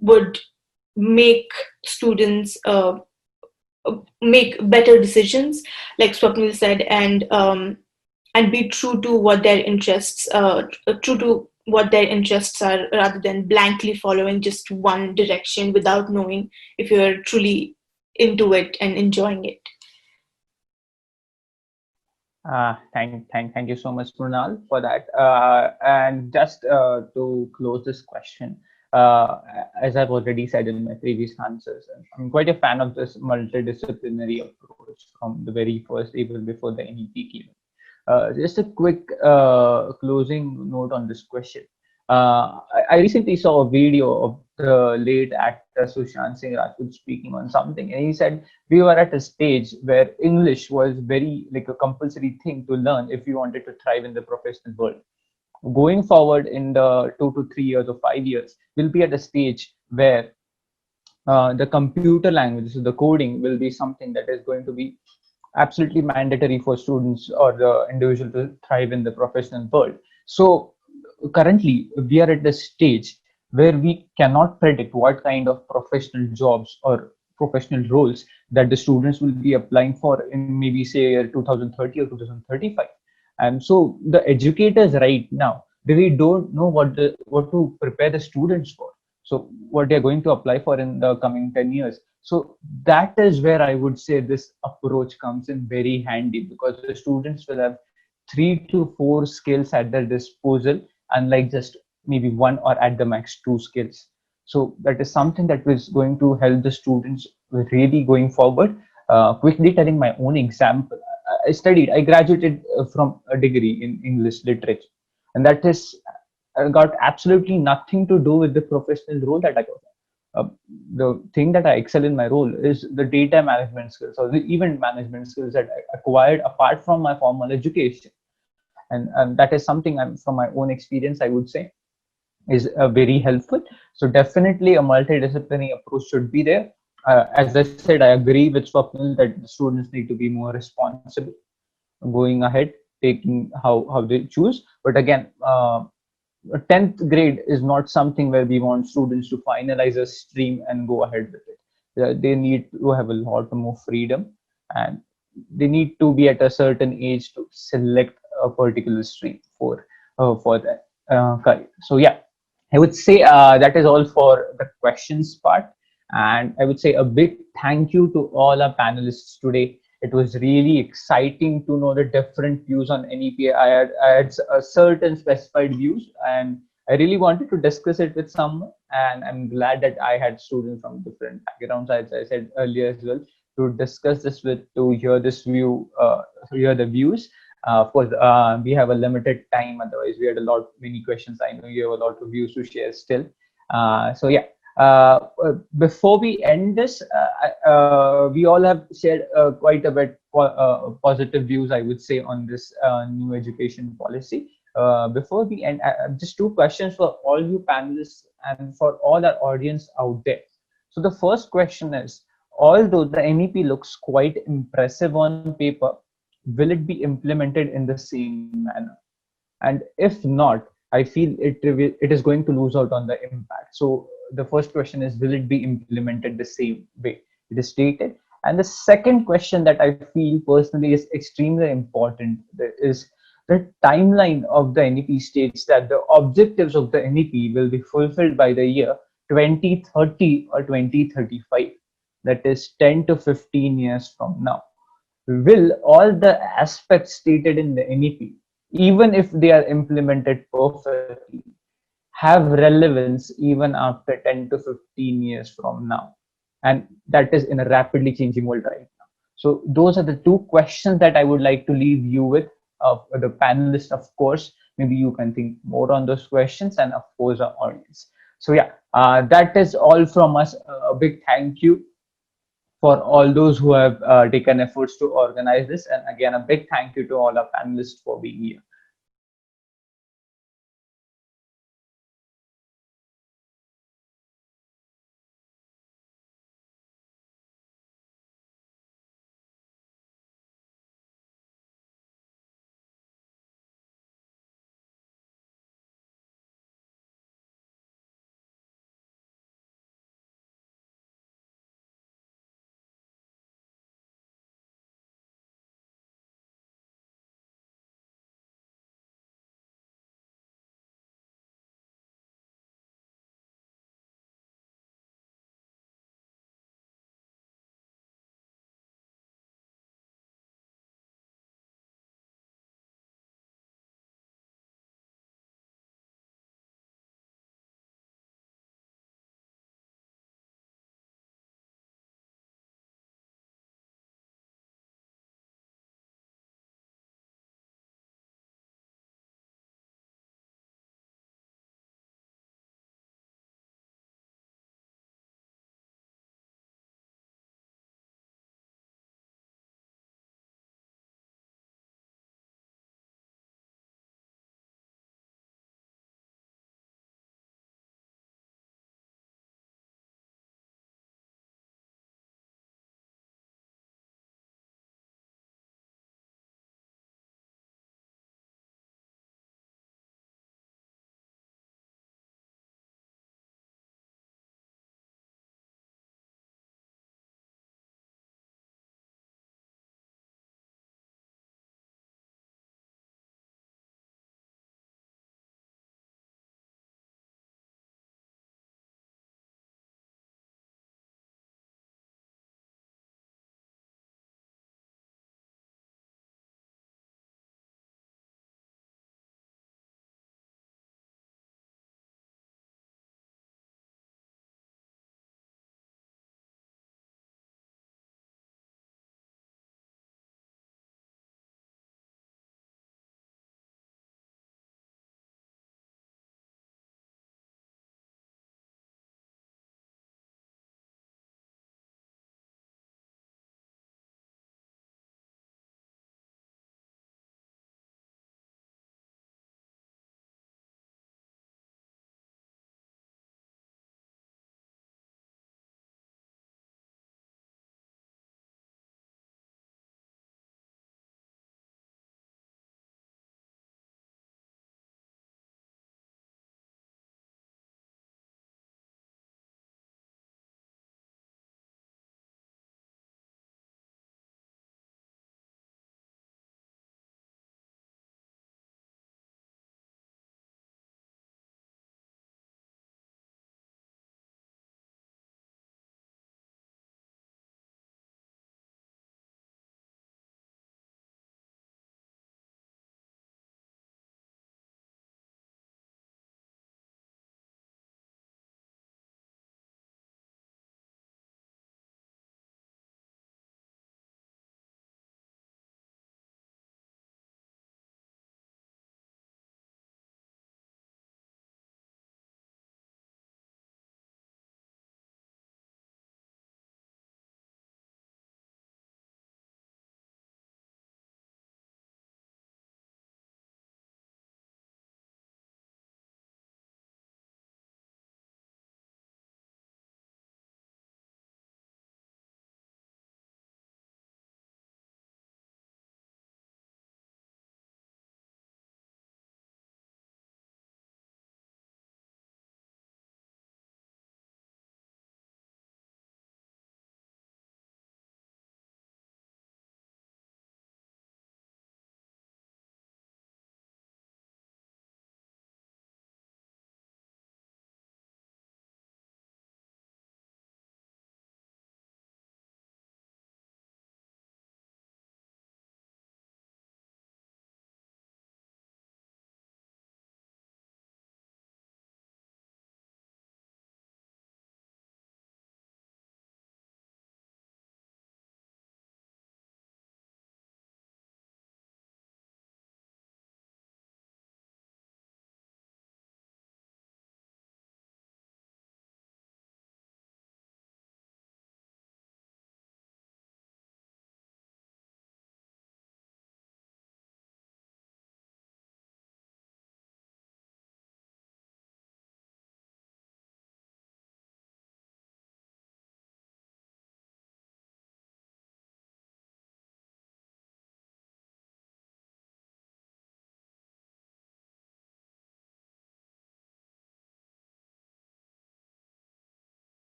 [SPEAKER 18] would make students make better decisions, like Swapnil said, and be true to what their interests are, rather than blankly following just one direction without knowing if you're truly into it and enjoying it.
[SPEAKER 4] Thank you so much, Mrunal, for that. And just to close this question, as I've already said in my previous answers, I'm quite a fan of this multidisciplinary approach from the very first, even before the NEP came. Just a quick closing note on this question. I recently saw a video of the late actor Sushant Singh Rajput speaking on something, and he said we were at a stage where English was very like a compulsory thing to learn if you wanted to thrive in the professional world. Going forward in the 2 to 3 years or 5 years, we'll be at a stage where the computer language, so the coding, will be something that is going to be absolutely mandatory for students or the individual to thrive in the professional world. So currently we are at the stage where we cannot predict what kind of professional jobs or professional roles that the students will be applying for in maybe say year 2030 or 2035. And so the educators right now really don't know what to prepare the students for, so what they're going to apply for in the coming 10 years. So that is where I would say this approach comes in very handy, because the students will have 3 to 4 skills at their disposal, unlike just maybe one or at the max 2 skills. So that is something that is going to help the students really going forward. Quickly telling my own example, I graduated from a degree in English literature, and that is got absolutely nothing to do with the professional role that I got. The thing that I excel in my role is the data management skills or the event management skills that I acquired apart from my formal education. And that is something from my own experience, I would say, is very helpful. So definitely a multidisciplinary approach should be there. As I said, I agree with Swapnil that the students need to be more responsible going ahead, taking how they choose. But again, 10th grade is not something where we want students to finalize a stream and go ahead with it. They need to have a lot more freedom, and they need to be at a certain age to select a particular stream for that career. So yeah, I would say that is all for the questions part. And I would say a big thank you to all our panelists today. It was really exciting to know the different views on NEP. I had a certain specified views, and I really wanted to discuss it with someone. And I'm glad that I had students from different backgrounds, as I said earlier as well, to discuss this with, to hear this view, hear the views. Of course, we have a limited time. Otherwise, we had many questions. I know you have a lot of views to share still. So yeah. Before we end this, we all have shared quite a bit positive views, I would say, on this new education policy. Before we end, just 2 questions for all you panelists and for all our audience out there. So the first question is, although the NEP looks quite impressive on paper, will it be implemented in the same manner? And if not, I feel it is going to lose out on the impact. So the first question is, will it be implemented the same way it is stated? And the second question that I feel personally is extremely important is the timeline of the NEP states that the objectives of the NEP will be fulfilled by the year 2030 or 2035. That is 10 to 15 years from now. Will all the aspects stated in the NEP, even if they are implemented perfectly, have relevance even after 10 to 15 years from now? And that is in a rapidly changing world right now. So those are the two questions that I would like to leave you with. The panelists, of course, maybe you can think more on those questions, and of course our audience. So yeah, that is all from us. A big thank you for all those who have taken efforts to organize this, and again a big thank you to all our panelists for being here.